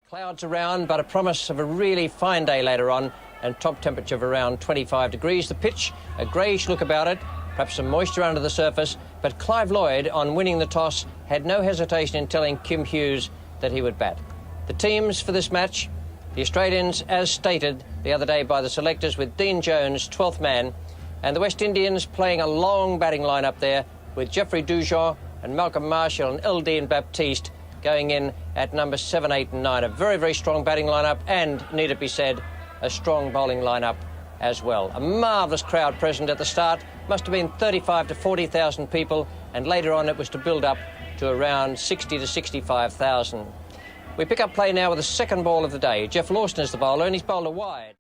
Clouds around, but a promise of a really fine day later on, and top temperature of around 25 degrees. The pitch, a greyish look about it, perhaps some moisture under the surface, but Clive Lloyd, on winning the toss, had no hesitation in telling Kim Hughes that he would bat. The teams for this match, the Australians, as stated the other day by the selectors, with Dean Jones, 12th man, and the West Indians playing a long batting line-up there with Jeffrey Dujon and Malcolm Marshall and Eldine Baptiste going in at number 7, 8 and 9. A very, very strong batting line-up and, need it be said, a strong bowling line-up as well. A marvellous crowd present at the start. Must have been 35 to 40,000 people, and later on it was to build up to around 60 to 65,000. We pick up play now with the second ball of the day. Geoff Lawson is the bowler, and he's bowled a wide.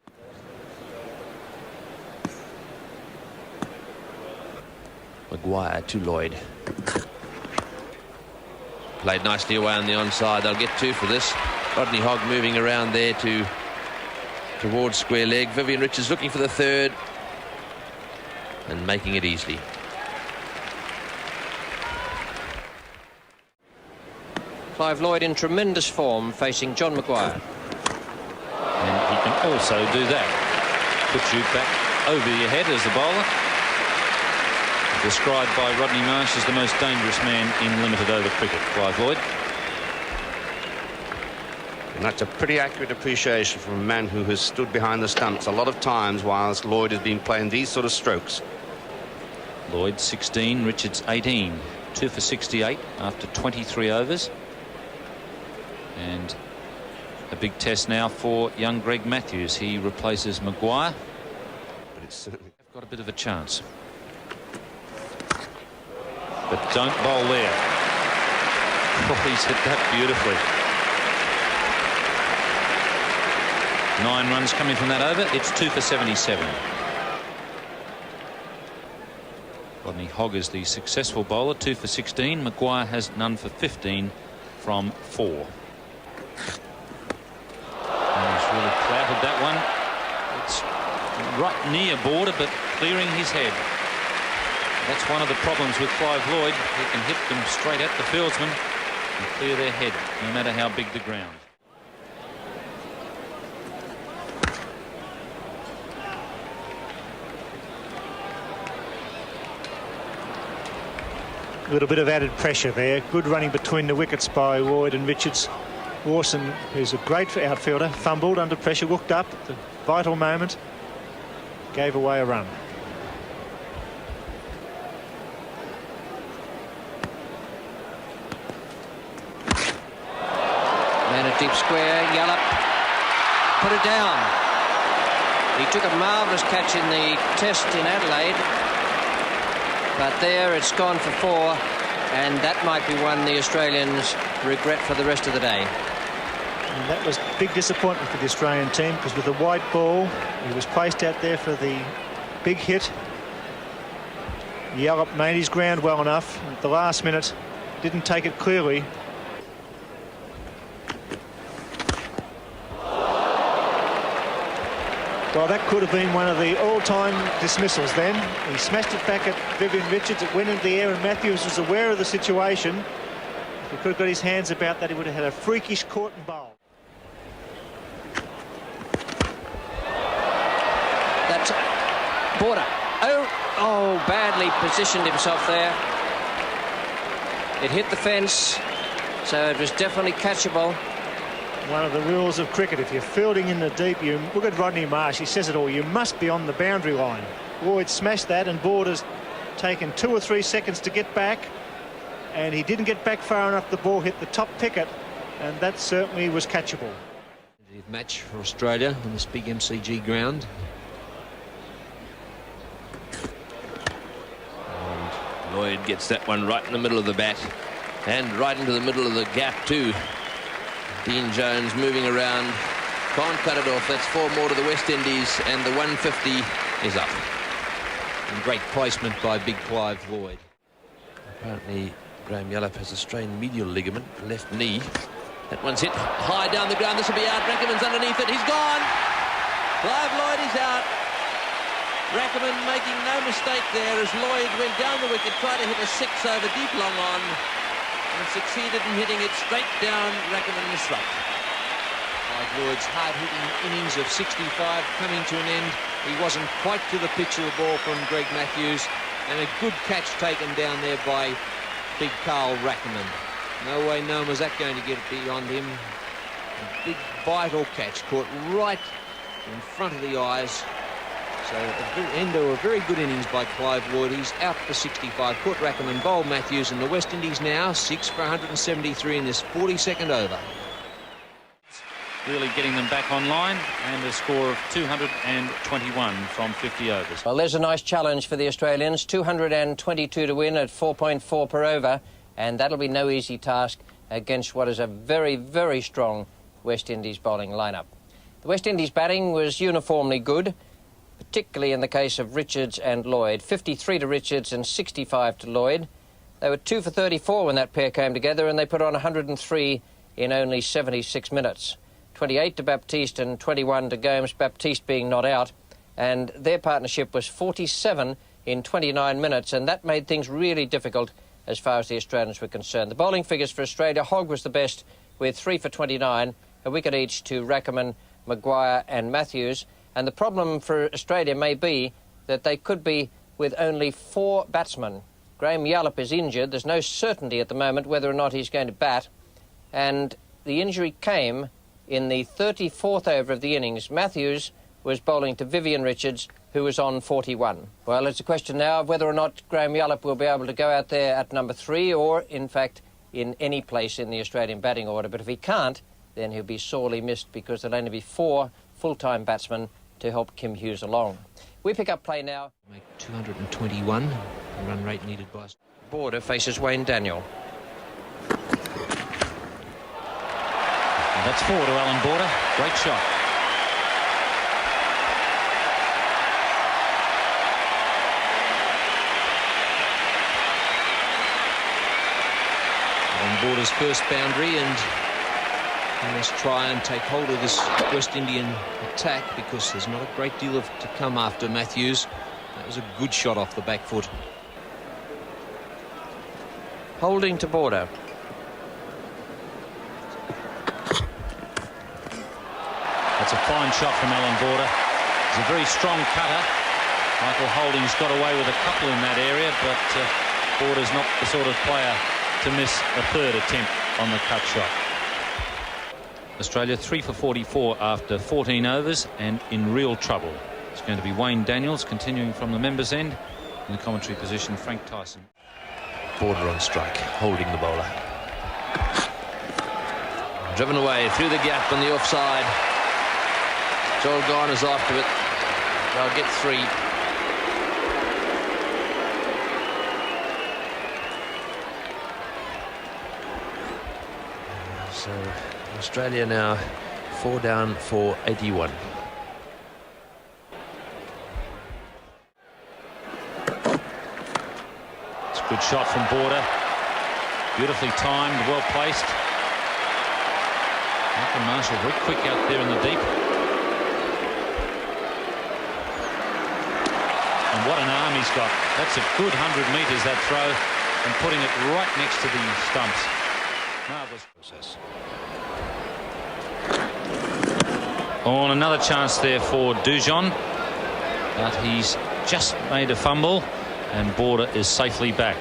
Maguire to Lloyd. Played nicely away on the onside. They'll get two for this. Rodney Hogg moving around there towards square leg. Vivian Richards looking for the third and making it easily. Clive Lloyd in tremendous form facing John Maguire. And he can also do that. Puts you back over your head as the bowler. Described by Rodney Marsh as the most dangerous man in limited over cricket, Clive Lloyd. And that's a pretty accurate appreciation from a man who has stood behind the stumps a lot of times whilst Lloyd has been playing these sort of strokes. Lloyd 16, Richards 18. 2 for 68 after 23 overs. And a big test now for young Greg Matthews. He replaces Maguire. But it's certainly got a bit of a chance. But don't bowl there. Oh, he's hit that beautifully. 9 runs coming from that over. It's 2 for 77. Rodney Hogg is the successful bowler, 2 for 16. Maguire has none for 15 from 4. And he's really clouted that one. It's right near border, but clearing his head. That's one of the problems with Clive Lloyd. He can hit them straight at the fieldsman and clear their head, no matter how big the ground. A little bit of added pressure there. Good running between the wickets by Lloyd and Richards. Lawson, who's a great outfielder, fumbled under pressure, looked up at the vital moment, gave away a run. Deep square, Yallop put it down. He took a marvellous catch in the test in Adelaide, but there it's gone for 4, and that might be one the Australians regret for the rest of the day. And that was big disappointment for the Australian team, because with the white ball, he was placed out there for the big hit. Yallop made his ground well enough. At the last minute, didn't take it clearly. Well, that could have been one of the all-time dismissals then. He smashed it back at Vivian Richards. It went into the air, and Matthews was aware of the situation. If he could have got his hands about that, he would have had a freakish caught and bowl. That's Border. Oh, badly positioned himself there. It hit the fence, so it was definitely catchable. One of the rules of cricket, if you're fielding in the deep, you look at Rodney Marsh, he says it all, you must be on the boundary line. Lloyd smashed that, and Border's taken 2 or 3 seconds to get back, and he didn't get back far enough. The ball hit the top picket, and that certainly was catchable. Match for Australia on this big MCG ground. And Lloyd gets that one right in the middle of the bat, and right into the middle of the gap too. Dean Jones moving around, can't cut it off. That's 4 more to the West Indies, and the 150 is up. And great placement by big Clive Lloyd. Apparently Graham Yallop has a strained medial ligament, left knee. That one's hit high down the ground. This will be out. Rackerman's underneath it. He's gone. Clive Lloyd is out. Rackerman making no mistake there as Lloyd went down the wicket, tried to hit a 6 over deep long on, and succeeded in hitting it straight down Rackerman's slot. Lloyd's hard-hitting innings of 65 coming to an end. He wasn't quite to the pitch of the ball from Greg Matthews, and a good catch taken down there by big Carl Rackerman. No way known was that going to get beyond him. A big vital catch caught right in front of the eyes. So end of a very good innings by Clive Lloyd. He's out for 65. Caught Rackerman, bowled Matthews, and the West Indies now 6 for 173 in this 42nd over. Really getting them back online, and a score of 221 from 50 overs. Well, there's a nice challenge for the Australians. 222 to win at 4.4 per over, and that'll be no easy task against what is a very, very strong West Indies bowling lineup. The West Indies batting was uniformly good, particularly in the case of Richards and Lloyd. 53 to Richards and 65 to Lloyd. They were 2 for 34 when that pair came together, and they put on 103 in only 76 minutes. 28 to Baptiste and 21 to Gomes, Baptiste being not out, and their partnership was 47 in 29 minutes, and that made things really difficult as far as the Australians were concerned. The bowling figures for Australia, Hogg was the best with 3 for 29, a wicket each to Rackerman, Maguire and Matthews, and the problem for Australia may be that they could be with only 4 batsmen. Graham Yallop is injured. There's no certainty at the moment whether or not he's going to bat, and the injury came in the 34th over of the innings. Matthews was bowling to Vivian Richards, who was on 41. Well, it's a question now of whether or not Graham Yallop will be able to go out there at number 3 or, in fact, in any place in the Australian batting order. But if he can't, then he'll be sorely missed because there'll only be 4 full-time batsmen to help Kim Hughes along. We pick up play now. Make 221, the run rate needed by... Border faces Wayne Daniel. That's 4 to Alan Border. Great shot. Alan Border's first boundary, and he must try and take hold of this West Indian attack because there's not a great deal to come after Matthews. That was a good shot off the back foot. Holding to Border. That's a fine shot from Alan Border. He's a very strong cutter. Michael Holding's got away with a couple in that area, but Border's not the sort of player to miss a third attempt on the cut shot. Australia 3 for 44 after 14 overs and in real trouble. It's going to be Wayne Daniels continuing from the members' end. In the commentary position, Frank Tyson. Border on strike, holding the bowler. Driven away through the gap on the offside. Joel Garner's after it. They'll get 3. So Australia now 4 down for 81. It's a good shot from Border. Beautifully timed, well placed. Michael Marshall very quick out there in the deep. And what an arm he's got. That's a good 100 metres, that throw, and putting it right next to the stumps. Marvellous process. Oh, and another chance there for Dujon, but he's just made a fumble, and Border is safely back.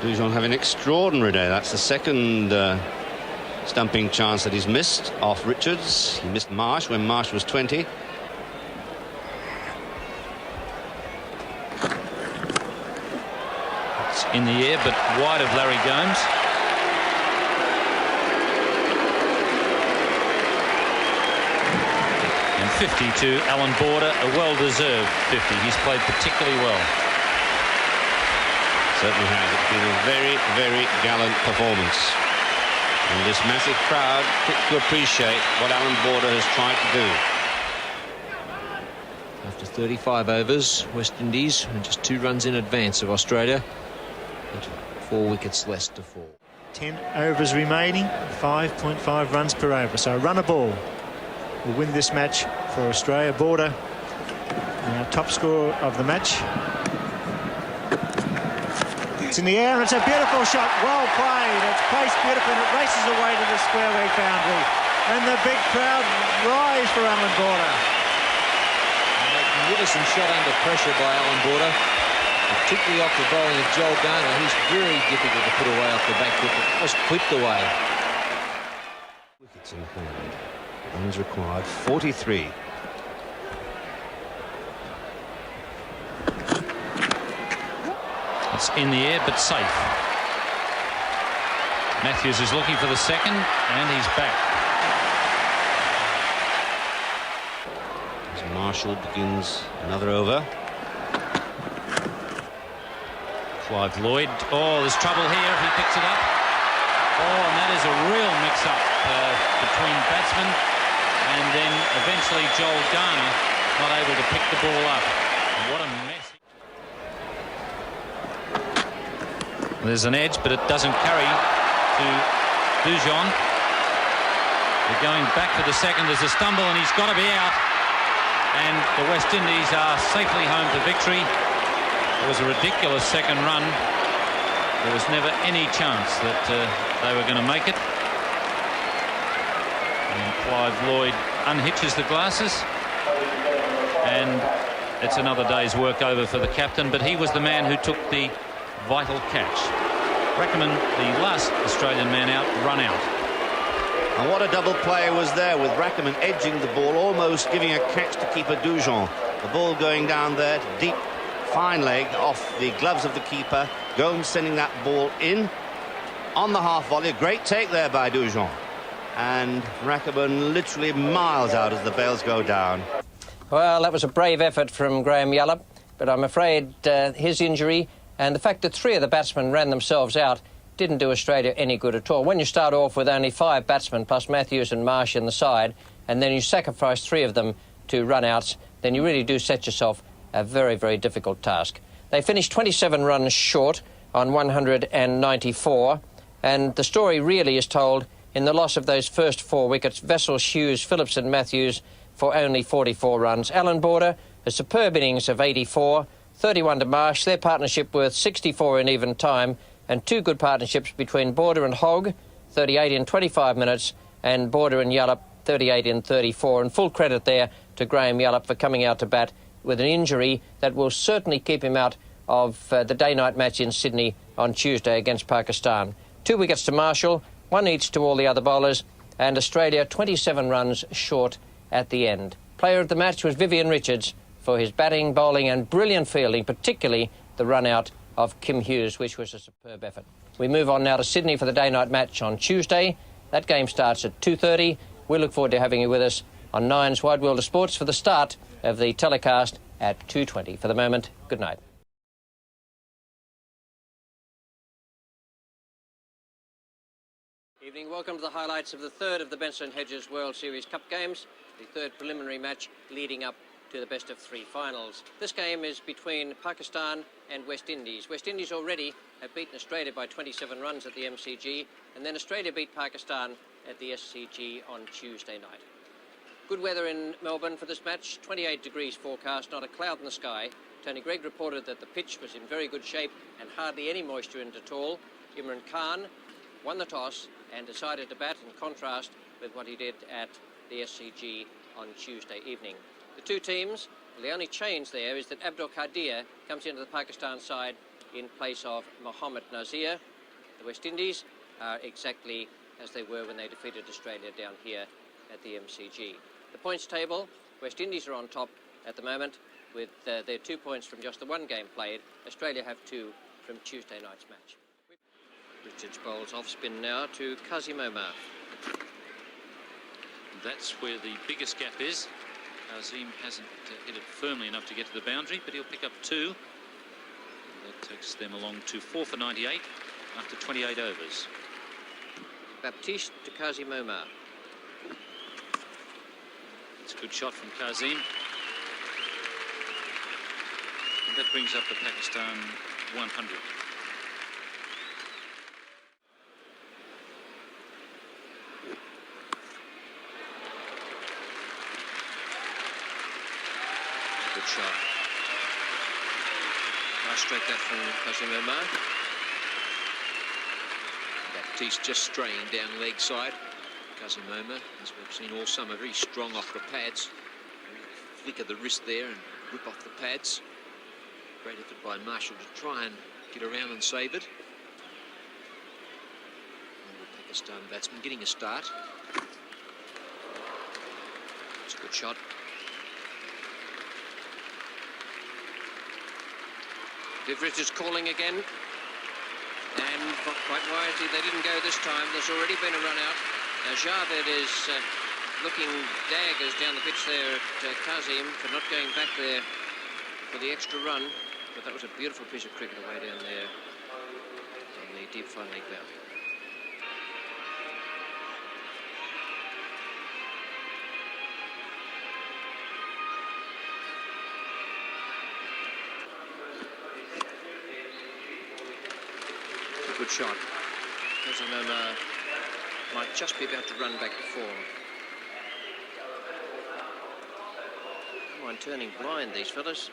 Dujon having an extraordinary day. That's the second stumping chance that he's missed off Richards. He missed Marsh when Marsh was 20. It's in the air, but wide of Larry Gomes. And 50 to Alan Border, a well-deserved 50. He's played particularly well. Certainly has. It's been a very, very gallant performance. And this massive crowd quick to appreciate what Alan Border has tried to do. After 35 overs, West Indies are just 2 runs in advance of Australia. But 4 wickets less to fall. 10 overs remaining, 5.5 runs per over. So a run a ball will win this match for Australia. Border, top scorer of the match. It's in the air, and it's a beautiful shot. Well played. It's placed beautifully, and it races away to the square leg boundary. And the big crowd rise for Alan Border. Magnificent shot under pressure by Alan Border. Particularly off the bowling of Joel Garner. He's very difficult to put away off the back foot. It was clipped away. Wickets in hand. Runs required 43. It's in the air, but safe. Matthews is looking for the second, and he's back. As Marshall begins another over. Clive Lloyd. Oh, there's trouble here if he picks it up. Oh, and that is a real mix-up between batsmen, and then eventually Joel Garner not able to pick the ball up. What a mess. There's an edge, but it doesn't carry to Dujon. They're going back for the second. There's a stumble, and he's got to be out. And the West Indies are safely home to victory. It was a ridiculous second run. There was never any chance that they were going to make it. And Clive Lloyd unhitches the glasses. And it's another day's work over for the captain, but he was the man who took the vital catch. Rackerman, the last Australian man out, run out. And what a double play was there, with Rackerman edging the ball, almost giving a catch to keeper Dujon. The ball going down there, deep, fine leg off the gloves of the keeper. Gomes sending that ball in on the half volley. A great take there by Dujon. And Rackerman literally miles out as the bails go down. Well, that was a brave effort from Graham Yallop, but I'm afraid his injury and the fact that 3 of the batsmen ran themselves out didn't do Australia any good at all. When you start off with only 5 batsmen plus Matthews and Marsh in the side, and then you sacrifice 3 of them to run-outs, then you really do set yourself a very, very difficult task. They finished 27 runs short on 194, and the story really is told in the loss of those first 4 wickets: Wessels, Hughes, Phillips and Matthews for only 44 runs. Alan Border, a superb innings of 84, 31 to Marsh, their partnership worth 64 in even time, and 2 good partnerships between Border and Hogg, 38 in 25 minutes, and Border and Yallop, 38 in 34. And full credit there to Graham Yallop for coming out to bat with an injury that will certainly keep him out of the day-night match in Sydney on Tuesday against Pakistan. 2 wickets to Marshall, 1 each to all the other bowlers, and Australia 27 runs short at the end. Player of the match was Vivian Richards for his batting, bowling and brilliant fielding, particularly the run-out of Kim Hughes, which was a superb effort. We move on now to Sydney for the day-night match on Tuesday. That game starts at 2:30. We look forward to having you with us on Nine's Wide World of Sports for the start of the telecast at 2:20. For the moment, good night. Evening, welcome to the highlights of the 3rd of the Benson Hedges World Series Cup games, the 3rd preliminary match leading up to the best of 3 finals. This game is between Pakistan and West Indies. West Indies already have beaten Australia by 27 runs at the MCG, and then Australia beat Pakistan at the SCG on Tuesday night. Good weather in Melbourne for this match, 28 degrees forecast, not a cloud in the sky. Tony Greig reported that the pitch was in very good shape and hardly any moisture in it at all. Imran Khan won the toss and decided to bat, in contrast with what he did at the SCG on Tuesday evening. The 2 teams, the only change there is that Abdul Qadir comes into the Pakistan side in place of Mohammad Nazir. The West Indies are exactly as they were when they defeated Australia down here at the MCG. The points table, West Indies are on top at the moment with their 2 points from just the 1 game played. Australia have 2 from Tuesday night's match. Richards bowls off spin now to Kazim Omar. That's where the biggest gap is. Kazim hasn't hit it firmly enough to get to the boundary, but he'll pick up 2. That takes them along to 4 for 98 after 28 overs. Baptiste to Kazim Omar. It's a good shot from Kazim. And that brings up the Pakistan 100. Good shot. Nice straight that from Kazim Omar. Baptiste just straying down leg side. Kazim Omar, as we've seen all summer, very strong off the pads. Flick of the wrist there and whip off the pads. Great effort by Marshall to try and get around and save it. And the Pakistan batsman getting a start. It's a good shot. Viv Richards calling again. And not quite wisely, they didn't go this time. There's already been a run out. Javed is looking daggers down the pitch there at Kazim for not going back there for the extra run. But that was a beautiful piece of cricket away down there on the deep fine leg boundary. Good shot. Kazim Omar might just be about to run back to form. Don't mind turning blind, these fellas.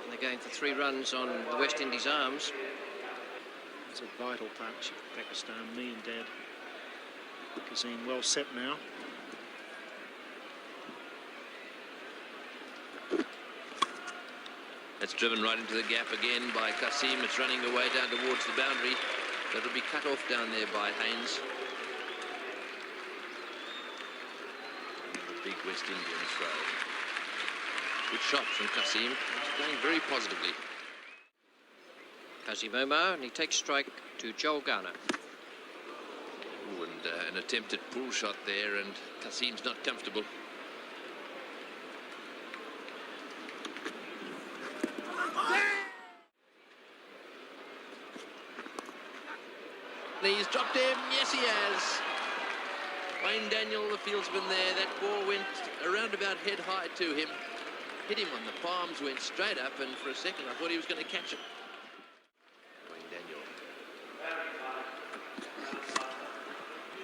And they're going for 3 runs on the West Indies' arms. It's a vital partnership for Pakistan. Me and Dad. Kazim well set now. It's driven right into the gap again by Kasim. It's running away down towards the boundary. So it'll be cut off down there by Haynes. The big West Indian throw. Good shot from Kasim. He's playing very positively. Kazim Omar, and he takes strike to Joel Garner. Ooh, and an attempted pull shot there, and Kasim's not comfortable. He's dropped him. Yes, he has. Wayne Daniel, the fieldsman there. That ball went around about head high to him. Hit him on the palms, went straight up, and for a second I thought he was going to catch it. Wayne Daniel.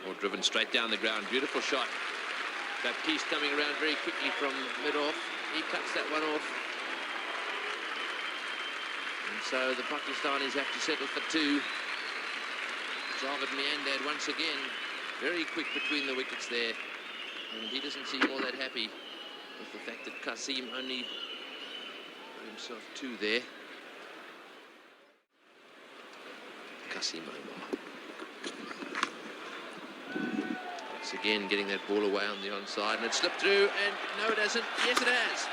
All driven straight down the ground. Beautiful shot. Baptiste coming around very quickly from mid-off. He cuts that one off. And so the Pakistanis have to settle for 2. Javed Miandad once again very quick between the wickets there, and he doesn't seem all that happy with the fact that Kasim only got himself 2 there. Kazim Omar once again getting that ball away on the onside, and it slipped through, and no it hasn't. Yes it has.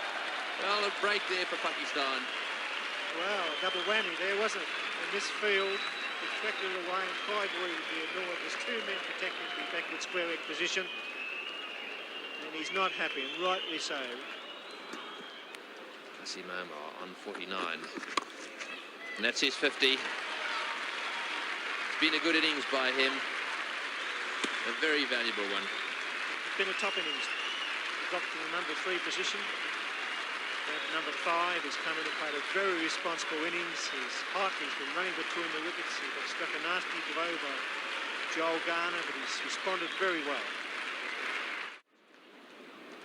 Well, a break there for Pakistan. Well, a double whammy there, wasn't it? In this field, deflected away, and Clive Lloyd would be annoyed. There's 2 men protecting the backward square leg position, and he's not happy, and rightly so. Kazim Omar on 49, and that's his 50. It's been a good innings by him, a very valuable one. It's been a top innings. Dropped to the number 3 position. Number 5 has come in and played a very responsible innings. He's hot, he's been running between the wickets. He got struck a nasty blow by Joel Garner, but he's responded very well.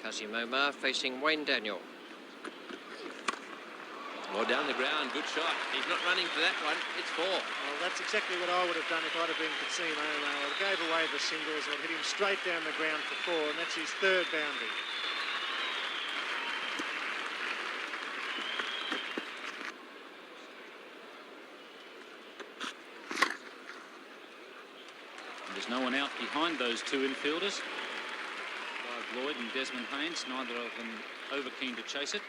Kazim Omar facing Wayne Daniel. Well, down the ground, good shot. He's not running for that one. It's 4. Well, that's exactly what I would have done if I'd have been Kazim Omar. I gave away the singles, I'd hit him straight down the ground for 4, and that's his 3rd boundary. There's no one out behind those 2 infielders. Clive Lloyd and Desmond Haynes, neither of them over keen to chase it.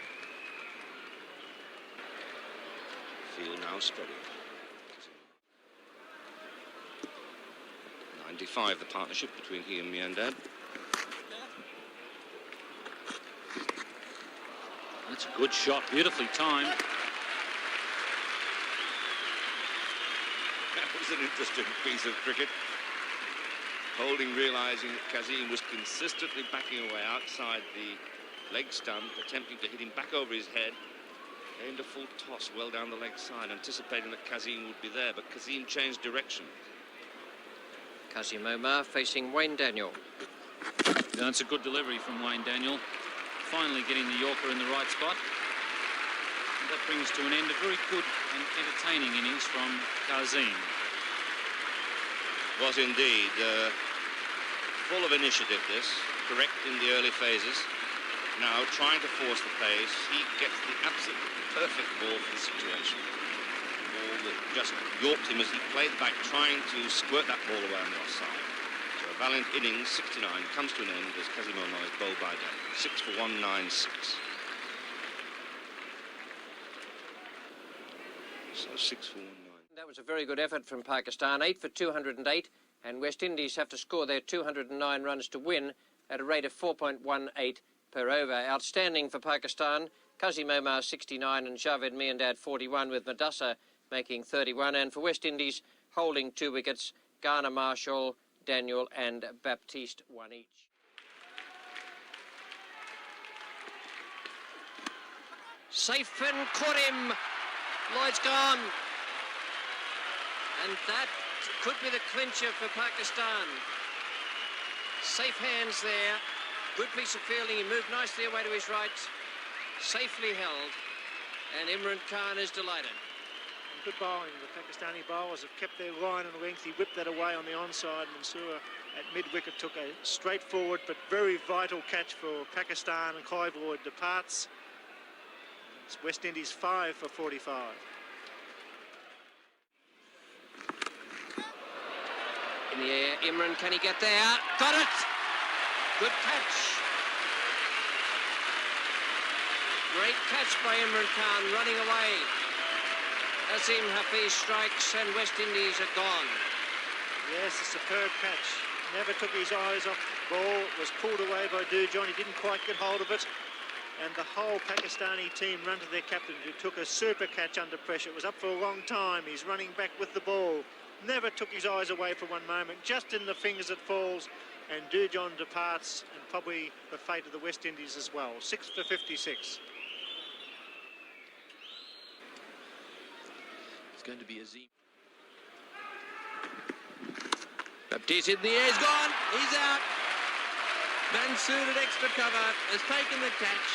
Field now steady. 95, the partnership between he and Miandad. That's a good shot, beautifully timed. That was an interesting piece of cricket. Holding realising that Kazim was consistently backing away outside the leg stump, attempting to hit him back over his head. Aimed a full toss well down the leg side, anticipating that Kazim would be there, but Kazim changed direction. Kazim Omar facing Wayne Daniel. That's a good delivery from Wayne Daniel. Finally getting the Yorker in the right spot. And that brings to an end a very good and entertaining innings from Kazim. Was indeed. full of initiative, this, correct in the early phases. Now trying to force the pace, he gets the absolutely perfect ball for the situation. The ball that just yorked him as he played back, trying to squirt that ball away on the offside. So a valiant innings, 69, comes to an end as Quasimodo is bowled by day. 6 for 196. So 6 for 196. That was a very good effort from Pakistan, 8 for 208, and West Indies have to score their 209 runs to win at a rate of 4.18 per over. Outstanding for Pakistan, Qasim Omar 69 and Javed Miandad 41, with Madassa making 31, and for West Indies holding 2 wickets, Garner Marshall, Daniel and Baptiste 1 each. Safe and caught him. Lloyd's gone. And that could be the clincher for Pakistan. Safe hands there. Good piece of fielding. He moved nicely away to his right. Safely held. And Imran Khan is delighted. And good bowling. The Pakistani bowlers have kept their line and length. He whipped that away on the onside. Mansoor at mid-wicket took a straightforward but very vital catch for Pakistan, and Clive Lloyd departs. It's West Indies 5 for 45. In the air, Imran, can he get there? Got it! Good catch. Great catch by Imran Khan, running away. Azeem Hafiz strikes and West Indies are gone. Yes, a superb catch. Never took his eyes off the ball. It was pulled away by Dujon. He didn't quite get hold of it. And the whole Pakistani team run to their captain, who took a super catch under pressure. It was up for a long time. He's running back with the ball. Never took his eyes away for one moment. Just in the fingers it falls. And Dujon departs, and probably the fate of the West Indies as well. 6 for 56. It's going to be Azeem. Baptiste in the air, he's gone, he's out. Mansoor at extra cover has taken the catch.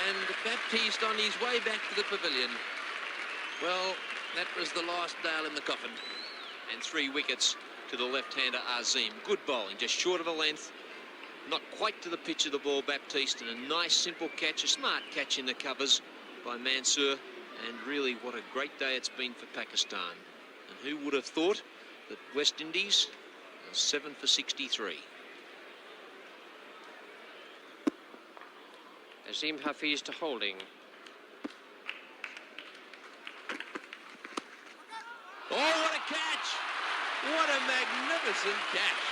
And Baptiste on his way back to the pavilion. Well, that was the last nail in the coffin. And 3 wickets to the left-hander Azeem. Good bowling, just short of a length. Not quite to the pitch of the ball, Baptiste, and a nice simple catch, a smart catch in the covers by Mansoor. And really, what a great day it's been for Pakistan. And who would have thought that West Indies are 7 for 63. Azeem Hafiz to Holding. Oh, what a catch! What a magnificent catch!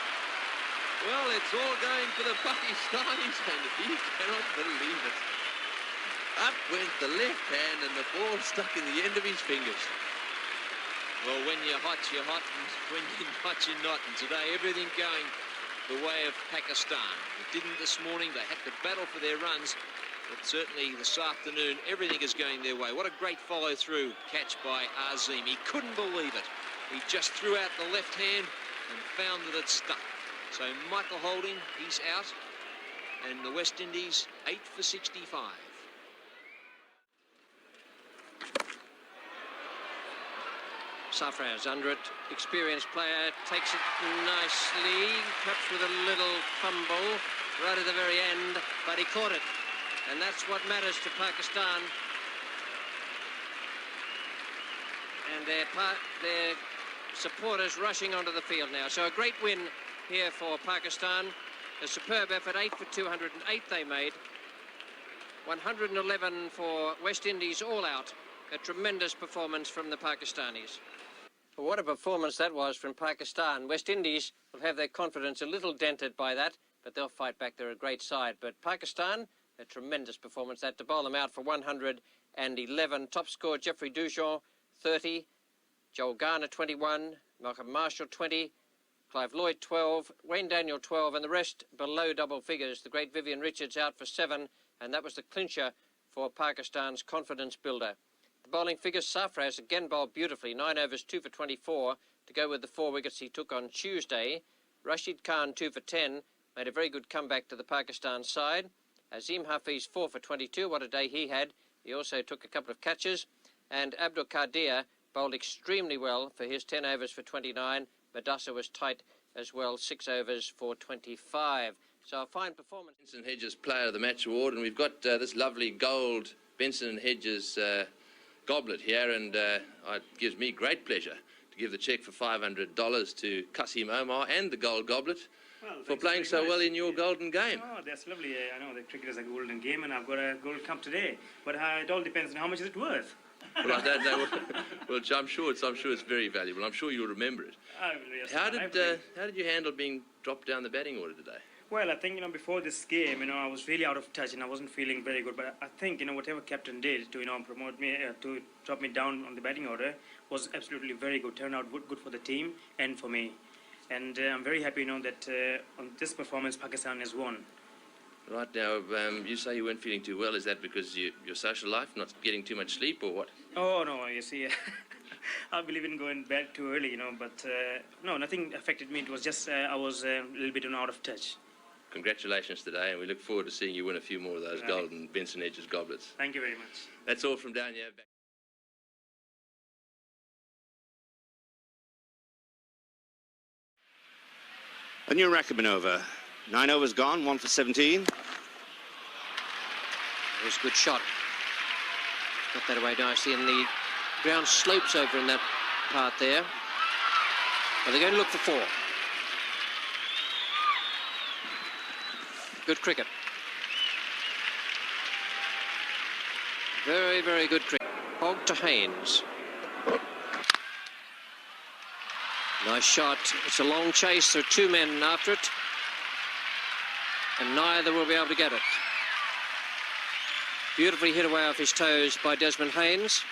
Well, it's all going for the Pakistanis, and he cannot believe it. Up went the left hand, and the ball stuck in the end of his fingers. Well, when you're hot, and when you're not, you're not. And today, everything going the way of Pakistan. It didn't this morning. They had to battle for their runs. But certainly this afternoon, everything is going their way. What a great follow-through catch by Azeem. He couldn't believe it. He just threw out the left hand and found that it stuck. So Michael Holding, he's out. And the West Indies, 8 for 65. Sarfraz under it, experienced player, takes it nicely, perhaps with a little fumble right at the very end, but he caught it. And that's what matters to Pakistan. And their supporters rushing onto the field now. So a great win here for Pakistan. A superb effort, 8 for 208 they made. 111 for West Indies all out. A tremendous performance from the Pakistanis. Well, what a performance that was from Pakistan. West Indies will have their confidence a little dented by that, but they'll fight back. They're a great side. But Pakistan, a tremendous performance. That to bowl them out for 111. Top score, Jeffrey Dujon, 30. Joel Garner, 21. Malcolm Marshall, 20. Clive Lloyd, 12. Wayne Daniel, 12. And the rest below double figures. The great Vivian Richards out for 7. And that was the clincher for Pakistan's confidence builder. The bowling figures, Sarfraz again bowled beautifully. 9 overs, 2 for 24 to go with the 4 wickets he took on Tuesday. Rashid Khan, 2 for 10, made a very good comeback to the Pakistan side. Azeem Hafiz, 4 for 22. What a day he had. He also took a couple of catches. And Abdul Qadir bowled extremely well for his 10 overs for 29. Madassa was tight as well, 6 overs for 25. So a fine performance. Benson Hedges Player of the Match Award, and we've got this lovely gold Benson Hedges goblet here, and it gives me great pleasure to give the cheque for $500 to Kasim Omar and the gold goblet for playing so well in your golden game. Oh, that's lovely. I know the cricket is a golden game, and I've got a gold cup today. But it all depends on how much is it worth. Well, I don't know. Well, I'm sure it's very valuable. I'm sure you'll remember it. Yes, How did you handle being dropped down the batting order today? Well, I think, before this game, I was really out of touch and I wasn't feeling very good. But I think, whatever captain did to, promote me, to drop me down on the batting order was absolutely very good. Turned out good for the team and for me. And I'm very happy, that on this performance, Pakistan has won. Right now, you say you weren't feeling too well. Is that because your social life, not getting too much sleep, or what? Oh, no, you see, I believe in going bed too early, but no, nothing affected me. It was just I was a little bit out of touch. Congratulations today, and we look forward to seeing you win a few more of those golden Benson Hedges goblets. Thank you very much. That's all from down here. A new Rackham over. 9 overs gone, 1 for 17. It was a good shot. Got that away nicely, and the ground slopes over in that part there. But they're going to look for 4. Good cricket. Very, very good cricket. Hogg to Haynes. Nice shot. It's a long chase. There are 2 men after it, and neither will be able to get it. Beautifully hit away off his toes by Desmond Haynes.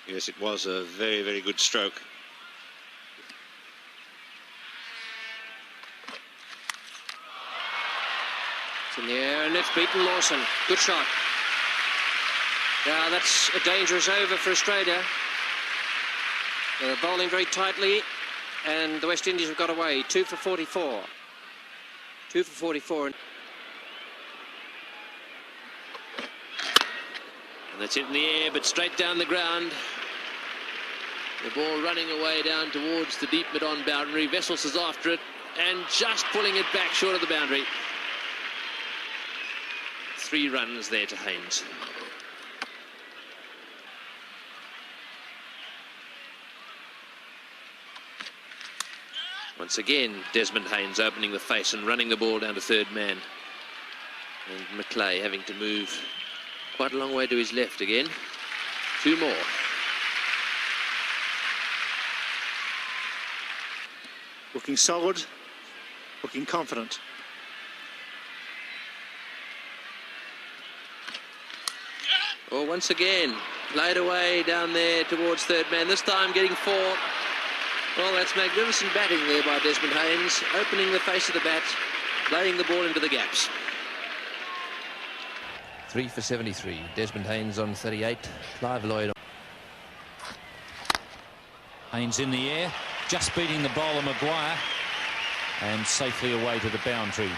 Yes, it was a very, very good stroke. It's in the air, and it's beaten Lawson. Good shot. Now that's a dangerous over for Australia. They're bowling very tightly, and the West Indies have got away. 2 for 44. 2 for 44. And that's it in the air, but straight down the ground. The ball running away down towards the deep mid-on boundary. Vessels is after it, and just pulling it back short of the boundary. 3 runs there to Haynes. Once again, Desmond Haynes opening the face and running the ball down to third man. And Maclay having to move quite a long way to his left again. 2 more. Looking solid, looking confident. Well, once again, played away down there towards third man, this time getting 4. Well, that's magnificent batting there by Desmond Haynes, opening the face of the bat, playing the ball into the gaps. 3 for 73. Desmond Haynes on 38. Clive Lloyd. Haynes in the air, just beating the bowler Maguire, and safely away to the boundary.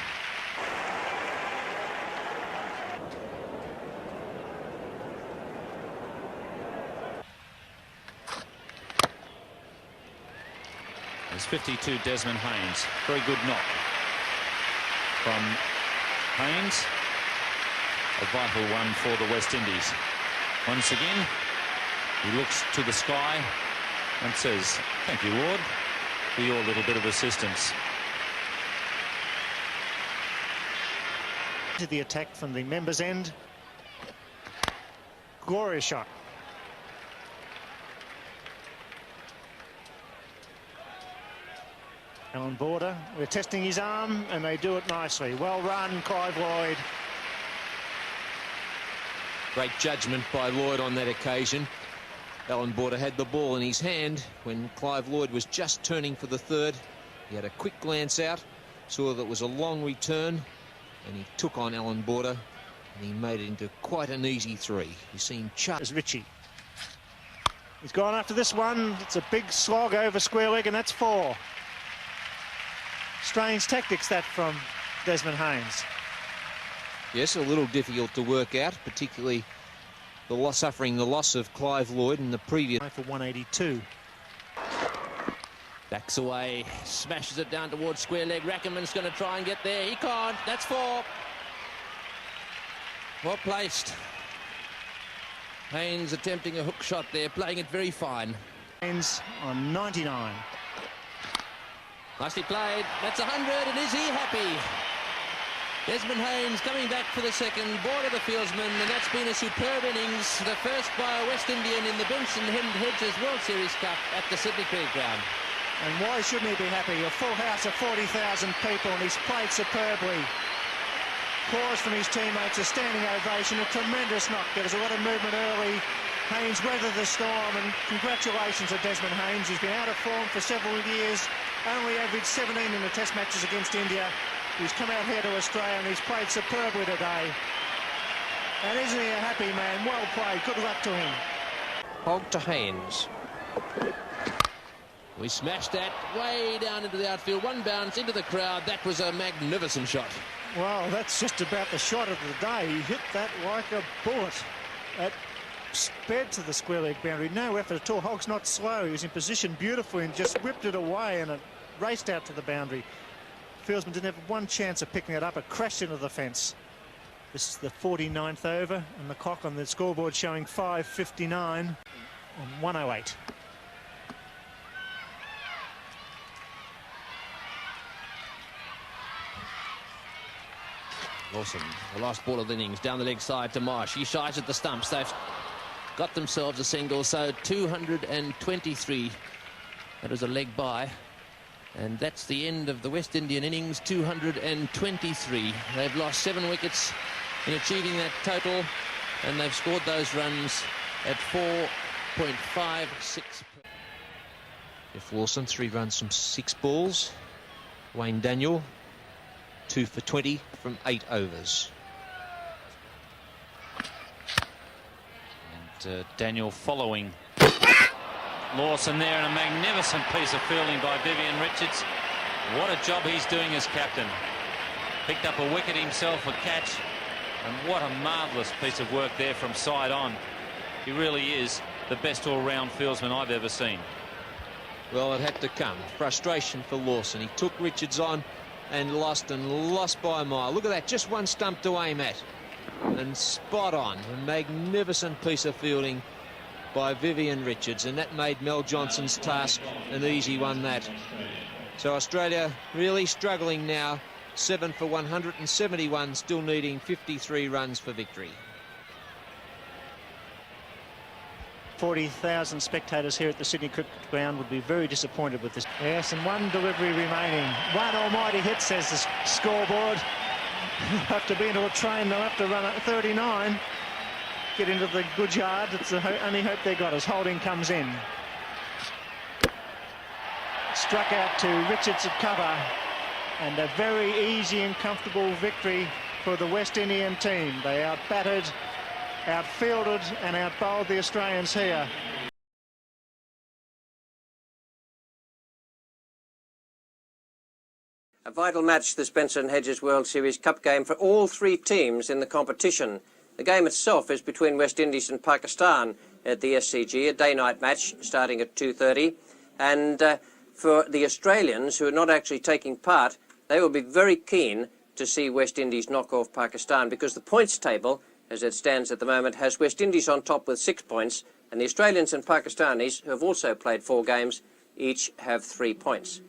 There's 52, Desmond Haynes. Very good knock from Haynes. A vital one for the West Indies. Once again, he looks to the sky and says, "Thank you, Lord, for your little bit of assistance." To the attack from the members' end. Glorious shot. Alan Border, they're testing his arm, and they do it nicely. Well run, Clive Lloyd. Great judgment by Lloyd on that occasion. Alan Border had the ball in his hand when Clive Lloyd was just turning for the third. He had a quick glance out, saw that it was a long return, and he took on Alan Border, and he made it into quite an easy 3. You seen Chuck. As Richie. He's gone after this one. It's a big slog over square leg, and that's 4. Strange tactics, that from Desmond Haynes. Yes, a little difficult to work out, particularly suffering the loss of Clive Lloyd in the previous. For 182. Backs away, smashes it down towards square leg. Rackerman's going to try and get there. He can't. That's 4. Well placed. Haynes attempting a hook shot there, playing it very fine. Haynes on 99. Nicely played. That's 100, and is he happy? Desmond Haynes coming back for the second, board of the fieldsman, and that's been a superb innings. The first by a West Indian in the Benson Hedges World Series Cup at the Sydney Cricket Ground. And why shouldn't he be happy? A full house of 40,000 people, and he's played superbly. Applause from his teammates, a standing ovation, a tremendous knock. There was a lot of movement early. Haynes weathered the storm, and congratulations to Desmond Haynes. He's been out of form for several years, only averaged 17 in the test matches against India. He's come out here to Australia and he's played superbly today. And isn't he a happy man? Well played. Good luck to him. Hogg to Haynes. We smashed that way down into the outfield. One bounce into the crowd. That was a magnificent shot. Well, that's just about the shot of the day. He hit that like a bullet. It sped to the square leg boundary. No effort at all. Hogg's not slow. He was in position beautifully and just whipped it away, and it raced out to the boundary. Fieldsman didn't have one chance of picking it up. It crashed into the fence. This is the 49th over, and the clock on the scoreboard showing 5:59 on 108. Lawson, the last ball of the innings, down the leg side to Marsh. He shies at the stumps. They've got themselves a single, so 223. That is a leg by. And that's the end of the West Indian innings, 223. They've lost 7 wickets in achieving that total, and they've scored those runs at 4.56. Jeff Lawson, 3 runs from 6 balls. Wayne Daniel, 2 for 20 from 8 overs. And Daniel following Lawson there, and a magnificent piece of fielding by Vivian Richards. What a job he's doing as captain. Picked up a wicket himself, a catch, and what a marvellous piece of work there from side on. He really is the best all-round fieldsman I've ever seen. Well, it had to come. Frustration for Lawson. He took Richards on and lost by a mile. Look at that, just one stump to aim at. And spot on. A magnificent piece of fielding by Vivian Richards, and that made Mel Johnson's task an easy one, that. So Australia really struggling now. 7 for 171, still needing 53 runs for victory. 40,000 spectators here at the Sydney Cricket Ground would be very disappointed with this. Yes, and one delivery remaining. One almighty hit, says the scoreboard. Have to be into a train, they'll have to run at 39. Get into the good yard. It's the only hope they got as Holding comes in. Struck out to Richards at cover, and a very easy and comfortable victory for the West Indian team. They out-batted, outfielded and out-bowled the Australians here. A vital match, this Benson Hedges World Series Cup game for all 3 teams in the competition. The game itself is between West Indies and Pakistan at the SCG, a day-night match starting at 2:30. And for the Australians, who are not actually taking part, they will be very keen to see West Indies knock off Pakistan, because the points table, as it stands at the moment, has West Indies on top with 6 points, and the Australians and Pakistanis, who have also played 4 games, each have 3 points.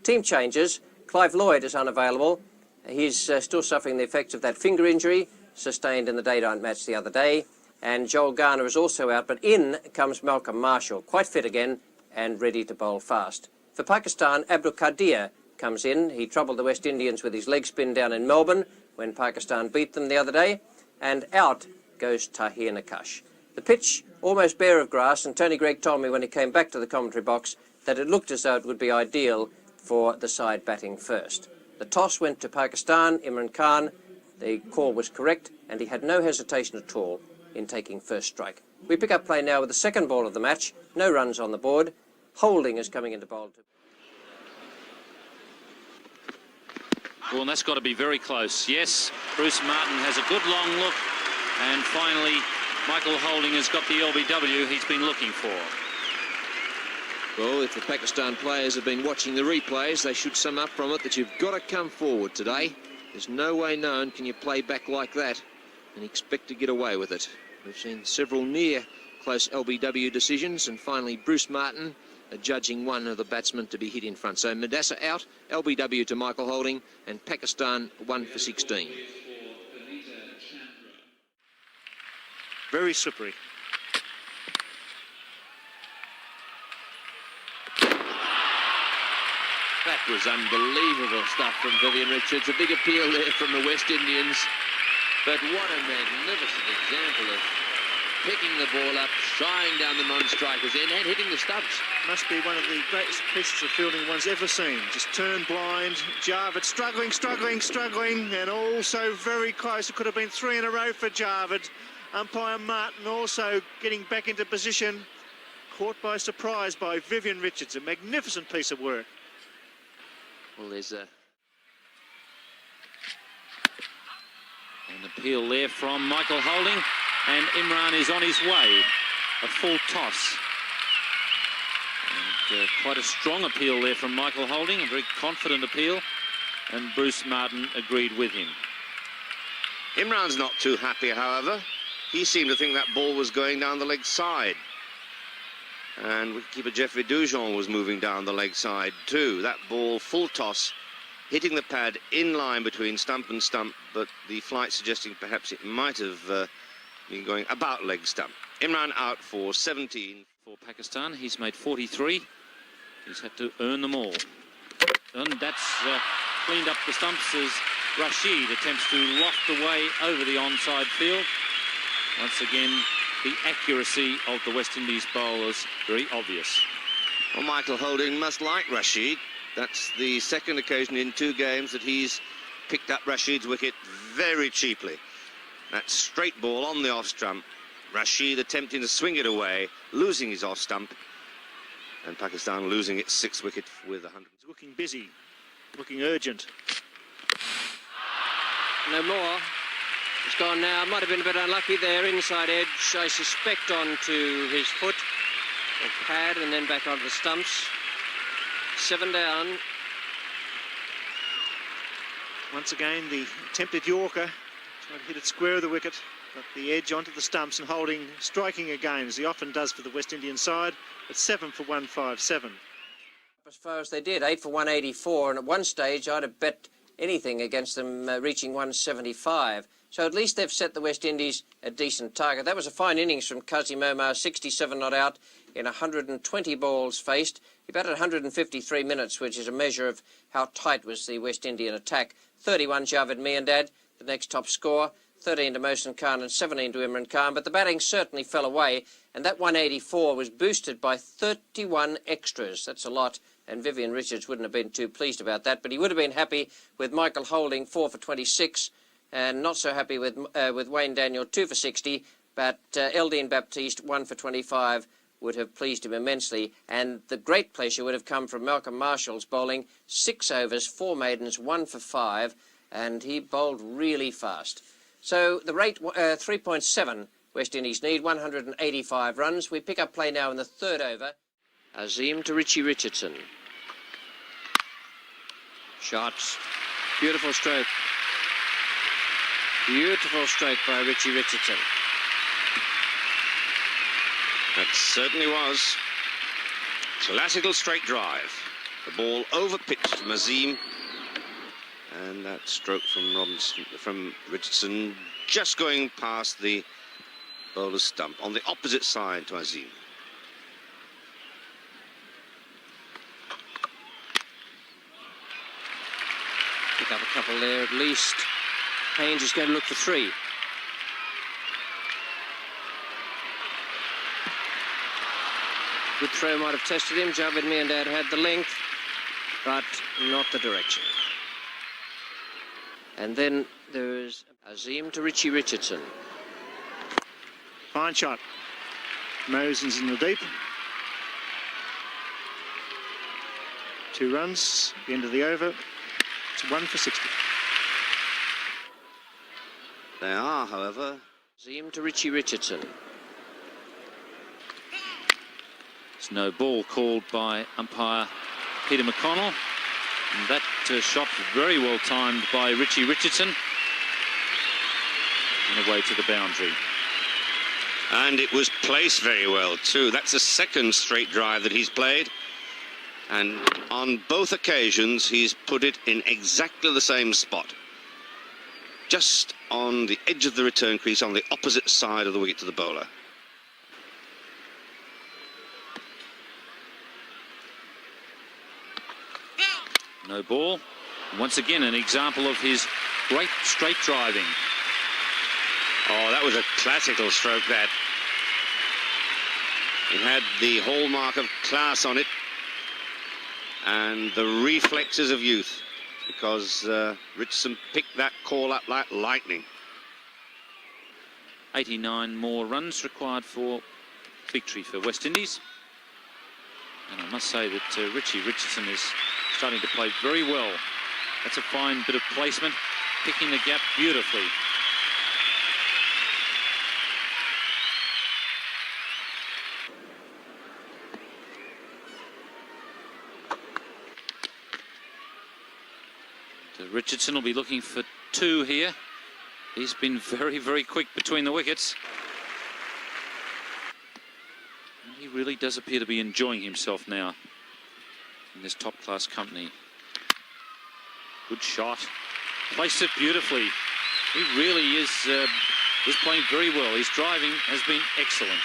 Team changes. Clive Lloyd is unavailable. He's still suffering the effects of that finger injury sustained in the day-night match the other day, and Joel Garner is also out, but in comes Malcolm Marshall, quite fit again and ready to bowl fast. For Pakistan, Abdul Qadir comes in. He troubled the West Indians with his leg spin down in Melbourne when Pakistan beat them the other day, and out goes Tahir Nakash. The pitch almost bare of grass, and Tony Greig told me when he came back to the commentary box that it looked as though it would be ideal for the side batting first. The toss went to Pakistan. Imran Khan, the call was correct, and he had no hesitation at all in taking first strike. We pick up play now with the second ball of the match. No runs on the board. Holding is coming into bowl. Well, and that's got to be very close. Yes, Bruce Martin has a good long look, and finally Michael Holding has got the LBW he's been looking for. Well, if the Pakistan players have been watching the replays, they should sum up from it that you've got to come forward today. There's no way known can you play back like that and expect to get away with it. We've seen several near close LBW decisions, and finally Bruce Martin judging one of the batsmen to be hit in front. So Madassa out, LBW to Michael Holding, and Pakistan 1 for 16. Very slippery. That was unbelievable stuff from Vivian Richards. A big appeal there from the West Indians. But what a magnificent example of picking the ball up, shying down the non-strikers in and hitting the stumps. Must be one of the greatest pieces of fielding one's ever seen. Just turned blind. Jarvid struggling, and also very close. It could have been 3 in a row for Jarvid. Umpire Martin also getting back into position. Caught by surprise by Vivian Richards. A magnificent piece of work. Well, there's An appeal there from Michael Holding, and Imran is on his way. A full toss. And quite a strong appeal there from Michael Holding, a very confident appeal, and Bruce Martin agreed with him. Imran's not too happy, however. He seemed to think that ball was going down the leg side. And wicketkeeper Geoffrey Dujon was moving down the leg side too. That ball, full toss, hitting the pad in line between stump and stump, but the flight suggesting perhaps it might have been going about leg stump. Imran out for 17. For Pakistan, he's made 43. He's had to earn them all. And that's cleaned up the stumps as Rashid attempts to loft away over the onside field. Once again, the accuracy of the West Indies bowlers very obvious. Well, Michael Holding must like Rashid. That's the second occasion in 2 games that he's picked up Rashid's wicket very cheaply. That straight ball on the off stump. Rashid attempting to swing it away, losing his off stump, and Pakistan losing its 6th wicket with 100. He's looking busy, looking urgent. No more. It's gone now. Might have been a bit unlucky there. Inside edge, I suspect, onto his foot or pad, and then back onto the stumps. 7 down. Once again, the attempted Yorker, trying to hit it square of the wicket, got the edge onto the stumps, and Holding striking again, as he often does for the West Indian side, at 7 for 157. As far as they did, 8 for 184, and at one stage I'd have bet anything against them reaching 175. So at least they've set the West Indies a decent target. That was a fine innings from Kazim Omar, 67 not out in 120 balls faced. He batted 153 minutes, which is a measure of how tight was the West Indian attack. 31 Javed Miandad, the next top scorer, 13 to Mohsin Khan and 17 to Imran Khan. But the batting certainly fell away, and that 184 was boosted by 31 extras. That's a lot, and Vivian Richards wouldn't have been too pleased about that, but he would have been happy with Michael Holding 4 for 26, and not so happy with Wayne Daniel 2 for 60, but Eldine Baptiste 1 for 25 would have pleased him immensely, and the great pleasure would have come from Malcolm Marshall's bowling. 6 overs, 4 maidens, 1 for 5, and he bowled really fast. So the rate 3.7 West Indies need, 185 runs. We pick up play now in the 3rd over. Azim to Richie Richardson. Shots. Beautiful stroke. Beautiful stroke by Richie Richardson. That certainly was. Classical straight drive. The ball over-pitched from Azim. And that stroke from Richardson just going past the bowler's stump on the opposite side to Azim. Pick up a couple there at least. Haynes is going to look for 3. Good throw might have tested him. Javed Miandad had the length, but not the direction. And then there's Azim to Richie Richardson. Fine shot. Mosen's in the deep. 2 runs, the end of the over. It's 1 for 60. They are, however, See him to Richie Richardson. There's no ball called by umpire Peter McConnell. And that shot very well timed by Richie Richardson. And away to the boundary. And it was placed very well too. That's the second straight drive that he's played. And on both occasions, he's put it in exactly the same spot. Just on the edge of the return crease, on the opposite side of the wicket to the bowler. No ball. Once again, an example of his great straight driving. Oh, that was a classical stroke, that. It had the hallmark of class on it and the reflexes of youth, because Richardson picked that call up like lightning. 89 more runs required for victory for West Indies. And I must say that Richie Richardson is starting to play very well. That's a fine bit of placement, picking the gap beautifully. Richardson will be looking for 2 here. He's been very, very quick between the wickets. And he really does appear to be enjoying himself now in this top-class company. Good shot. Placed it beautifully. He really is playing very well. His driving has been excellent.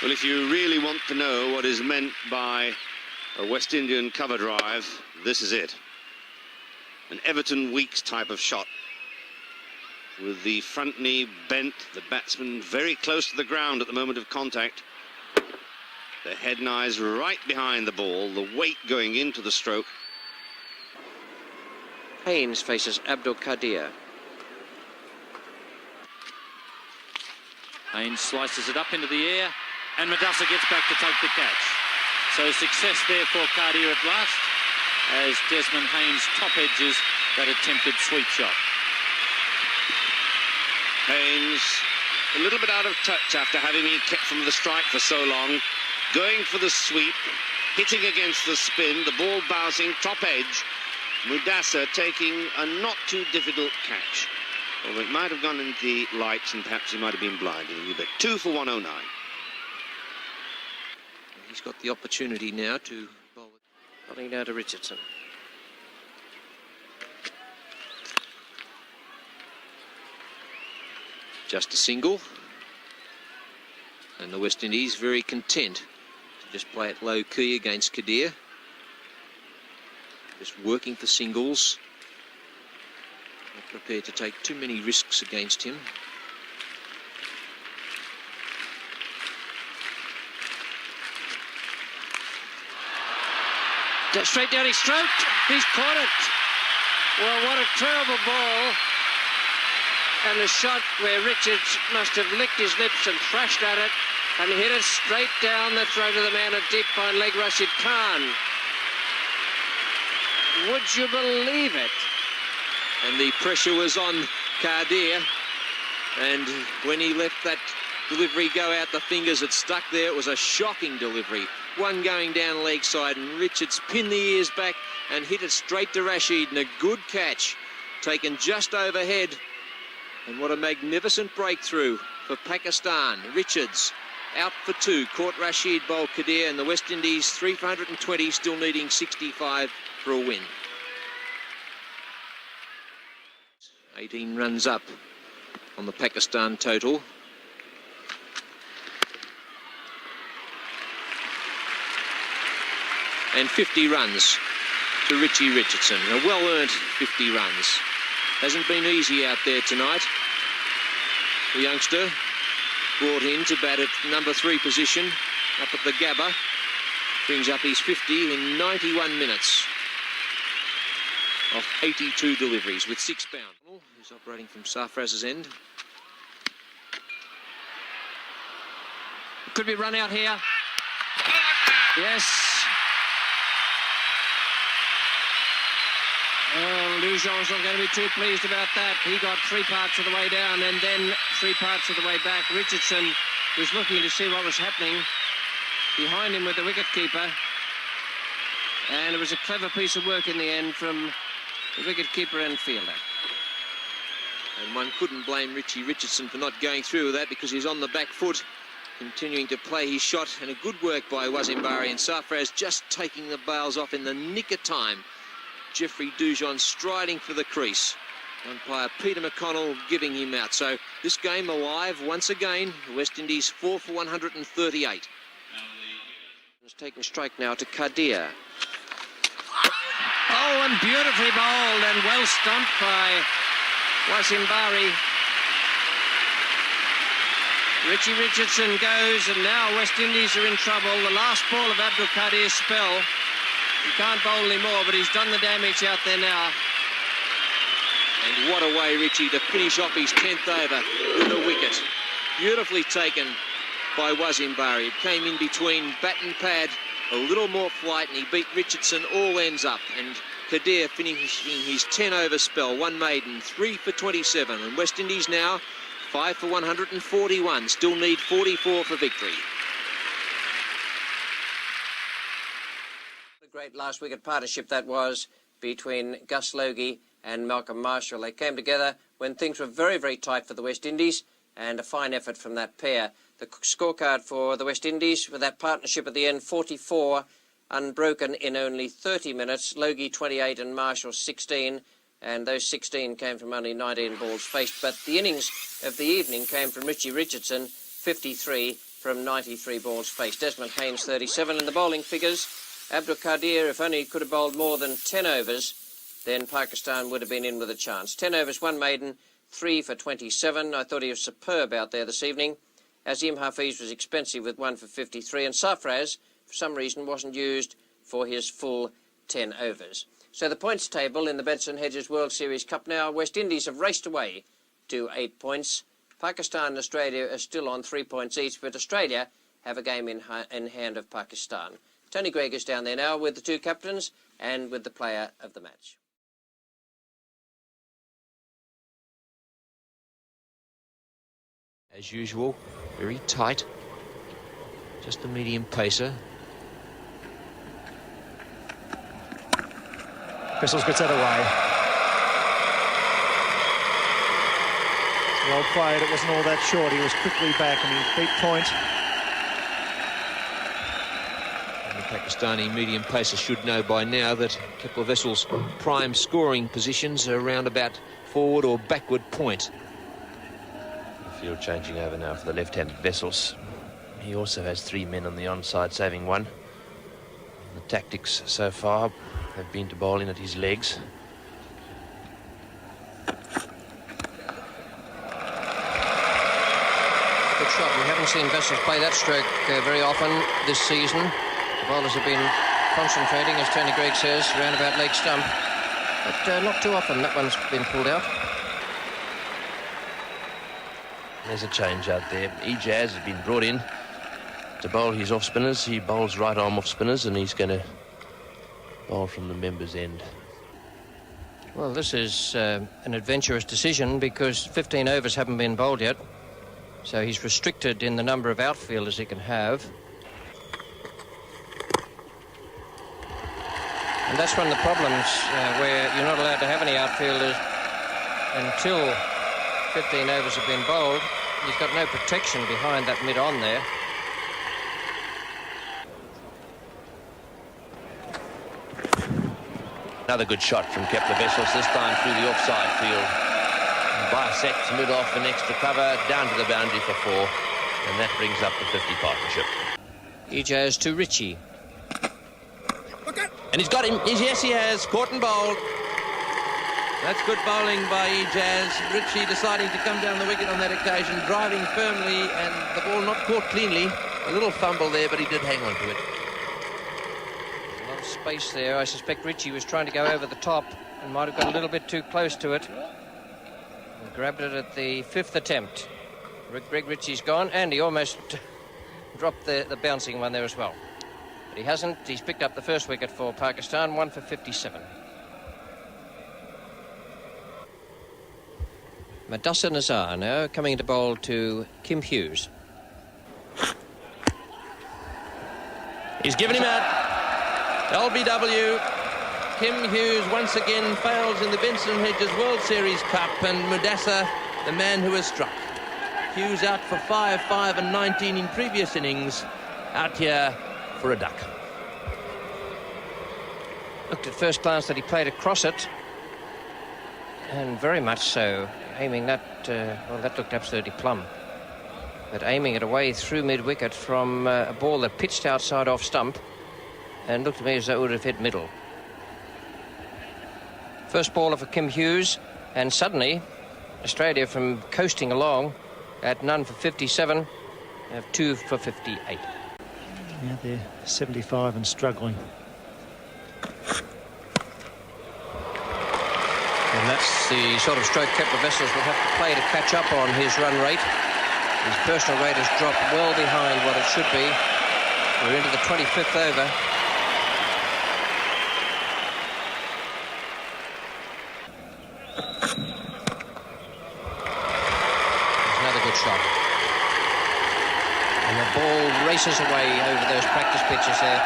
Well, if you really want to know what is meant by a West Indian cover drive, this is it. An Everton Weekes type of shot, with the front knee bent, the batsman very close to the ground at the moment of contact, the head and eyes right behind the ball, the weight going into the stroke. Haynes faces Abdul Qadir. Haynes slices it up into the air, and Madassa gets back to take the catch. So success there for Qadir at last, as Desmond Haynes top edges that attempted sweep shot. Haynes a little bit out of touch after having been kept from the strike for so long, going for the sweep, hitting against the spin, the ball bouncing top edge. Madassa taking a not too difficult catch. Although it might have gone into the lights and perhaps he might have been blinded a little bit. 2 for 109. He's got the opportunity now to bowl it. Bowling down to Richardson. Just a single. And the West Indies very content to just play it low key against Qadir. Just working for singles. Not prepared to take too many risks against him. Straight down, he's stroked. He's caught it. Well, what a terrible ball. And a shot where Richards must have licked his lips and thrashed at it and hit it straight down the throat of the man at deep fine leg, Rashid Khan. Would you believe it? And the pressure was on Qadir. And when he let that delivery go out the fingers, it stuck there. It was a shocking delivery. One going down leg side, and Richards pinned the ears back and hit it straight to Rashid, and a good catch taken just overhead. And what a magnificent breakthrough for Pakistan. Richards out for 2, caught Rashid, bowled Qadir, and the West Indies 3 for 120, still needing 65 for a win. 18 runs up on the Pakistan total. And 50 runs to Richie Richardson. A well-earned 50 runs. Hasn't been easy out there tonight. The youngster brought in to bat at number 3 position up at the Gabba. Brings up his 50 in 91 minutes. Off 82 deliveries with 6 bound. Who's operating from Sarfraz's end. Could be run out here. Yes. Dujon's not going to be too pleased about that. He got 3 parts of the way down and then 3 parts of the way back. Richardson was looking to see what was happening behind him with the wicketkeeper. And it was a clever piece of work in the end from the wicketkeeper and fielder. And one couldn't blame Richie Richardson for not going through with that, because he's on the back foot, continuing to play his shot. And a good work by Wasim Bari, and Sarfraz just taking the bails off in the nick of time. Jeffrey Dujon striding for the crease. Umpire Peter McConnell giving him out. So this game alive once again. West Indies 4 for 138. It's taken strike now to Kadir. Oh, and beautifully bowled and well stumped by Wasim Bari. Richie Richardson goes, and now West Indies are in trouble. The last ball of Abdul Qadir's spell. He can't bowl anymore, but he's done the damage out there now. And what a way, Richie, to finish off his 10th over with a wicket. Beautifully taken by Wasim Bari. It came in between bat and pad, a little more flight, and he beat Richardson all ends up. And Kadir finishing his 10-over spell, 1 maiden, 3 for 27. And West Indies now 5 for 141. Still need 44 for victory. The great last wicket partnership that was between Gus Logie and Malcolm Marshall. They came together when things were very, very tight for the West Indies, and a fine effort from that pair. The scorecard for the West Indies with that partnership at the end, 44, unbroken in only 30 minutes. Logie 28 and Marshall 16, and those 16 came from only 19 balls faced. But the innings of the evening came from Richie Richardson, 53 from 93 balls faced. Desmond Haynes 37, and the bowling figures, Abdul Qadir, if only he could have bowled more than 10 overs, then Pakistan would have been in with a chance. 10 overs, 1 maiden, 3 for 27. I thought he was superb out there this evening. Azim Hafiz was expensive with 1 for 53, and Sarfraz, for some reason, wasn't used for his full 10 overs. So the points table in the Benson Hedges World Series Cup now, West Indies have raced away to 8 points. Pakistan and Australia are still on 3 points each, but Australia have a game in hand of Pakistan. Tony Greig is down there now with the 2 captains and with the player of the match. As usual, very tight. Just a medium pacer. Bissell gets that away. Well played. It wasn't all that short. He was quickly back and he beat point. And the Pakistani medium pacer should know by now that Kepler Vessel's prime scoring positions are around about forward or backward point. Field changing over now for the left-handed Vessels. He also has 3 men on the onside, saving 1. The tactics so far have been to bowl in at his legs. Good shot. We haven't seen Vessels play that stroke very often this season. The bowlers have been concentrating, as Tony Greig says, around about leg stump. But not too often that one's been pulled out. There's a change out there. Ejaz has been brought in to bowl his off-spinners. He bowls right-arm off-spinners, and he's going to bowl from the members' end. Well, this is an adventurous decision because 15 overs haven't been bowled yet. So he's restricted in the number of outfielders he can have. And that's one of the problems where you're not allowed to have any outfielders until 15 overs have been bowled. He's got no protection behind that mid-on there. Another good shot from Kepler Vessels, this time through the offside field. Bisects mid-off an extra cover, down to the boundary for 4, and that brings up the 50 partnership. Ejaz to Richie. And he's got him. Yes, he has. Caught and bowled. That's good bowling by Ejaz. Richie deciding to come down the wicket on that occasion, driving firmly, and the ball not caught cleanly. A little fumble there, but he did hang on to it. A lot of space there. I suspect Richie was trying to go over the top and might have got a little bit too close to it. And grabbed it at the 5th attempt. Greg Ritchie's gone, and he almost dropped the bouncing one there as well. But he hasn't. He's picked up the first wicket for Pakistan, 1 for 57. Madassa Nazar now coming into bowl to Kim Hughes. He's given him out. LBW. Kim Hughes once again fails in the Vincent Hedges World Series Cup, and Madassa, the man who has struck. Hughes out for 5, 5 and 19 in previous innings, out here for a duck. Looked at first glance that he played across it, and very much so, aiming that, well, that looked absolutely plumb. But aiming it away through mid-wicket from a ball that pitched outside off stump, and looked to me as though it would have hit middle. First baller for Kim Hughes, and suddenly Australia, from coasting along at none for 57, have 2 for 58. Yeah, they're 75 and struggling. And that's the sort of stroke Kepler Wessels will have to play to catch up on his run rate. His personal rate has dropped well behind what it should be. We're into the 25th over. Shot. And the ball races away over those practice pitches there.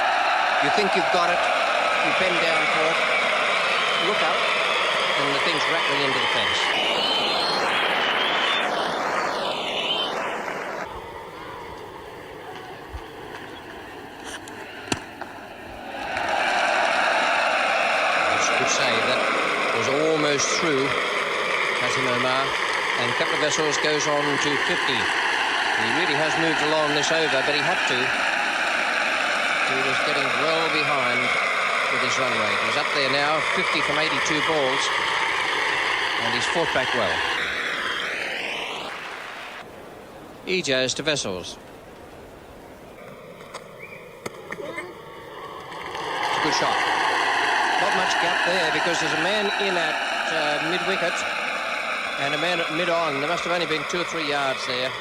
You think you've got it, you bend down for it, look up, and the thing's rattling into the fence. That's a good save. That was almost through Kasim Omar. And Kepler Wessels goes on to 50. He really has moved along this over, but he had to. He was getting well behind with his run rate. He's up there now, 50 from 82 balls, and he's fought back well. Ejaz to Wessels. It's a good shot. Not much gap there because there's a man in at mid-wicket. And a man at mid-on. There must have only been 2 or 3 yards there.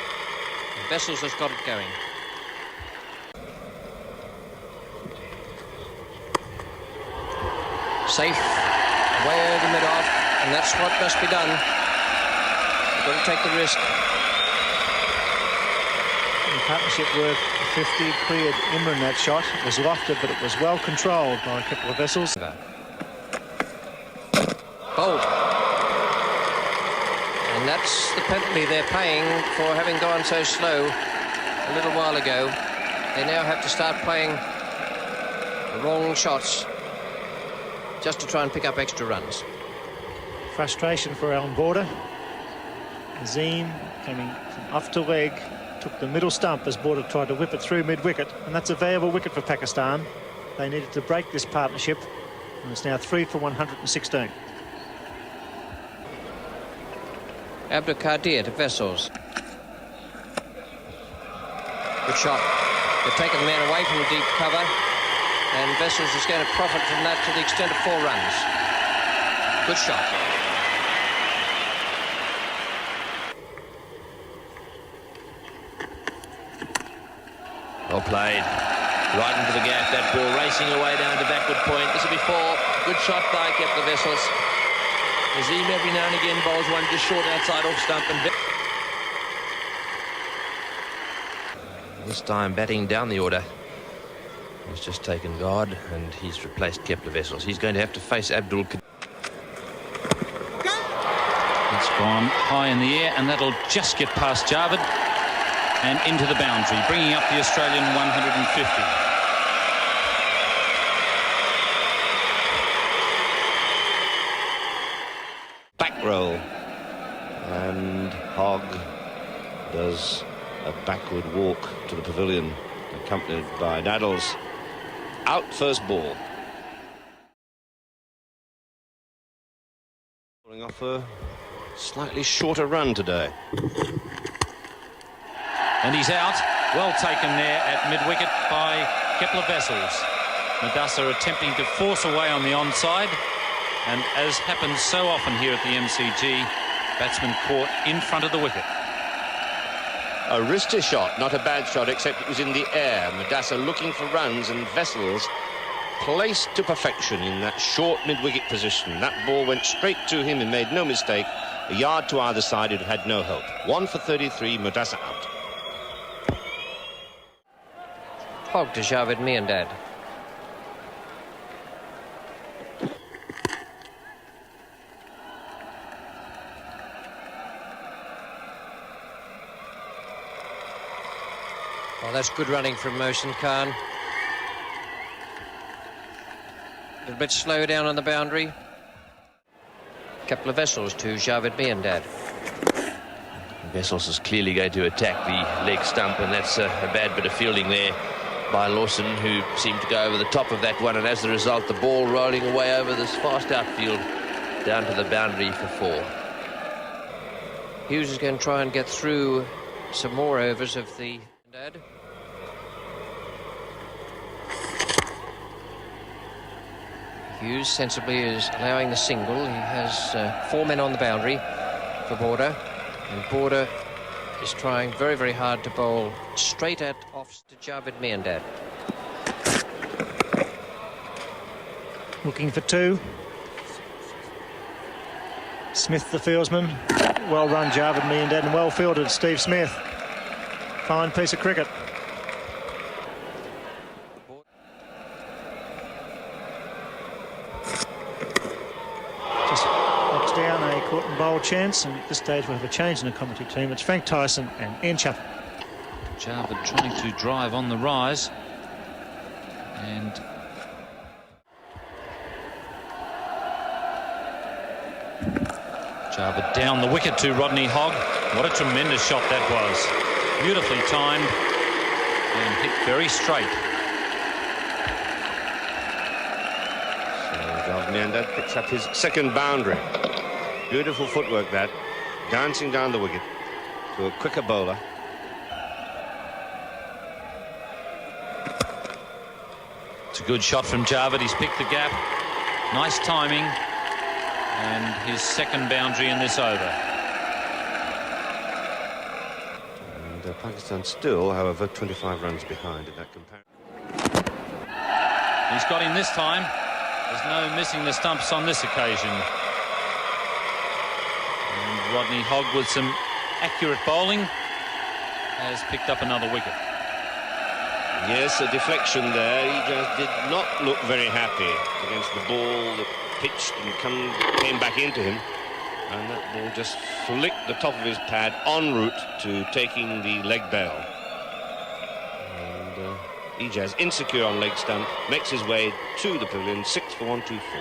Wessels has got it going. Safe, way over mid-off, and that's what must be done. You've got to take the risk. The partnership worth 50, cleared Imran that shot. It was lofted, but it was well controlled by Kepler Wessels. Bold. And that's the penalty they're paying for having gone so slow a little while ago. They now have to start playing the wrong shots just to try and pick up extra runs. Frustration for Alan Border. Azim coming from off to leg, took the middle stump as Border tried to whip it through mid-wicket, and that's a valuable wicket for Pakistan. They needed to break this partnership, and it's now 3 for 116. Abdul Qadir to Wessels. Good shot. They've taken the man away from deep cover, and Wessels is going to profit from that to the extent of 4 runs. Good shot. Well played. Right into the gap. That ball racing away down to backward point. This will be 4. Good shot by Kepler Wessels. Azim every now and again bowls one just short outside off stump, and this time batting down the order. He's just taken guard and he's replaced Kepler Wessels. He's going to have to face Abdul Qadir. It's gone high in the air, and that'll just get past Javed and into the boundary, bringing up the Australian 150. Roll, and Hogg does a backward walk to the pavilion, accompanied by Daddles. Out first ball. Pulling off a slightly shorter run today. And he's out. Well taken there at mid-wicket by Kepler Wessels. Madassa attempting to force away on the onside. And as happens so often here at the MCG, batsman caught in front of the wicket. A wrister shot, not a bad shot, except it was in the air. Madassa looking for runs, and Wessels placed to perfection in that short mid-wicket position. That ball went straight to him and made no mistake, A yard to either side, it had no hope. 1 for 33, Madrasa out. Hogg to Javed Miandad. Well, that's good running from Mohsin Khan. A little bit slow down on the boundary. Couple of Vessels to Javed Miandad. Vessels is clearly going to attack the leg stump, and that's a bad bit of fielding there by Lawson, who seemed to go over the top of that one, and as a result the ball rolling away over this fast outfield down to the boundary for 4. Hughes is going to try and get through some more overs of the Miandad. Hughes sensibly is allowing the single. He has 4 men on the boundary for Border, and Border is trying very, very hard to bowl straight at offs to Javed Miandad. Looking for 2. Smith the fieldsman. Well run, Javed Miandad, and well fielded, Steve Smith. Fine piece of cricket. Just knocks down a caught and bowl chance, and at this stage we have a change in the commentary team. It's Frank Tyson and Ian Chappell. Javed trying to drive on the rise, and Javed down the wicket to Rodney Hogg. What a tremendous shot that was. Beautifully timed and hit very straight. So Javed Miandad picks up his second boundary. Beautiful footwork that, dancing down the wicket to a quicker bowler. It's a good shot from Javed. He's picked the gap. Nice timing. And his second boundary in this over. And Pakistan still, however, 25 runs behind in that comparison. He's got him this time. There's no missing the stumps on this occasion. And Rodney Hogg, with some accurate bowling, has picked up another wicket. Yes, a deflection there. He just did not look very happy against the ball that pitched and came back into him, and that ball just flicked the top of his pad en route to taking the leg bail. And Ijaz, insecure on leg stump, makes his way to the pavilion. 6 for 124.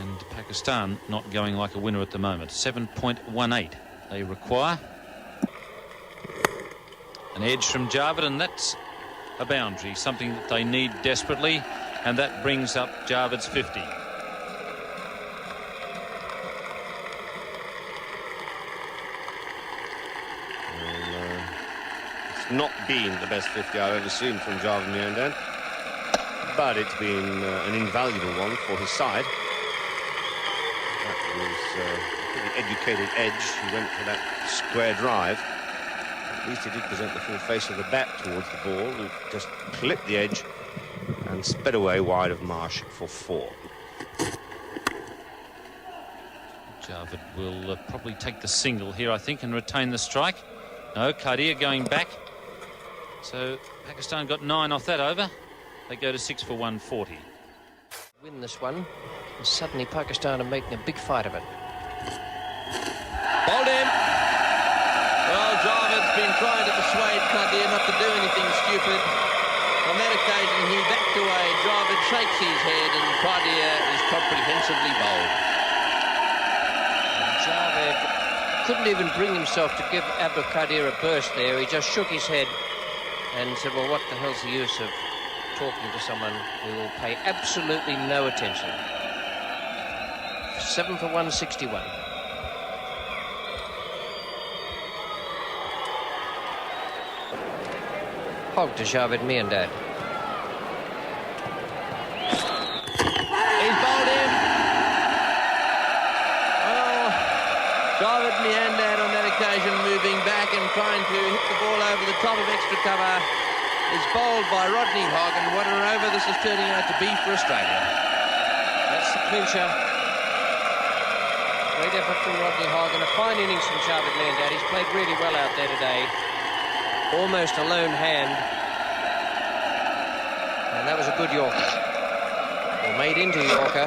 And Pakistan not going like a winner at the moment. 7.18 they require. An edge from Javed, and that's a boundary, something that they need desperately, and that brings up Javed's 50. Well, it's not been the best 50 I've ever seen from Javed Miandad, but it's been an invaluable one for his side. That was a pretty educated edge. He went for that square drive. At least he did present the full face of the bat towards the ball, who just clipped the edge and sped away wide of Marsh for 4. Javed will probably take the single here, I think, and retain the strike. No, Qadir going back. So Pakistan got 9 off that over. They go to 6 for 140. Win this one, and suddenly Pakistan are making a big fight of it. Bowled him. Well, Javed's been trying to persuade Qadir not to do anything stupid. On that occasion, he backed away. Javed shakes his head, and Qadir is comprehensively bowled. And Javed couldn't even bring himself to give Abdul Qadir a burst there. He just shook his head and said, well, what the hell's the use of talking to someone who will pay absolutely no attention. 7 for 161. Hogg to Javed Miandad. He's bowled him. Well, Javed Miandad on that occasion moving back and trying to hit the ball over the top of extra cover is bowled by Rodney Hogg, and what an over this is turning out to be for Australia. That's the clincher. Great effort from Rodney Hogg and a fine innings from Sharvit Leondad. He's played really well out there today. Almost a lone hand. And that was a good Yorker. Or made into Yorker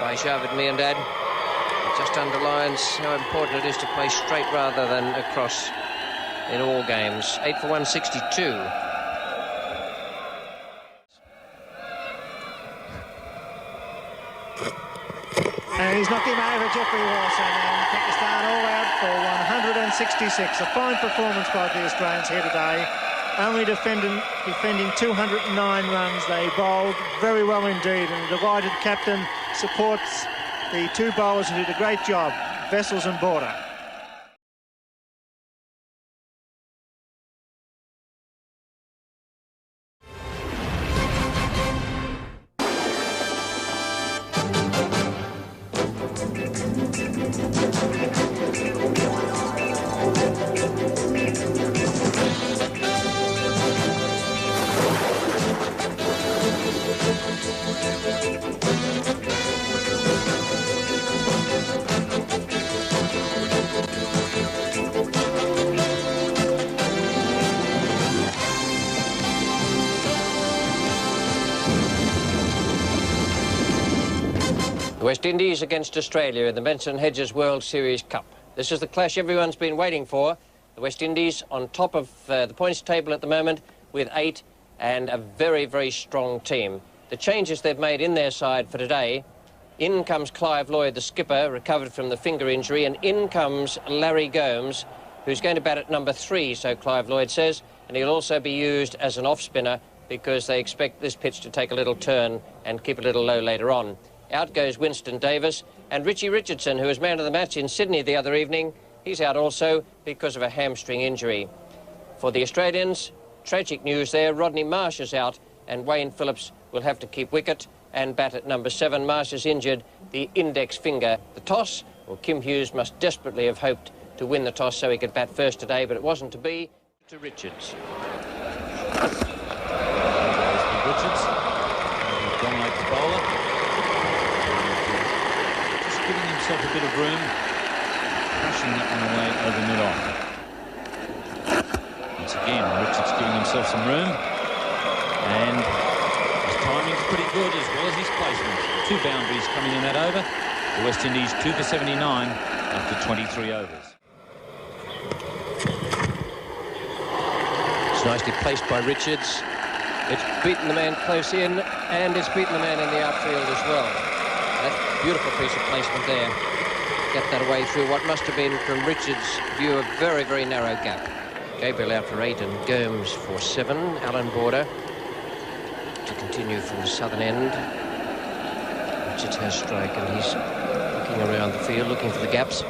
by Sharvit Leondad. It just underlines how important it is to play straight rather than across in all games. 8 for 162. And he's knocked him over, Jeffrey Wilson, and Pakistan all out for 166. A fine performance by the Australians here today. Only defending 209 runs. They bowled very well indeed, and the delighted captain supports the two bowlers who did a great job, Vessels and Border. The West Indies against Australia in the Benson Hedges World Series Cup. This is the clash everyone's been waiting for. The West Indies on top of the points table at the moment with 8 and a very, very strong team. The changes they've made in their side for today, in comes Clive Lloyd, the skipper, recovered from the finger injury, and in comes Larry Gomes, who's going to bat at number 3, so Clive Lloyd says, and he'll also be used as an off-spinner because they expect this pitch to take a little turn and keep a little low later on. Out goes Winston Davis, and Richie Richardson, who was man of the match in Sydney the other evening, he's out also because of a hamstring injury. For the Australians, tragic news there. Rodney Marsh is out, and Wayne Phillips will have to keep wicket and bat at number 7. Marsh is injured, the index finger. The toss, well, Kim Hughes must desperately have hoped to win the toss so he could bat first today, but it wasn't to be. To Richards. Richards dominates the bowler. Giving himself a bit of room, crashing that one away over mid-off. Once again, Richards giving himself some room, and his timing's pretty good as well as his placement. 2 boundaries coming in that over. The West Indies 2 for 79 after 23 overs. It's nicely placed by Richards. It's beaten the man close in, and it's beaten the man in the outfield as well. That beautiful piece of placement there. Get that away through what must have been, from Richards' view, a very, very narrow gap. Gabriel out for 8 and Gomes for 7. Alan Border to continue from the southern end. Richards has strike, and he's looking around the field, looking for the gaps.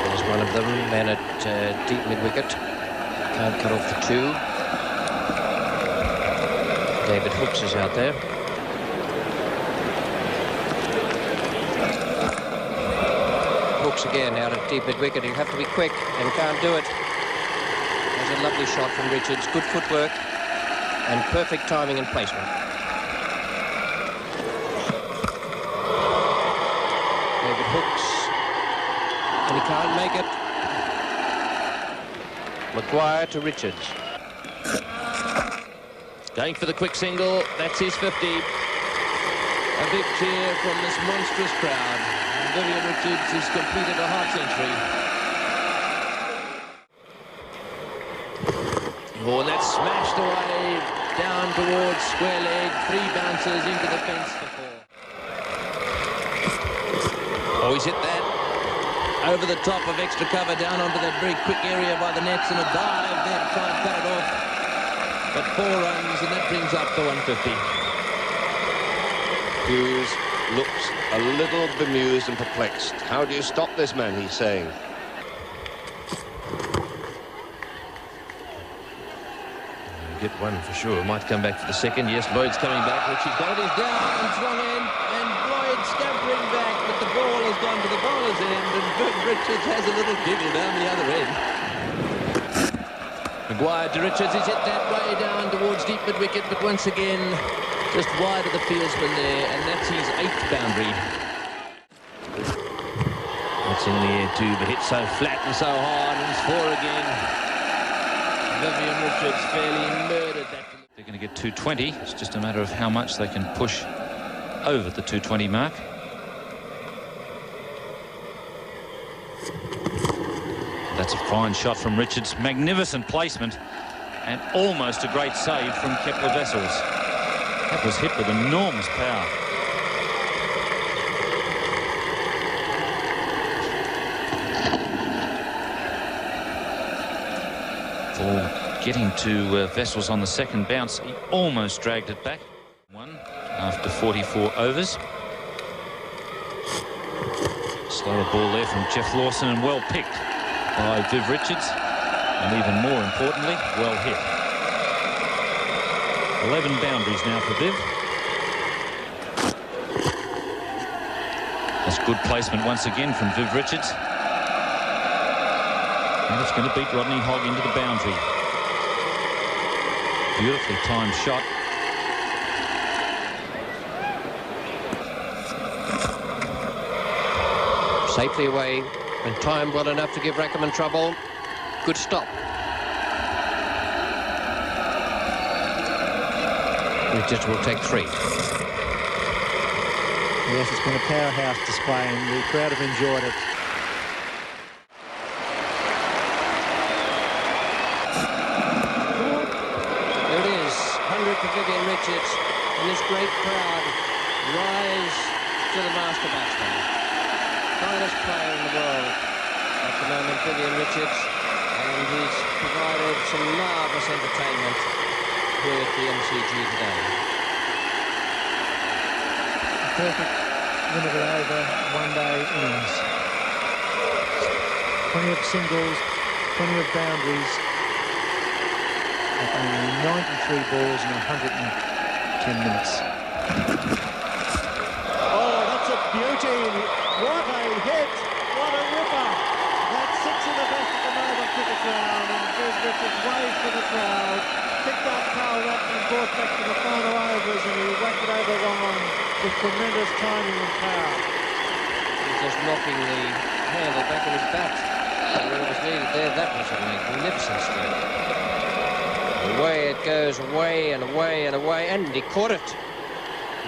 There's one of them, man at deep mid-wicket. Can't cut off the 2. David Hooks is out there. Hooks again out at deep mid-wicket. He'll have to be quick and can't do it. There's a lovely shot from Richards. Good footwork and perfect timing and placement. David Hooks, and he can't make it. Maguire to Richards. Going for the quick single. That's his 50. A big cheer from this monstrous crowd. And Vivian Richards has completed a half-century. Oh, and that's smashed away down towards square leg. 3 bounces into the fence for 4. Oh, he's hit that over the top of extra cover, down onto that very quick area by the nets, and a dive there to try and cut it off. But 4 runs, and that brings up the 150. Hughes looks a little bemused and perplexed. How do you stop this man, he's saying. Get one for sure. Might come back for the second. Yes, Lloyd's coming back. Richie's got it. He's down on wrong end, and Lloyd scampering back, but the ball has gone to the bowler's end, and Richards has a little giggle down the other end. Maguire to Richards. He's hit that way down towards deep mid-wicket, but once again, just wide of the fieldsman there, and that's his 8th boundary. That's in the air too, but hit so flat and so hard, and it's 4 again. Vivian Richards fairly murdered that. They're going to get 220. It's just a matter of how much they can push over the 220 mark. That's a fine shot from Richards. Magnificent placement and almost a great save from Kepler Wessels. That was hit with enormous power. For getting to Wessels on the second bounce, he almost dragged it back. One after 44 overs. Slower ball there from Jeff Lawson, and well picked by Viv Richards, and even more importantly, well hit. 11 boundaries now for Viv. That's good placement once again from Viv Richards. And it's going to beat Rodney Hogg into the boundary. Beautifully timed shot. Safely away and timed well enough to give Rackerman trouble. Good stop. Richards will take 3. Yes, it's been a powerhouse display and the crowd have enjoyed it. There it is, 100 for Vivian Richards, and this great crowd rise to the master batsman. Finest player in the world at the moment, Vivian Richards, and he's provided some marvellous entertainment here at the MCG today. A perfect limited over one-day innings. Plenty of singles, plenty of boundaries. Only 93 balls in 110 minutes. Oh, that's a beauty! What a hit! What a ripper! That sits in the best of the Melbourne cricket ground, and Viv Richards waves for the crowd. Picked up Carl Ratman, brought back to the final overs, and he whacked it over one on with tremendous timing and power. He's just knocking the handle back of his bat. Where it was needed there, that was a magnificent stroke. Away it goes, away and away and away, and he caught it.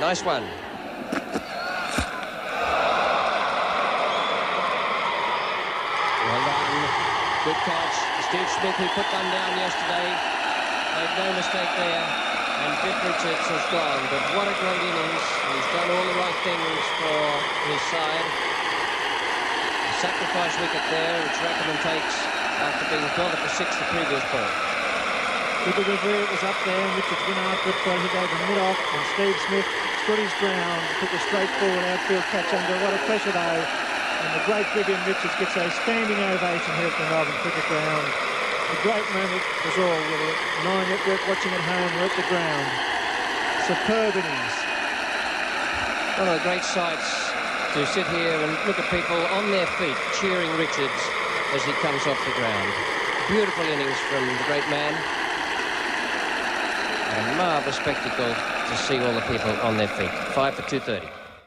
Nice one. Well done. Good catch. Steve Smith, who put one down yesterday, made no mistake there, and Viv Richards has gone. But what a great innings. He's done all the right things for his side. A sacrifice wicket there, which Rackerman takes after being bowled for 6 the previous ball. With the review, it was up there, and Richards went after it, but he gave the mid-off, and Steve Smith stood his ground, took a straightforward outfield catch under. What a pressure, though. And the great Vivian Richards gets a standing ovation here at the Melbourne Cricket Ground. A great moment was all with it. 9 network watching at home, we're at the ground. Superb innings. One of the great sights to sit here and look at people on their feet cheering Richards as he comes off the ground. Beautiful innings from the great man. And a marvellous spectacle to see all the people on their feet. 5 for 230.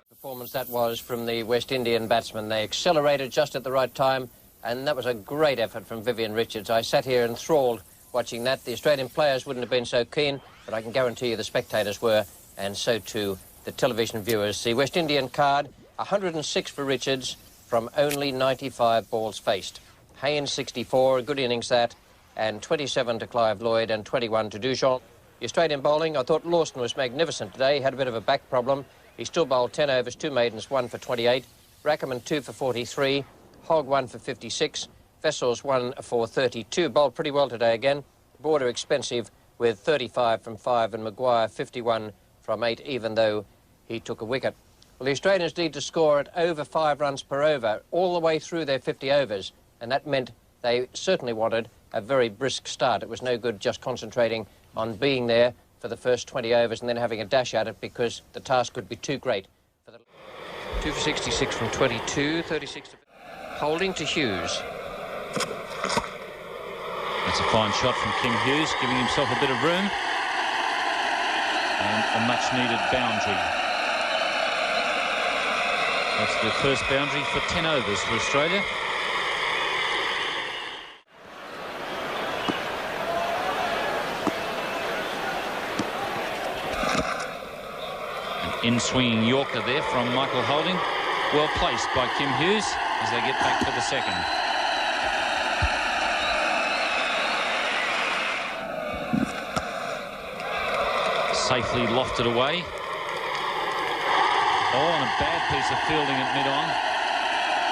Performance that was from the West Indian batsmen. They accelerated just at the right time, and that was a great effort from Vivian Richards. I sat here enthralled watching that. The Australian players wouldn't have been so keen, but I can guarantee you the spectators were, and so too the television viewers. The West Indian card, 106 for Richards from only 95 balls faced. Haynes 64, a good innings that, and 27 to Clive Lloyd and 21 to Dujon. The Australian bowling, I thought Lawson was magnificent today. He had a bit of a back problem. He still bowled 10 overs, 2 maidens, 1 for 28. Rackerman 2 for 43. Hogg 1 for 56. Wessels 1 for 32. Bowled pretty well today again. Border expensive with 35 from 5 and Maguire 51 from 8, even though he took a wicket. Well, the Australians need to score at over 5 runs per over all the way through their 50 overs, and that meant they certainly wanted a very brisk start. It was no good just concentrating on being there for the first 20 overs and then having a dash at it, because the task could be too great. 2 for 66 from 22, 36 to... Holding to Hughes. That's That's a fine shot from Kim Hughes, giving himself a bit of room. And a much-needed boundary. That's the first boundary for 10 overs for Australia. An in-swinging Yorker there from Michael Holding. Well placed by Kim Hughes as they get back for the second. Safely lofted away. Oh, and a bad piece of fielding at mid-on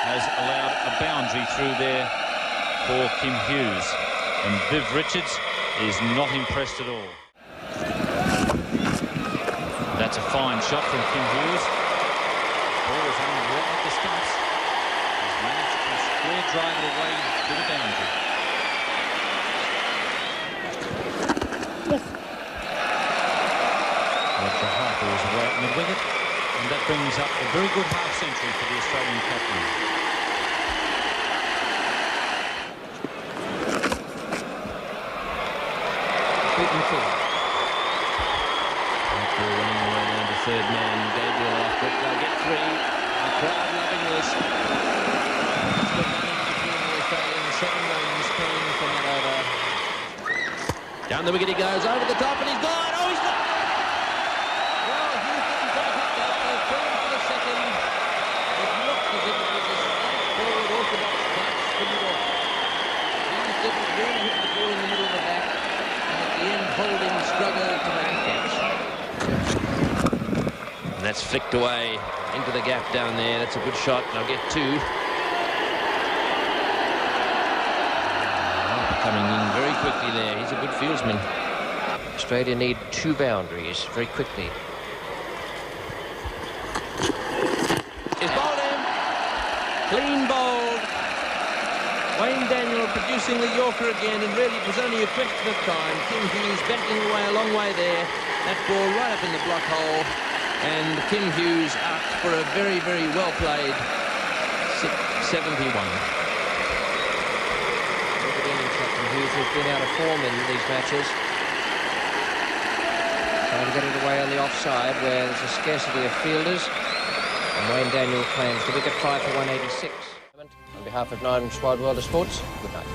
has allowed a boundary through there for Kim Hughes. And Viv Richards is not impressed at all. That's a fine shot from Kim Hughes. Ball is only right at the stumps. He's managed to square drive it away to the boundary. Roger Harper is away at mid-wicket. And that brings up a very good half-century for the Australian captain. Beaten full. After running away down to third man, Gabriel after it. They'll get three. The crowd loving this. It's good running between the Australians. 7 runs coming from that over. Down the wicket he goes, over the top, and he's gone. Oh, he's gone! Holding struggled to make a catch. And that's flicked away into the gap down there. That's a good shot. They'll get 2. Coming in very quickly there. He's a good fieldsman. Australia need 2 boundaries very quickly. He's bowled him. Clean bowled. Wayne Daniel producing the Yorker again, and really it was only a question of time. Kim Hughes backing away a long way there. That ball right up in the block hole, and Kim Hughes out for a very, very well played 71. Good innings, Captain Hughes has been out of form in these matches. Trying to get it away on the offside where there's a scarcity of fielders, and Wayne Daniel claims the wicket 5 for 186. On behalf of Nine Wide World of Sports, good night.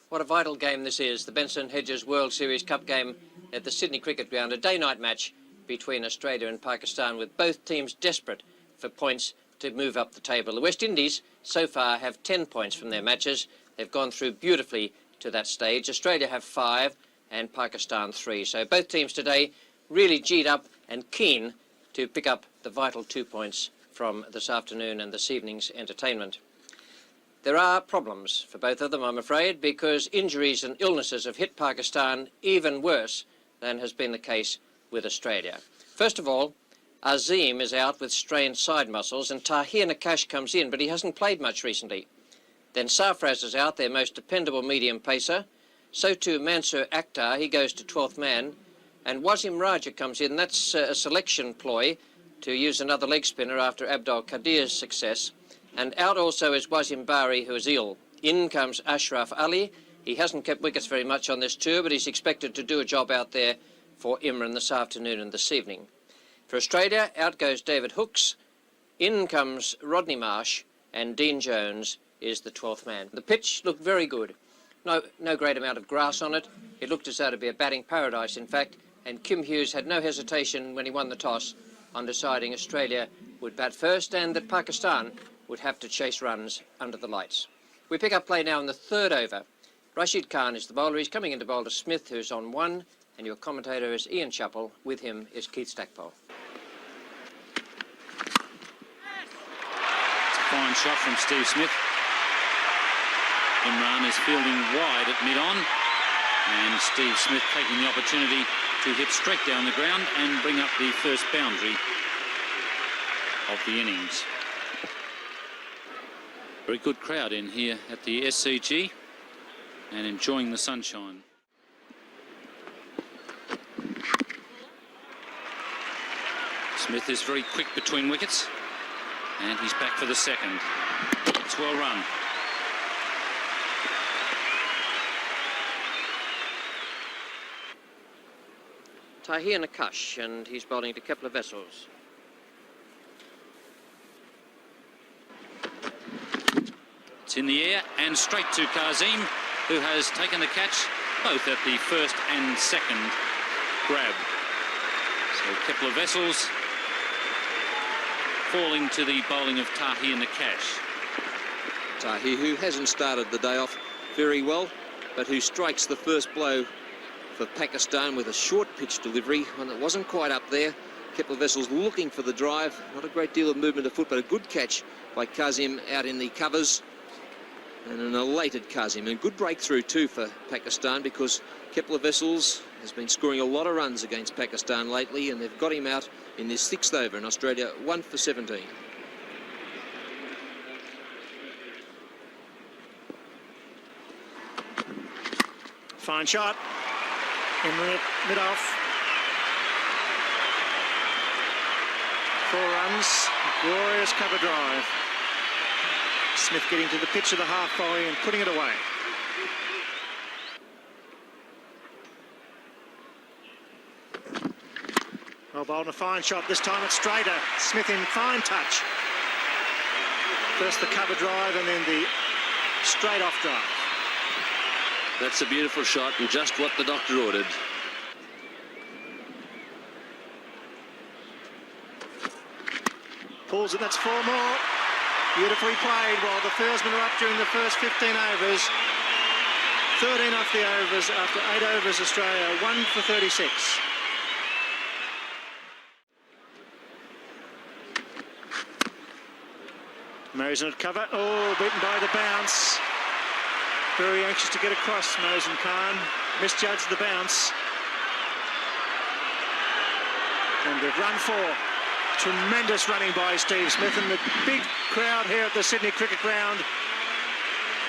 What a vital game this is, the Benson Hedges World Series Cup game at the Sydney Cricket Ground, a day-night match between Australia and Pakistan, with both teams desperate for points to move up the table. The West Indies so far have 10 points from their matches. They've gone through beautifully to that stage. Australia have 5 and Pakistan 3. So both teams today really G'd up and keen to pick up the vital 2 points from this afternoon and this evening's entertainment. There are problems for both of them, I'm afraid, because injuries and illnesses have hit Pakistan even worse than has been the case with Australia. First of all, Azim is out with strained side muscles, and Tahir Nakash comes in, but he hasn't played much recently. Then Sarfraz is out, their most dependable medium pacer. So too Mansour Akhtar, he goes to 12th man. And Wasim Raja comes in. That's a selection ploy to use another leg spinner after Abdul Qadir's success. And out also is Wasim Bari, who is ill. In comes Ashraf Ali. He hasn't kept wickets very much on this tour, but he's expected to do a job out there for Imran this afternoon and this evening. For Australia, out goes David Hooks. In comes Rodney Marsh, and Dean Jones is the 12th man. The pitch looked very good. No great amount of grass on it. It looked as though to be a batting paradise, in fact. And Kim Hughes had no hesitation when he won the toss on deciding Australia would bat first and that Pakistan would have to chase runs under the lights. We pick up play now in the 3rd over. Rashid Khan is the bowler. He's coming into bowl to Smith, who's on 1, and your commentator is Ian Chappell. With him is Keith Stackpole. It's a fine shot from Steve Smith. Imran is fielding wide at mid-on, and Steve Smith taking the opportunity to hit straight down the ground and bring up the first boundary of the innings. Very good crowd in here at the SCG and enjoying the sunshine. Smith is very quick between wickets. And he's back for the second. It's well run. Tahir Nakash, and he's bowling to Kepler Vessels. It's in the air and straight to Kazim, who has taken the catch both at the first and second grab. So Kepler Vessels falling to the bowling of Tahir Nakash. Tahir, who hasn't started the day off very well, but who strikes the first blow for Pakistan with a short pitch delivery, one that wasn't quite up there. Kepler Vessels looking for the drive. Not a great deal of movement of foot, but a good catch by Kazim out in the covers. And an elated Kazim. And good breakthrough too for Pakistan, because Kepler Vessels has been scoring a lot of runs against Pakistan lately, and they've got him out in this 6th over in Australia, 1 for 17. Fine shot. In mid-off. 4 runs. Glorious cover drive. Smith getting to the pitch of the half volley and putting it away. Well bowled, a fine shot. This time it's straighter. Smith in fine touch. First the cover drive and then the straight off drive. That's a beautiful shot and just what the doctor ordered. Pulls it, that's 4 more. Beautifully played while the fieldsmen are up during the first 15 overs. 13 off the overs after 8 overs Australia, 1 for 36. Mosen at cover, oh, beaten by the bounce. Very anxious to get across, Mosen Khan. Misjudged the bounce. And they've run 4. Tremendous running by Steve Smith, and the big crowd here at the Sydney Cricket Ground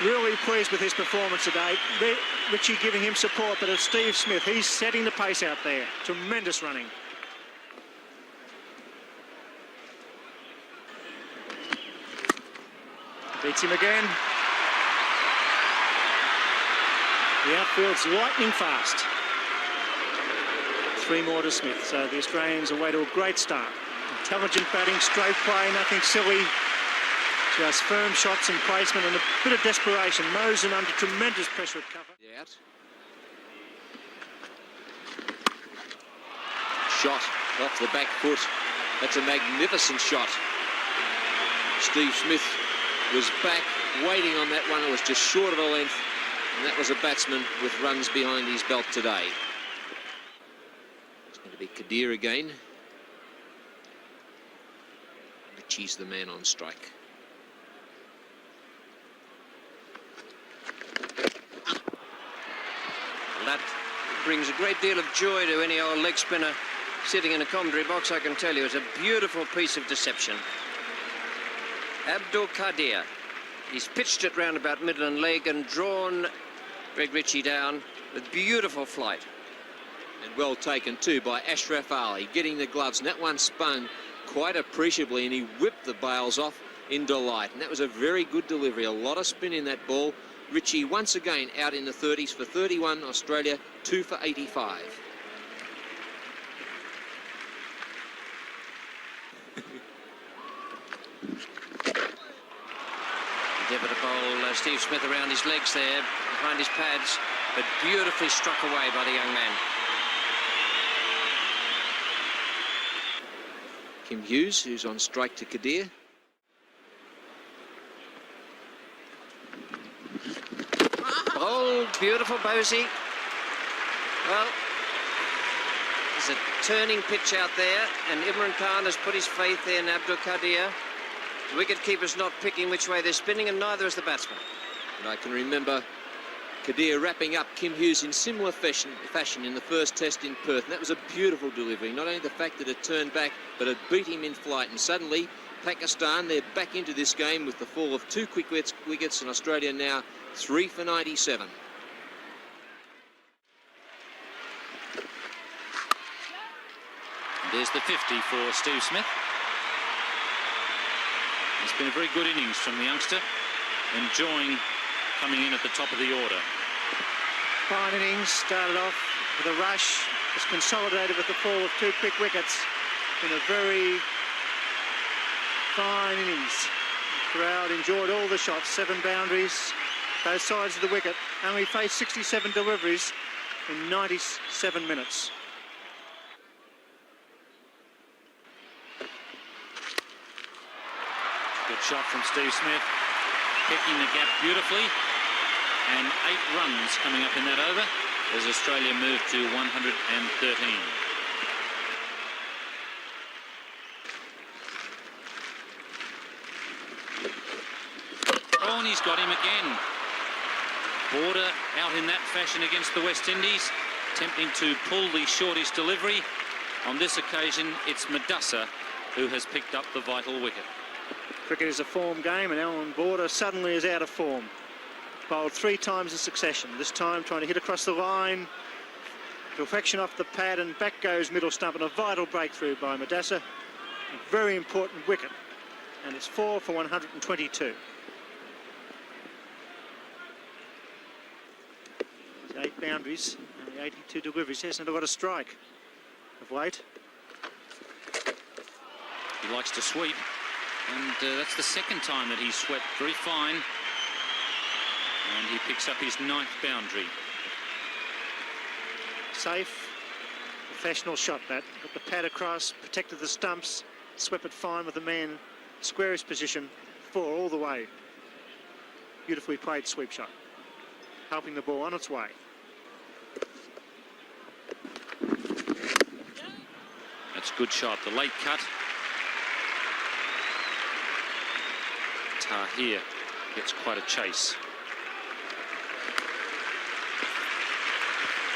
really pleased with his performance today. Richie giving him support, but it's Steve Smith. He's setting the pace out there. Tremendous running. Beats him again. The outfield's lightning fast. 3 more to Smith, so the Australians away to a great start. Intelligent batting, straight play, nothing silly. Just firm shots and placement and a bit of desperation. Mosen under tremendous pressure at cover. Out. Shot off the back foot. That's a magnificent shot. Steve Smith was back, waiting on that one. It was just short of a length. And that was a batsman with runs behind his belt today. It's going to be Kadir again. Richie's the man on strike. That brings a great deal of joy to any old leg spinner sitting in a commentary box, I can tell you. It's a beautiful piece of deception. Abdul Qadir. He's pitched it round about Midland leg and drawn Greg Ritchie down with beautiful flight. And well taken too by Ashraf Ali, getting the gloves, and that one spun quite appreciably, and he whipped the bails off in delight. And that was a very good delivery, a lot of spin in that ball. Ritchie once again out in the 30s for 31, Australia 2 for 85. Endeavour to bowl Steve Smith around his legs there, behind his pads, but beautifully struck away by the young man. Kim Hughes, who's on strike to Kadir. Oh, beautiful bogey. Well, there's a turning pitch out there, and Imran Khan has put his faith in Abdul Qadir. The wicket-keeper's not picking which way they're spinning, and neither is the batsman. And I can remember Kadir wrapping up Kim Hughes in similar fashion in the first test in Perth. And that was a beautiful delivery. Not only the fact that it turned back, but it beat him in flight. And suddenly, Pakistan, they're back into this game with the fall of 2 quick wickets, and Australia now 3 for 97. There's the 50 for Steve Smith. It's been a very good innings from the youngster, enjoying coming in at the top of the order. Fine innings, started off with a rush, was consolidated with the fall of 2 quick wickets in a very fine innings. The crowd enjoyed all the shots, 7 boundaries, both sides of the wicket, and we faced 67 deliveries in 97 minutes. Good shot from Steve Smith, picking the gap beautifully, and 8 runs coming up in that over as Australia moved to 113. Oh, and he's got him again. Border out in that fashion against the West Indies, attempting to pull the shortest delivery. On this occasion, it's Madusa who has picked up the vital wicket. Cricket is a form game, and Alan Border suddenly is out of form. Bowled 3 times in succession, this time trying to hit across the line. Deflection off the pad, and back goes middle stump, and a vital breakthrough by Madusa. A very important wicket, and it's 4 for 122. 8 boundaries, only 82 deliveries. He hasn't got a strike of late. He likes to sweep, and that's the second time that he's swept very fine. And he picks up his 9th boundary. Safe, professional shot that. Got the pad across, protected the stumps, swept it fine with the man squarest position, 4 all the way. Beautifully played sweep shot, helping the ball on its way. That's a good shot, the late cut. Tahir gets quite a chase.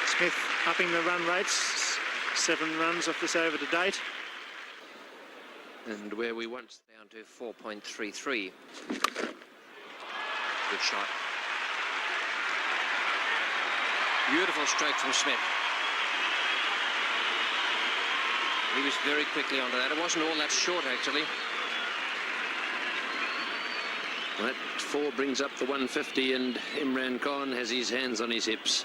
Smith upping the run rates, 7 runs off this over to date. And where we once down to 4.33. Good shot. Beautiful stroke from Smith. He was very quickly onto that. It wasn't all that short, actually. That 4 brings up the 150, and Imran Khan has his hands on his hips.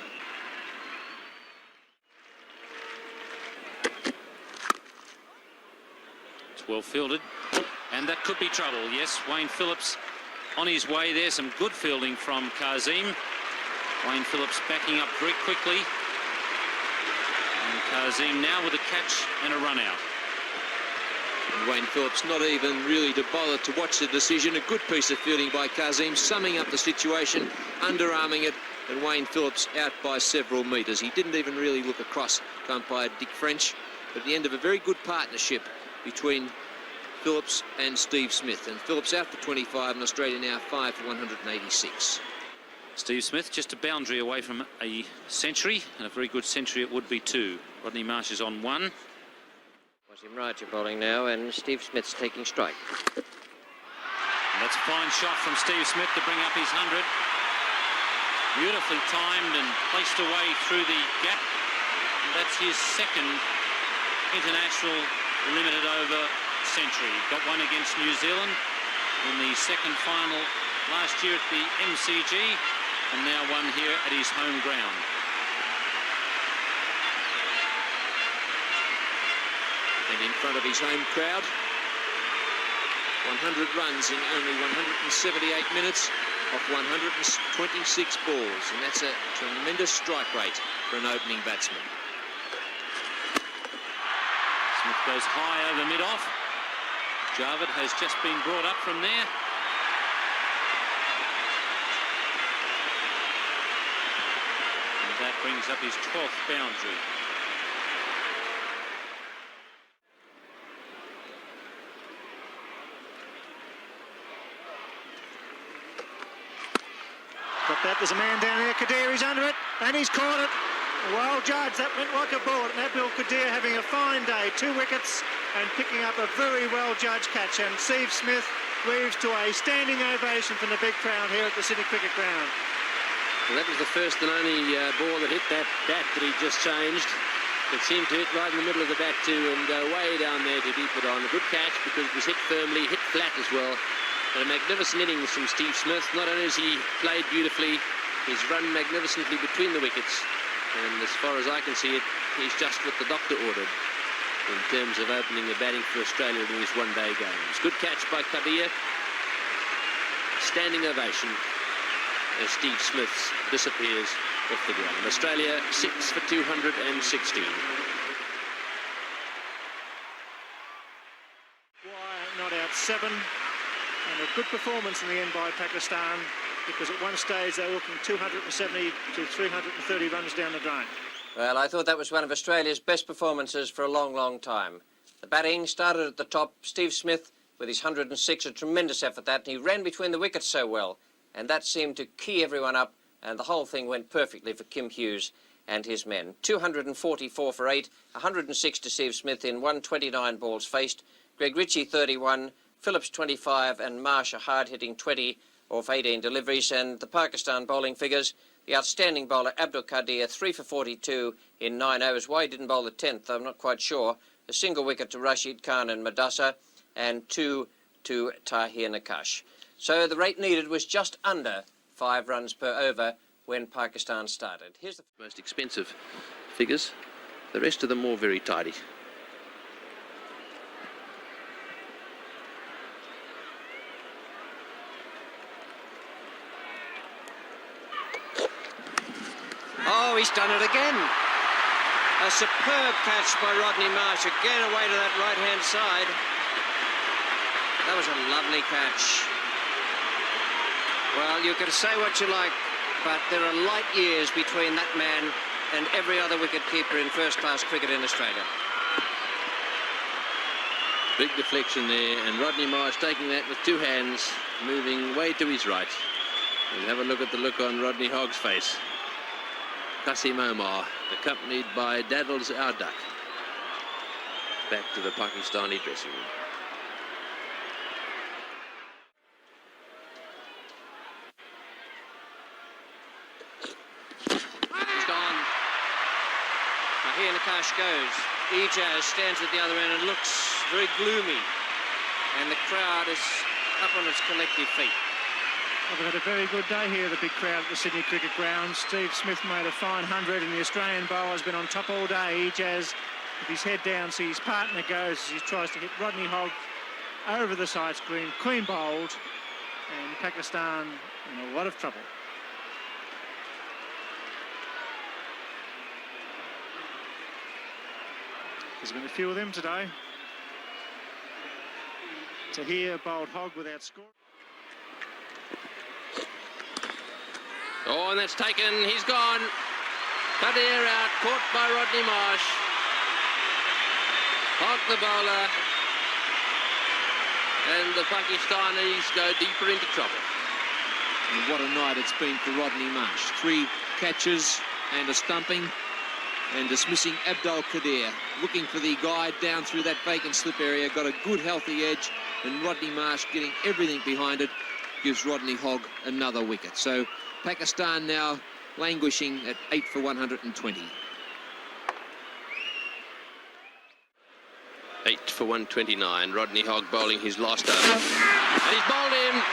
It's well fielded, and that could be trouble. Yes, Wayne Phillips on his way there. Some good fielding from Kazim. Wayne Phillips backing up very quickly. And Kazim now with a catch and a run out. And Wayne Phillips not even really to bother to watch the decision. A good piece of fielding by Kazim, summing up the situation, underarming it, and Wayne Phillips out by several metres. He didn't even really look across to umpire Dick French, but at the end of a very good partnership between Phillips and Steve Smith. And Phillips out for 25, and Australia now 5 for 186. Steve Smith just a boundary away from a century, and a very good century it would be too. Rodney Marsh is on 1. Wasim Raja bowling now, and Steve Smith's taking strike. And that's a fine shot from Steve Smith to bring up his 100. Beautifully timed and placed away through the gap. And that's his 2nd international limited over century. Got one against New Zealand in the 2nd final last year at the MCG, and now one here at his home ground. And in front of his home crowd, 100 runs in only 178 minutes off 126 balls, and that's a tremendous strike rate for an opening batsman. Smith goes high over mid-off. Javed has just been brought up from there. And that brings up his 12th boundary. Got that, there's a man down there, Kadir, he's under it, and he's caught it. Well judged, that went like a bullet. Nabil Kadir having a fine day, 2 wickets and picking up a very well judged catch, and Steve Smith leaves to a standing ovation from the big crowd here at the Sydney Cricket Ground. Well, that was the first and only ball that hit that bat that he just changed. It seemed to hit right in the middle of the bat too, and go way down there to deep it on. A good catch because it was hit firmly, hit flat as well. And a magnificent innings from Steve Smith. Not only has he played beautifully, he's run magnificently between the wickets. And as far as I can see it, he's just what the doctor ordered in terms of opening the batting for Australia in these one-day games. Good catch by Kadir. Standing ovation as Steve Smith disappears off the ground. Australia 6 for 216. Not out 7, and a good performance in the end by Pakistan, because at one stage they were looking 270 to 330 runs down the drain. Well, I thought that was one of Australia's best performances for a long, long time. The batting started at the top. Steve Smith with his 106, a tremendous effort that, and he ran between the wickets so well, and that seemed to key everyone up, and the whole thing went perfectly for Kim Hughes and his men. 244 for 8, 106 to Steve Smith in 129 balls faced. Greg Ritchie 31, Phillips 25, and Marsh a hard-hitting 20 off 18 deliveries. And the Pakistan bowling figures, the outstanding bowler Abdul Qadir 3 for 42 in 9 overs. Why he didn't bowl the 10th, I'm not quite sure. A single wicket to Rashid Khan and Madassa, and 2 to Tahir Nakash. So the rate needed was just under 5 runs per over when Pakistan started. Here's the most expensive figures. The rest of them all very tidy. Oh, he's done it again. A superb catch by Rodney Marsh, again away to that right-hand side. That was a lovely catch. Well, you could say what you like, but there are light years between that man and every other wicket-keeper in first-class cricket in Australia. Big deflection there, and Rodney Marsh taking that with 2 hands, moving way to his right. And have a look at the look on Rodney Hogg's face. Qasim Omar, accompanied by Daddles our duck. Back to the Pakistani dressing room. He's gone. Tahir Nakash goes. Ijaz stands at the other end and looks very gloomy. And the crowd is up on its collective feet. Well, they've had a very good day here, the big crowd at the Sydney Cricket Ground. Steve Smith made a fine 100, and the Australian bowler's been on top all day. Ijaz with his head down, see his partner goes as he tries to hit Rodney Hogg over the side screen, clean bowled, and Pakistan in a lot of trouble. There's been a few of them today. Tahir bowled Hogg without score. Oh, and that's taken. He's gone. Qadir out, caught by Rodney Marsh. Hogg the bowler. And the Pakistanis go deeper into trouble. And what a night it's been for Rodney Marsh. 3 catches and a stumping, and dismissing Abdul Qadir. Looking for the guide down through that vacant slip area. Got a good healthy edge, and Rodney Marsh getting everything behind it gives Rodney Hogg another wicket. So Pakistan now languishing at 8 for 120. 8 for 129. Rodney Hogg bowling his last over. And he's bowled him.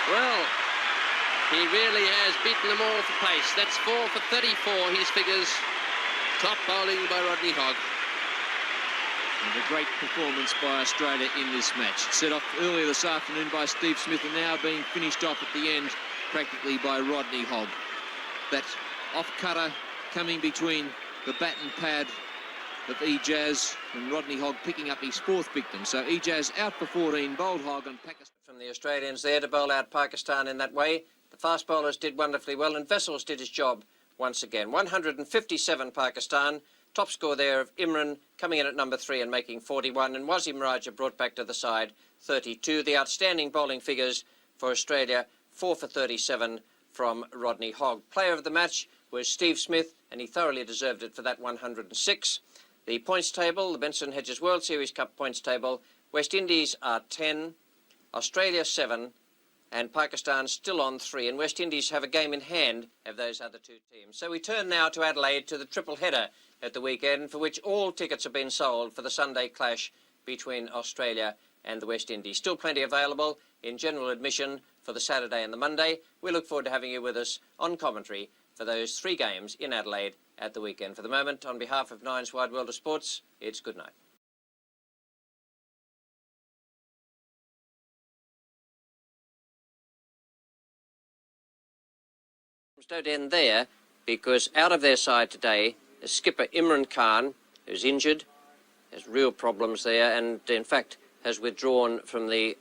Well, he really has beaten them all for pace. That's 4 for 34, his figures. Top bowling by Rodney Hogg. And a great performance by Australia in this match. Set off earlier this afternoon by Steve Smith, and now being finished off at the end practically by Rodney Hogg. That off-cutter coming between the bat and pad of Ijaz, and Rodney Hogg picking up his 4th victim. So Ijaz out for 14, bowled Hogg, and Pakistan. From the Australians there to bowl out Pakistan in that way. The fast bowlers did wonderfully well, and Vessels did his job once again. 157 Pakistan. Top score there of Imran coming in at number 3 and making 41, and Wasim Raja brought back to the side 32. The outstanding bowling figures for Australia, 4 for 37 from Rodney Hogg. Player of the match was Steve Smith, and he thoroughly deserved it for that 106. The points table, the Benson Hedges World Series Cup points table, West Indies are 10, Australia 7, and Pakistan still on 3, and West Indies have a game in hand of those other 2 teams. So we turn now to Adelaide, to the triple header at the weekend, for which all tickets have been sold for the Sunday clash between Australia and the West Indies. Still plenty available in general admission for the Saturday and the Monday. We look forward to having you with us on commentary for those 3 games in Adelaide at the weekend. For the moment, on behalf of Nine's Wide World of Sports, it's good night. Don't end there, because out of their side today is skipper Imran Khan, who's injured, has real problems there, and in fact has withdrawn from the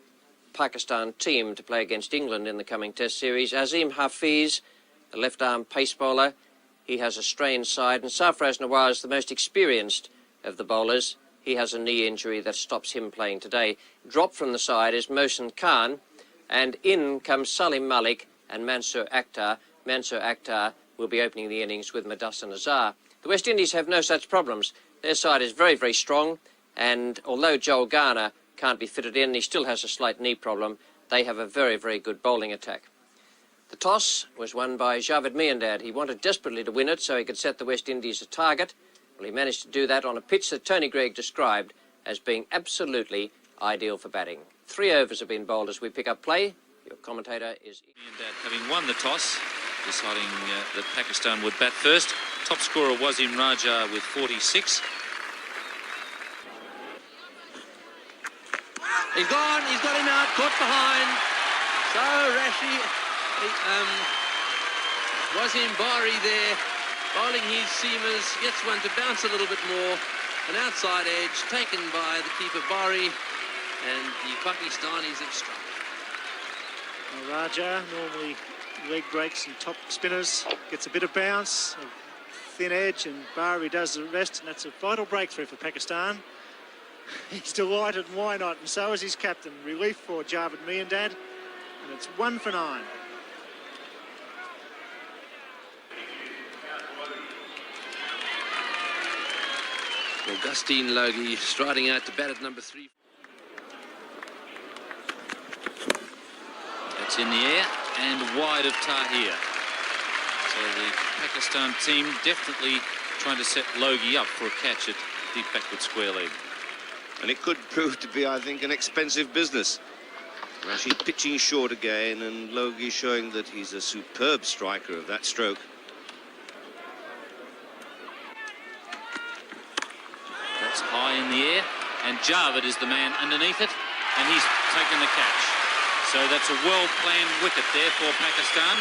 Pakistan team to play against England in the coming Test series. Azim Hafiz, the left-arm pace bowler, he has a strained side, and Sarfraz Nawaz is the most experienced of the bowlers. He has a knee injury that stops him playing today. Dropped from the side is Mohsin Khan, and in comes Salim Malik and Mansour Akhtar. Mansour Akhtar will be opening the innings with Mudassir Nazar. The West Indies have no such problems. Their side is very, very strong, and although Joel Garner can't be fitted in, he still has a slight knee problem. They have a very, very good bowling attack. The toss was won by Javed Miandad. He wanted desperately to win it so he could set the West Indies a target. Well, he managed to do that on a pitch that Tony Greig described as being absolutely ideal for batting. 3 overs have been bowled as we pick up play. Your commentator is... Miandad having won the toss, deciding that Pakistan would bat first. Top scorer Wasim Raja with 46. He's gone, he's got him out, caught behind. So Rashid, Wasim Bari there, bowling his seamers, gets one to bounce a little bit more. An outside edge taken by the keeper Bari, and the Pakistanis have struck. Raja, normally leg breaks and top spinners, gets a bit of bounce, a thin edge, and Bari does the rest, and that's a vital breakthrough for Pakistan. He's delighted, and why not? And so is his captain. Relief for Javed Miandad, and it's 1 for 9. Augustine Logie striding out to bat at number 3. That's in the air and wide of Tahir. So the Pakistan team definitely trying to set Logie up for a catch at deep backward square leg. And it could prove to be, I think, an expensive business. Rashid pitching short again, and Logie showing that he's a superb striker of that stroke. That's high in the air, and Javed is the man underneath it, and he's taken the catch. So that's a well-planned wicket there for Pakistan.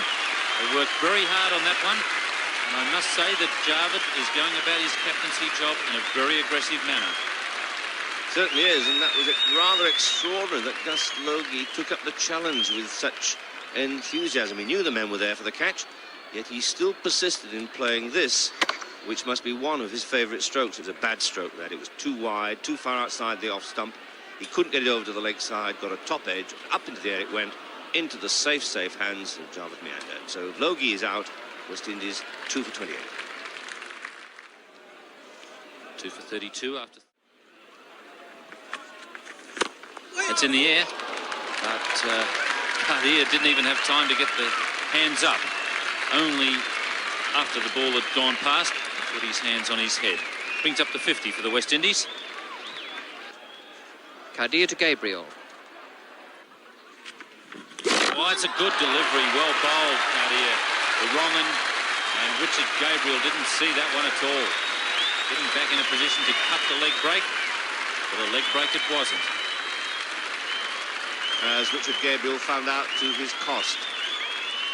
They worked very hard on that one, and I must say that Javed is going about his captaincy job in a very aggressive manner. Certainly is, and that was rather extraordinary that Gus Logie took up the challenge with such enthusiasm. He knew the men were there for the catch, yet he still persisted in playing this, which must be one of his favourite strokes. It was a bad stroke that. It was too wide, too far outside the off stump. He couldn't get it over to the leg side, got a top edge, up into the air it went, into the safe hands of Javed Miandad. So Logie is out, West Indies 2 for 28. 2 for 32 after... It's in the air, but Tahir didn't even have time to get the hands up. Only after the ball had gone past, he put his hands on his head. Brings up the 50 for the West Indies. Kadir to Gabriel. Oh, it's a good delivery, well bowled, Kadir. The wrong-un, and Richard Gabriel didn't see that one at all. Getting back in a position to cut the leg break, but a leg break it wasn't. As Richard Gabriel found out to his cost.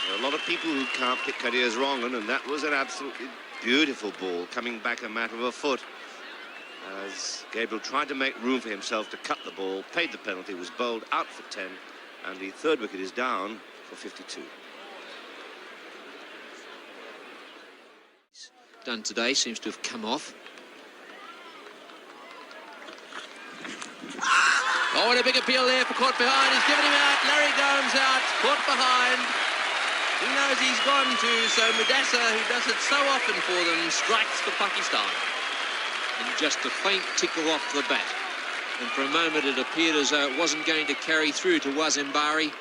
There are a lot of people who can't pick Kadir's wrong-un, and that was an absolutely beautiful ball coming back a matter of a foot. As Gabriel tried to make room for himself to cut the ball, paid the penalty, was bowled out for 10, and the third wicket is down for 52. Done today seems to have come off. Oh, and a big appeal there for caught behind. He's given him out. Larry Gomes out. Caught behind. He knows he's gone to. So Mudassir, who does it so often for them, strikes for Pakistan. And just a faint tickle off the bat. And for a moment it appeared as though it wasn't going to carry through to Wasim Bari.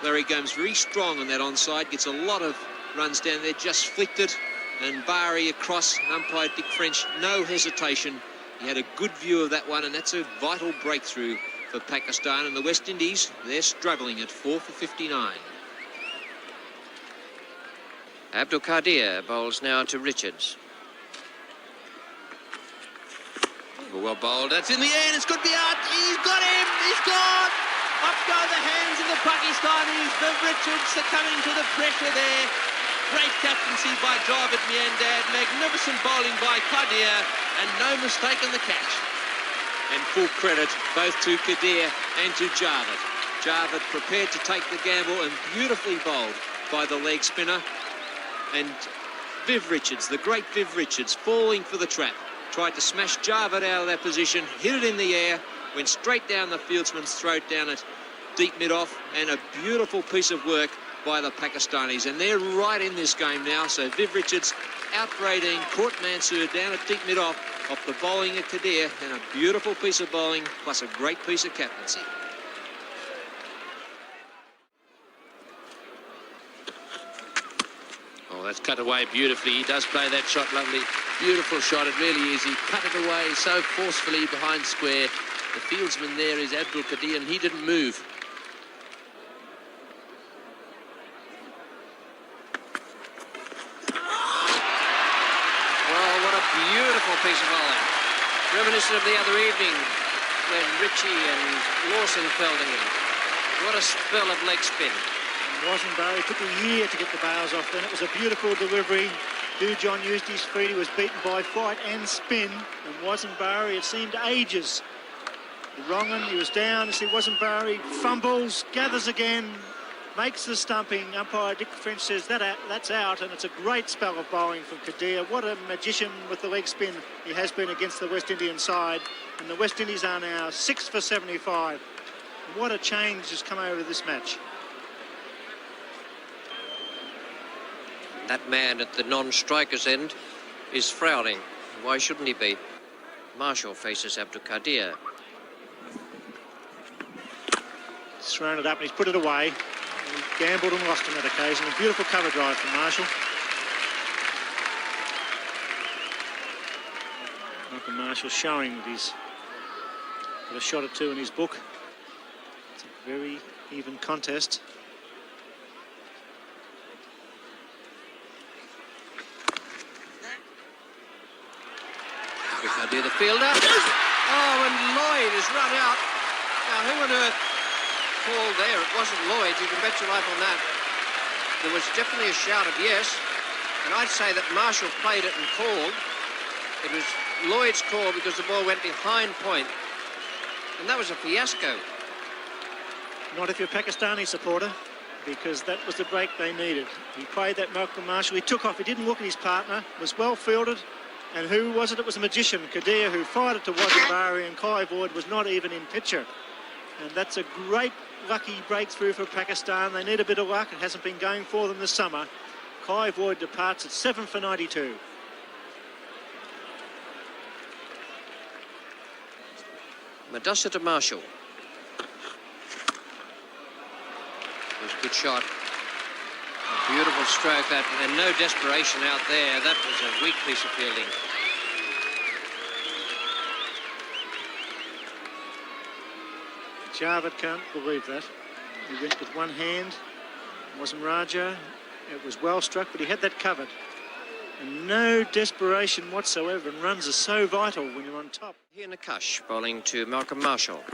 Larry Gomes very strong on that onside. Gets a lot of runs down there. Just flicked it. And Bari across. Umpire Dick French. No hesitation. He had a good view of that one, and that's a vital breakthrough for Pakistan, and the West Indies, they're struggling at 4 for 59. Abdul Qadir bowls now to Richards. Well bowled. That's in the air, and it's going to be out. He's got him. He's gone. Up go the hands of the Pakistanis. The Richards succumbing to the pressure there. Great captaincy by Javed Miandad. Magnificent bowling by Qadir, and no mistake in the catch. And full credit both to Qadir and to Javed. Javed prepared to take the gamble and beautifully bowled by the leg spinner. And Viv Richards, the great Viv Richards, falling for the trap. Tried to smash Javed out of that position, hit it in the air, went straight down the fieldsman's throat, down at deep mid-off, and a beautiful piece of work by the Pakistanis. And they're right in this game now, so Viv Richards out for 18, caught Mansour down at deep mid-off the bowling of Qadir, and a beautiful piece of bowling, plus a great piece of captaincy. Oh, that's cut away beautifully. He does play that shot lovely. Beautiful shot. It really is. He cut it away so forcefully behind square. The fieldsman there is Abdul Qadir, and he didn't move. Well, what a beautiful piece of bowling. Reminiscent of the other evening when Ritchie and Lawson felled him. What a spell of leg spin. Wazenbury took a year to get the bails off then. It was a beautiful delivery. Dujon used his feet. He was beaten by fight and spin. And Wazenbury, it seemed ages. Wrongen, he was down. You see Wazenbury fumbles, gathers again, makes the stumping. Umpire Dick French says that's out, and it's a great spell of bowling from Qadir. What a magician with the leg spin he has been against the West Indian side. And the West Indies are now 6 for 75. What a change has come over this match. That man at the non-striker's end is frowning. Why shouldn't he be? Marshall faces Abdul Qadir. He's thrown it up and he's put it away. He gambled and lost on that occasion. A beautiful cover drive from Marshall. Malcolm Marshall showing that he's got a shot or two in his book. It's a very even contest. Qadir, the fielder. Oh, and Lloyd has run out. Now, who on earth called there? It wasn't Lloyd. You can bet your life on that. There was definitely a shout of yes. And I'd say that Marshall played it and called. It was Lloyd's call because the ball went behind point. And that was a fiasco. Not if you're a Pakistani supporter, because that was the break they needed. He played that Malcolm Marshall. He took off. He didn't look at his partner. Was well fielded. And who was it? It was a magician, Qadir, who fired it to Wazenbury, and Clive Lloyd was not even in picture. And that's a great lucky breakthrough for Pakistan. They need a bit of luck. It hasn't been going for them this summer. Clive Lloyd departs at 7 for 92. Madassa to Marshall. It was a good shot. A beautiful stroke, that, and no desperation out there. That was a weak piece of fielding. Javed can't believe that. He went with one hand. Wasn't Raja. It was well struck, but he had that covered. And no desperation whatsoever, and runs are so vital when you're on top. Here Nakash bowling to Malcolm Marshall.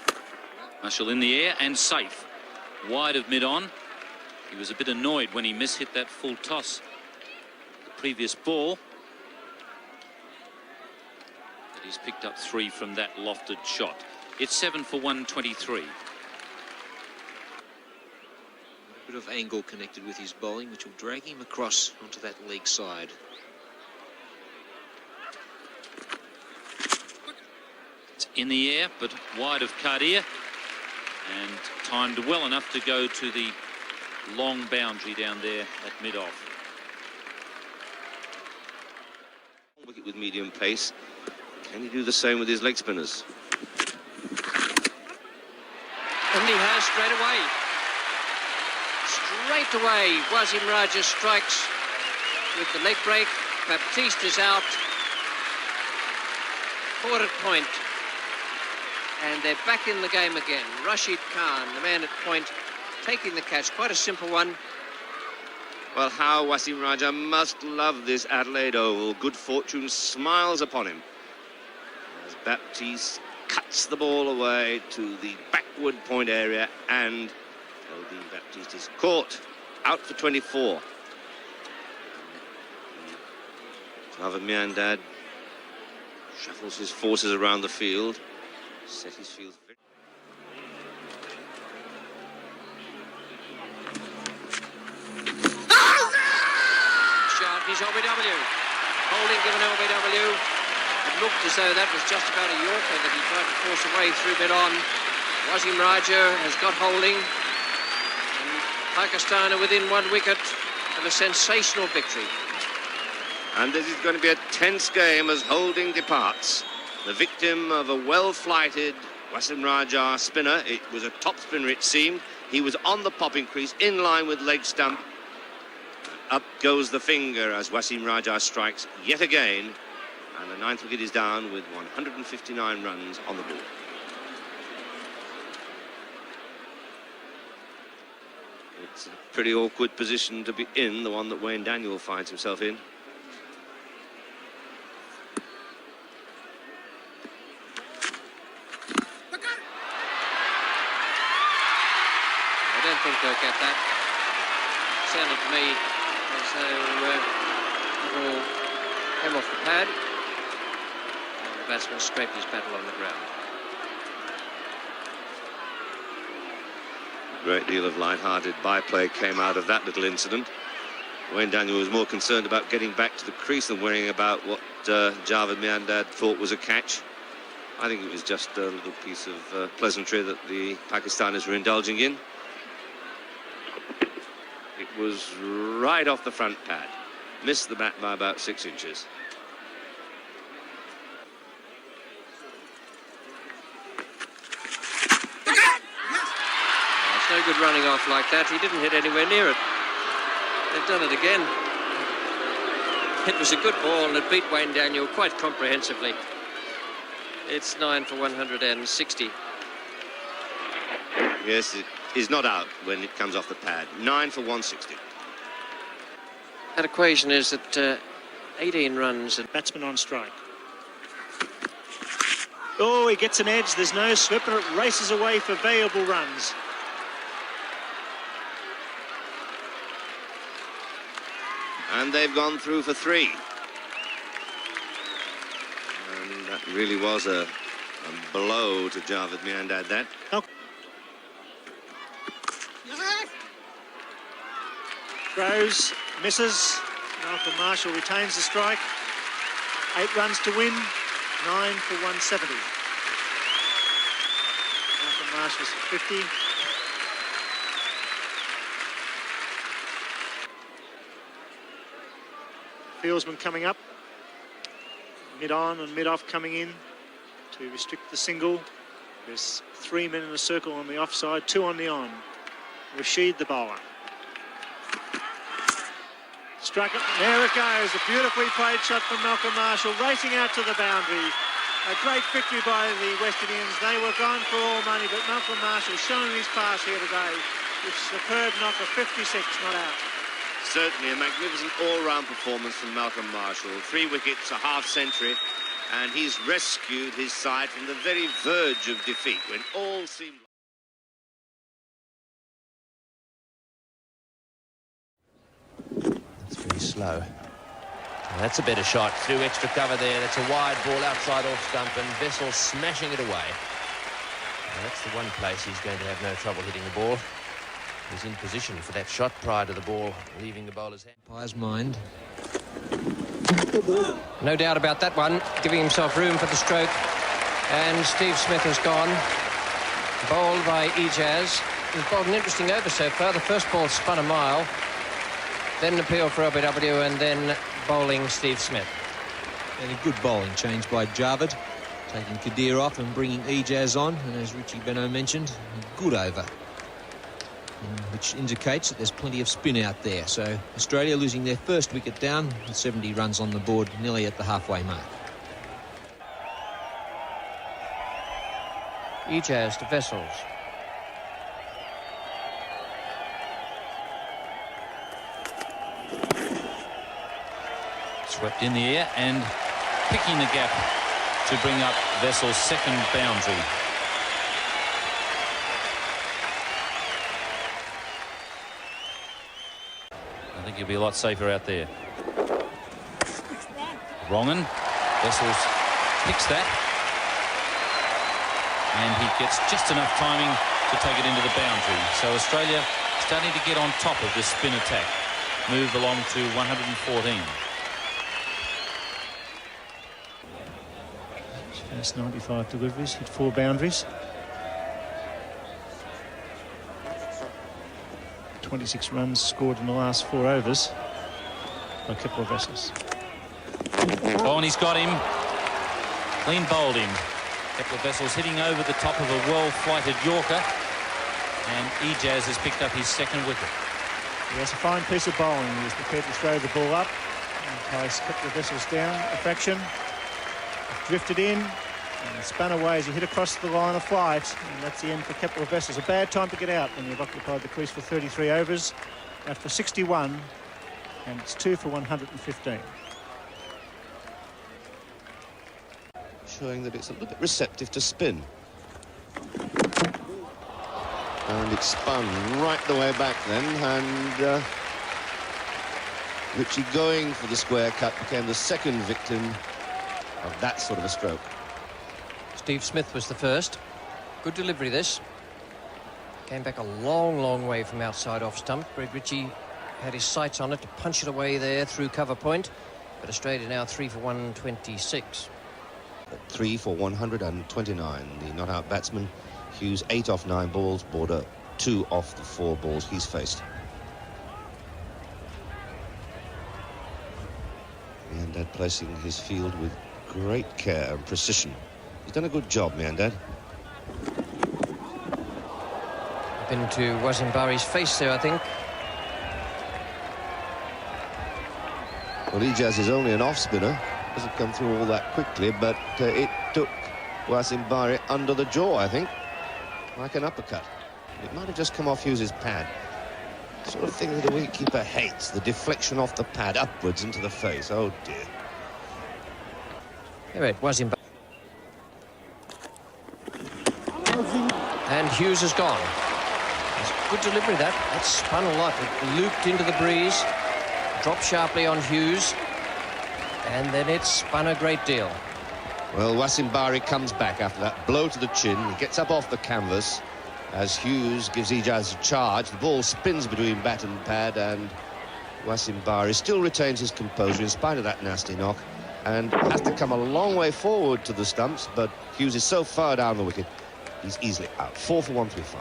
Marshall in the air and safe. Wide of mid-on. He was a bit annoyed when he mishit that full toss the previous ball. But he's picked up 3 from that lofted shot. It's 7 for 123. A bit of angle connected with his bowling, which will drag him across onto that leg side. It's in the air, but wide of Qadir, and timed well enough to go to the long boundary down there at mid-off. Wicket with medium pace. Can he do the same with his leg spinners? And he has straight away. Straight away, Wasim Raja strikes with the leg break. Baptiste is out. Forward at point. and they're back in the game again. Rashid Khan, the man at point, taking the catch. Quite a simple one. Well, how Wasim Raja must love this Adelaide Oval. Good fortune smiles upon him as Baptiste cuts the ball away to the backward point area, and Eldin Baptiste is caught out for 24. Javed Miandad shuffles his forces around the field, set his field very... Shot, he's LBW. Holding given LBW. It looked as though that was just about a Yorker that he tried to force away through mid-on. Wasim Raja has got Holding. And Pakistan are within 1 wicket of a sensational victory. And this is going to be a tense game as Holding departs. The victim of a well-flighted Wasim Raja spinner. It was a top spinner, it seemed. He was on the popping crease, in line with leg stump. Up goes the finger as Wasim Raja strikes yet again. And the 9th wicket is down with 159 runs on the board. It's a pretty awkward position to be in, the one that Wayne Daniel finds himself in. I don't think they'll get that. Sounded to me as though the ball came off the pad. And the batsman scraped his paddle on the ground. A great deal of light-hearted byplay came out of that little incident. Wayne Daniel was more concerned about getting back to the crease than worrying about what Javed Miandad thought was a catch. I think it was just a little piece of pleasantry that the Pakistanis were indulging in. It was right off the front pad. Missed the bat by about 6 inches. It's no good running off like that. He didn't hit anywhere near it. They've done it again. It was a good ball and it beat Wayne Daniel quite comprehensively. It's 9 for 160. Yes, it is not out when it comes off the pad. 9 for 160. That equation is that 18 runs and Batsman on strike. Oh, he gets an edge. There's no slip and it races away for valuable runs. And they've gone through for 3. And that really was a blow to Javed Miandad, that. Throws, misses. Malcolm Marshall retains the strike. 8 runs to win, 9 for 170. Malcolm Marshall's 50. Fieldsman coming up. Mid-on and mid-off coming in to restrict the single. There's 3 men in a circle on the offside, 2 on the on. Rashid, the bowler. Struck it. There it goes. A beautifully played shot from Malcolm Marshall, racing out to the boundary. A great victory by the West Indians. They were gone for all money, but Malcolm Marshall showing his pass here today. With superb knock of 56, not out. Certainly a magnificent all-round performance from Malcolm Marshall. 3 wickets, a half-century, and he's rescued his side from the very verge of defeat when all seemed... It's very slow. And that's a better shot through extra cover there. That's a wide ball outside off stump, and Vessel smashing it away. Now that's the one place he's going to have no trouble hitting the ball. He's in position for that shot prior to the ball leaving the bowler's hand. Umpire's mind. no doubt about that one, giving himself room for the stroke. And Steve Smith has gone. Bowled by Ijaz. He's bowled an interesting over so far. The first ball spun a mile. Then an appeal for LBW and then bowling Steve Smith. And a good bowling change by Javed, taking Kadir off and bringing Ijaz on. And as Richie Beno mentioned, a good over, which indicates that there's plenty of spin out there. So Australia losing their first wicket down with 70 runs on the board, nearly at the halfway mark. Ijaz to Vessels. Swept in the air and picking the gap to bring up Vessels' second boundary. I think he'll be a lot safer out there. Wrongen. Vessels picks that. And he gets just enough timing to take it into the boundary. So Australia starting to get on top of this spin attack. Move along to 114. First 95 deliveries, hit 4 boundaries. 26 runs scored in the last 4 overs by Kepler Vessels. Oh, and he's got him. Clean bowled him. Kepler Vessels hitting over the top of a well-flighted Yorker. And Ijaz has picked up his second wicket. He has a fine piece of bowling. He's prepared to throw the ball up and place Kepler Vessels down a fraction. Drifted in and spun away as he hit across the line of flight, and that's the end for Kepler Vessels. A bad time to get out when you've occupied the crease for 33 overs after 61, and it's 2 for 115. Showing that it's a little bit receptive to spin. And it spun right the way back then, and Richie going for the square cut became the second victim of that sort of a stroke. Steve Smith was the first. Good delivery, this. Came back a long, long way from outside off stump. Greg Ritchie had his sights on it to punch it away there through cover point. But Australia now 3 for 126. 3 for 129. The not-out batsman, Hughes, 8 off 9 balls, Border 2 off the 4 balls he's faced. Miandad placing his field with great care and precision. He's done a good job, Miandad. Been to Wasim Bari's face there, I think. Well, Ijaz is only an off-spinner. Doesn't come through all that quickly, but it took Wasim Bari under the jaw, I think. Like an uppercut. It might have just come off Hughes' pad. Sort of thing that the wicketkeeper hates. The deflection off the pad upwards into the face. Oh, dear. Here it was him. And Hughes has gone. It's good delivery, that. That spun a lot. It looped into the breeze, dropped sharply on Hughes, and then it spun a great deal. Well, Wasim Bari comes back after that blow to the chin. He gets up off the canvas as Hughes gives Ijaz a charge. The ball spins between bat and pad, and Wasim Bari still retains his composure in spite of that nasty knock, and has to come a long way forward to the stumps, but Hughes is so far down the wicket, he's easily out. 4 for 135.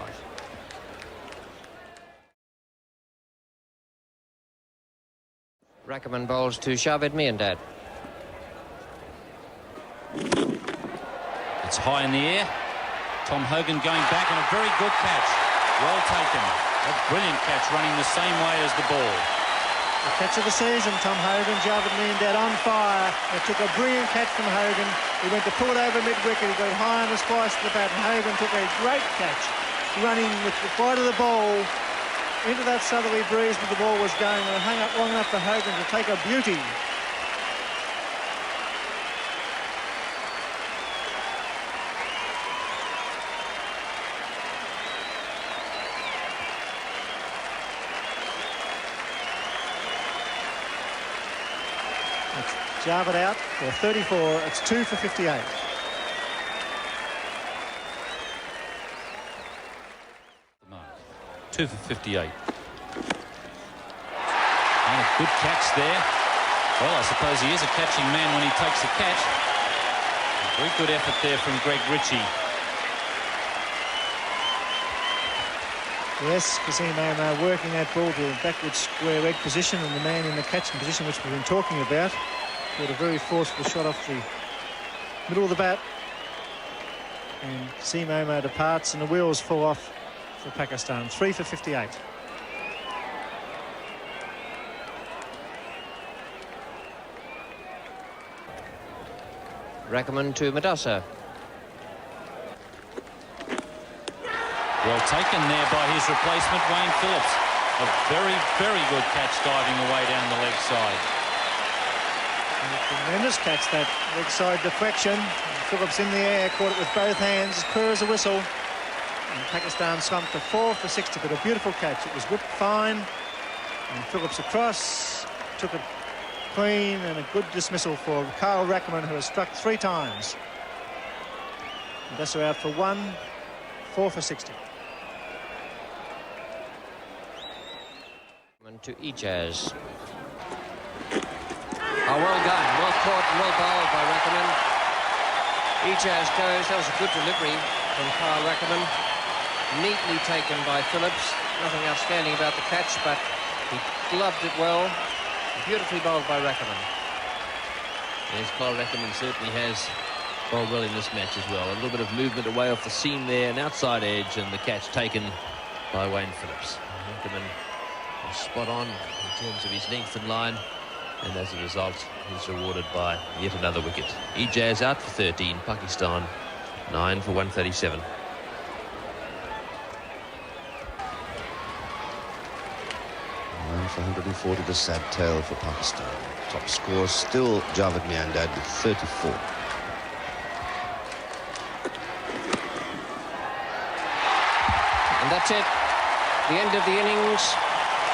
Rackerman bowls to Shahbed Miandad. It's high in the air. Tom Hogan going back, and a very good catch. Well taken. A brilliant catch, running the same way as the ball. The catch of the season, Tom Hogan. Shahbed Miandad on fire. It took a brilliant catch from Hogan. He went to pull it over mid-wicket. He got it high on the splice to the bat, and Hogan took a great catch, running with the flight of the ball into that southerly breeze where the ball was going, and it hung up long enough for Hogan to take a beauty. Shahbed out for 34. It's 2 for 58. No. 2 for 58. And a good catch there. Well, I suppose he is a catching man when he takes a catch. A very good effort there from Greg Ritchie. Yes, Kasim Omar working that ball to a backward square leg position, and the man in the catching position, which we've been talking about, got a very forceful shot off the middle of the bat, and Kasim Omar departs, and the wheels fall off for Pakistan. 3 for 58. Rackerman to Madasa. Well taken there by his replacement, Wayne Phillips. A very, very good catch diving away down the leg side. And a tremendous catch, that leg side deflection. Phillips in the air, caught it with both hands, as clear as a whistle. And Pakistan slumped to 4 for 60, but a beautiful catch. It was whipped fine. And Phillips across, took it clean, and a good dismissal for Carl Rackemann, who has struck 3 times. And that's out for 1, 4 for 60. To Ijaz. Oh, well done, well caught and well bowled by Rackemann. Ijaz goes. That was a good delivery from Carl Rackemann. Neatly taken by Phillips. Nothing outstanding about the catch, but he gloved it well. Beautifully bowled by Rackemann. Yes, Carl Rackemann certainly has bowled well in this match as well. A little bit of movement away off the seam there, an outside edge, and the catch taken by Wayne Phillips. Rackemann was spot on in terms of his length and line, and as a result, he's rewarded by yet another wicket. Ijaz out for 13, Pakistan 9 for 137. For 140, the sad tale for Pakistan. Top score still Javed Miandad with 34. And that's it. The end of the innings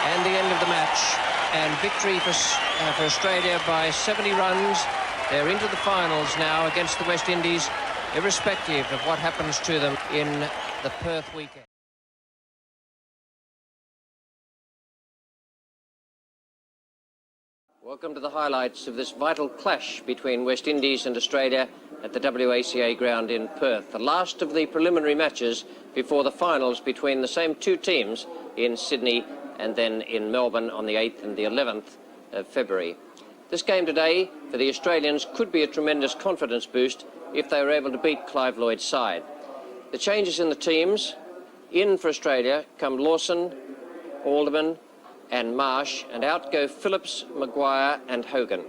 and the end of the match. And victory for Australia by 70 runs. They're into the finals now against the West Indies, irrespective of what happens to them in the Perth weekend. Welcome to the highlights of this vital clash between West Indies and Australia at the WACA ground in Perth. The last of the preliminary matches before the finals between the same 2 teams in Sydney and then in Melbourne on the 8th and the 11th of February. This game today for the Australians could be a tremendous confidence boost if they were able to beat Clive Lloyd's side. The changes in the teams: in for Australia come Lawson, Alderman and Marsh, and out go Phillips, Maguire and Hogan.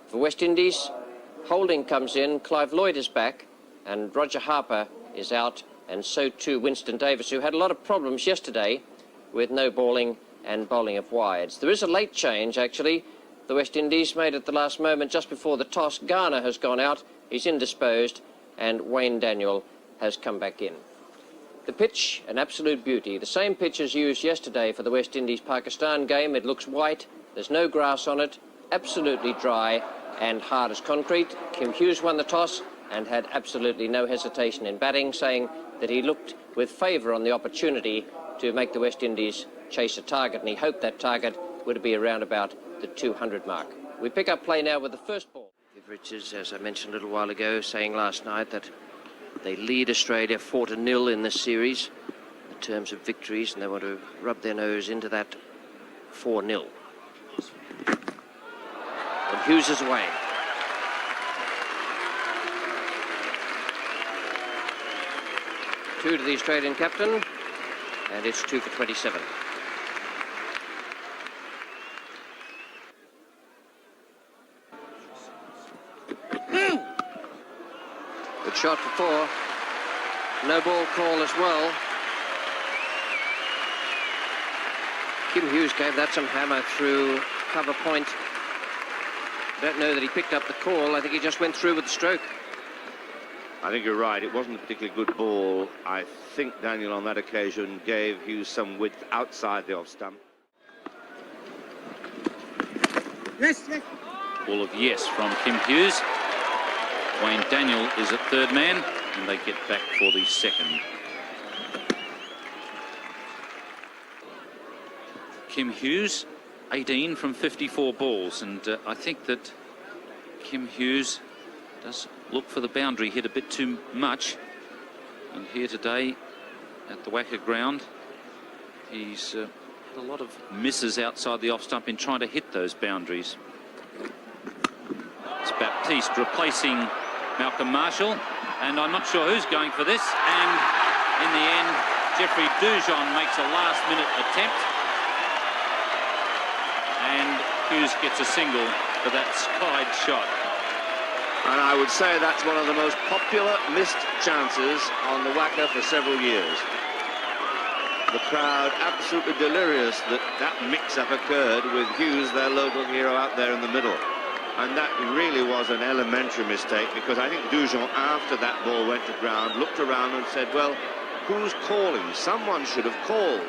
For West Indies, Holding comes in, Clive Lloyd is back, and Roger Harper is out, and so too Winston Davis, who had a lot of problems yesterday with no balling and bowling of wides. There is a late change, actually. The West Indies made at the last moment just before the toss. Garner has gone out, he's indisposed, and Wayne Daniel has come back in. The pitch, an absolute beauty. The same pitch as used yesterday for the West Indies-Pakistan game. It looks white, there's no grass on it, absolutely dry and hard as concrete. Kim Hughes won the toss and had absolutely no hesitation in batting, saying that he looked with favour on the opportunity to make the West Indies chase a target, and he hoped that target would be around about the 200 mark. We pick up play now with the first ball. Richards, as I mentioned a little while ago, saying last night that they lead Australia 4-0 in this series in terms of victories, and they want to rub their nose into that 4-0. And Hughes is away. Two to the Australian captain, and it's 2 for 27. Good shot for 4. No ball call as well. Kim Hughes gave that some hammer through cover point. I don't know that he picked up the call. I think he just went through with the stroke. I think you're right. It wasn't a particularly good ball. I think Daniel on that occasion gave Hughes some width outside the off stump. Yes. Ball of yes from Kim Hughes. Wayne Daniel is at third man, and they get back for the second. Kim Hughes, 18 from 54 balls, and I think that Kim Hughes does look for the boundary hit a bit too much. And here today at the WACA ground, he's had a lot of misses outside the off stump in trying to hit those boundaries. It's Baptiste replacing Malcolm Marshall, and I'm not sure who's going for this, and in the end Jeffrey Dujon makes a last-minute attempt, and Hughes gets a single for that skied shot. And I would say that's one of the most popular missed chances on the WACA for several years. The crowd absolutely delirious that that mix-up occurred with Hughes, their local hero, out there in the middle. And that really was an elementary mistake, because I think Dujon, after that ball went to ground, looked around and said, well, who's calling? Someone should have called.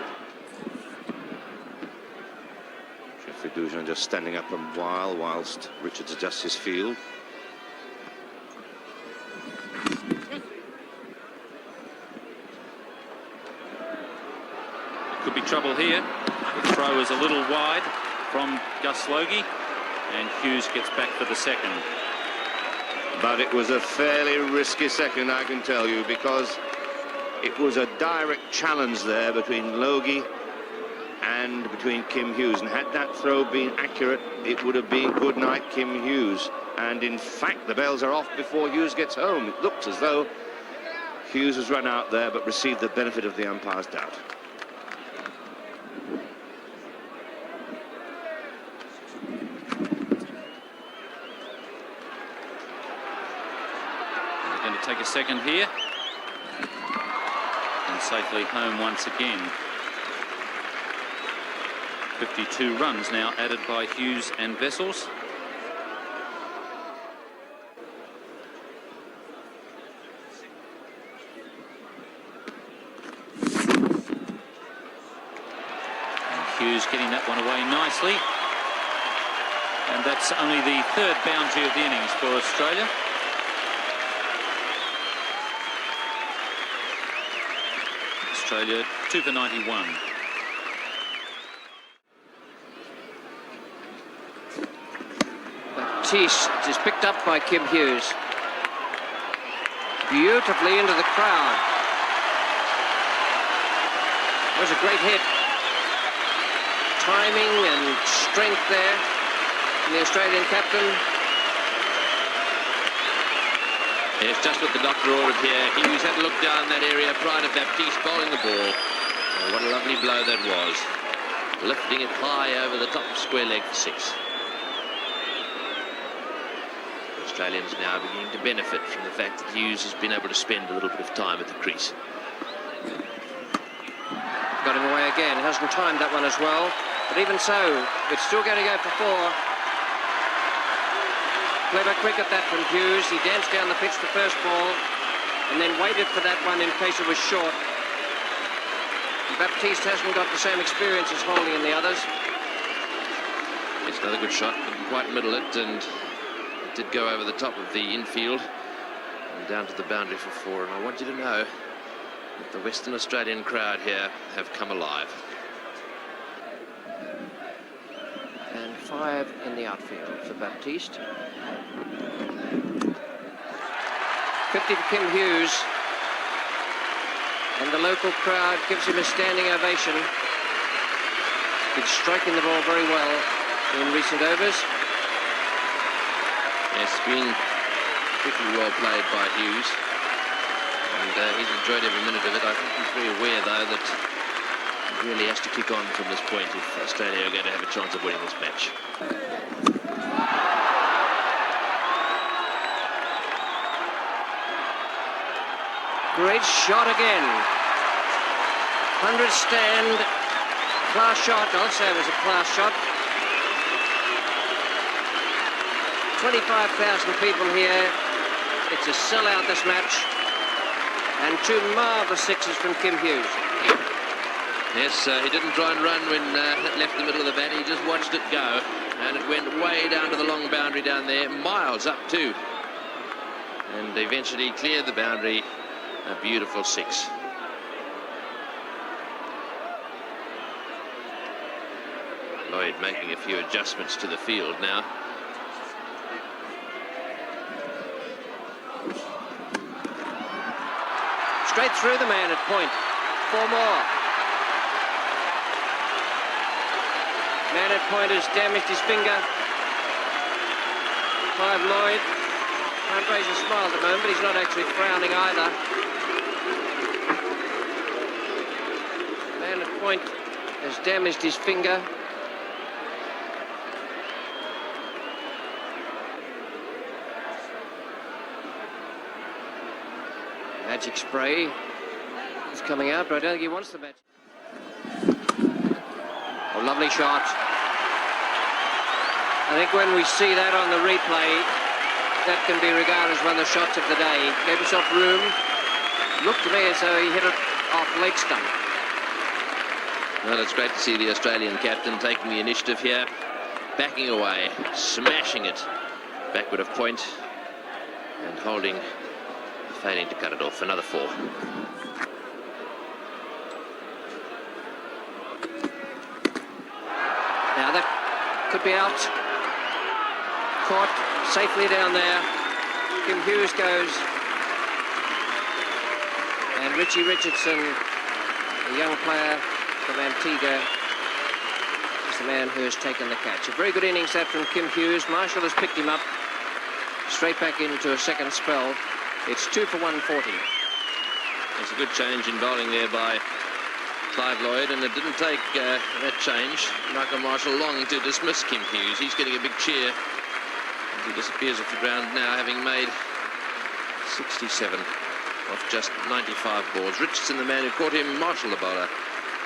Geoffrey Dujon just standing up a while whilst Richards adjusts his field. Could be trouble here. The throw is a little wide from Gus Logie, and Hughes gets back for the second. But it was a fairly risky second, I can tell you, because it was a direct challenge there between Logie and between Kim Hughes. And had that throw been accurate, it would have been good night, Kim Hughes. And in fact, the bells are off before Hughes gets home. It looks as though Hughes has run out there but received the benefit of the umpire's doubt. Take a second here, and safely home once again. 52 runs now added by Hughes and Vessels. And Hughes getting that one away nicely, and that's only the third boundary of the innings for Australia. Australia 2 for 91. Baptiste is picked up by Kim Hughes. Beautifully into the crowd. It was a great hit. Timing and strength there from the Australian captain. Yes, just what the doctor ordered here. Hughes had to look down that area prior to Baptiste bowling the ball. Oh, what a lovely blow that was. Lifting it high over the top square leg for 6. Australians now beginning to benefit from the fact that Hughes has been able to spend a little bit of time at the crease. Got him away again. Hasn't timed that one as well. But even so, it's still going to go for 4. Clever cricket that from Hughes. He danced down the pitch the first ball and then waited for that one in case it was short. Baptiste hasn't got the same experience as Holding and the others. It's another good shot, couldn't quite middle it, and it did go over the top of the infield and down to the boundary for 4. And I want you to know that the Western Australian crowd here have come alive. And 5 in the outfield for Baptiste. 50 for Kim Hughes. And the local crowd gives him a standing ovation. He's striking the ball very well in recent overs. Yes, it's been particularly well played by Hughes. And he's enjoyed every minute of it. I think he's very aware, though, that he really has to kick on from this point if Australia are going to have a chance of winning this match. Great shot again. 100 stand. Class shot. I'll say it was a class shot. 25,000 people here. It's a sellout, this match. And 2 marvellous 6s from Kim Hughes. Yes, he didn't try and run when it left the middle of the bat. He just watched it go. And it went way down to the long boundary down there. Miles up too. And eventually cleared the boundary. A beautiful 6. Lloyd making a few adjustments to the field now. Straight through the man at point. 4 more. Man at point has damaged his finger. Clive Lloyd can't raise a smile at the moment, but he's not actually frowning either. Man at point has damaged his finger. Magic spray is coming out, but I don't think he wants the match. Oh, lovely shot. I think when we see that on the replay, that can be regarded as one of the shots of the day. Gave himself room. Looked to me as though he hit it off leg stump. Well, it's great to see the Australian captain taking the initiative here, backing away, smashing it backward of point, and Holding, failing to cut it off. Another 4. Now that could be out. Caught safely down there. Kim Hughes goes. And Richie Richardson, the young player from Antigua, is the man who has taken the catch. A very good innings that from Kim Hughes. Marshall has picked him up straight back into a second spell. It's 2 for 140. There's a good change in bowling there by Clive Lloyd, and it didn't take that change. Michael Marshall longing to dismiss Kim Hughes. He's getting a big cheer as he disappears off the ground now, having made 67 off just 95 balls. Richardson, the man who caught him, Marshall, the bowler.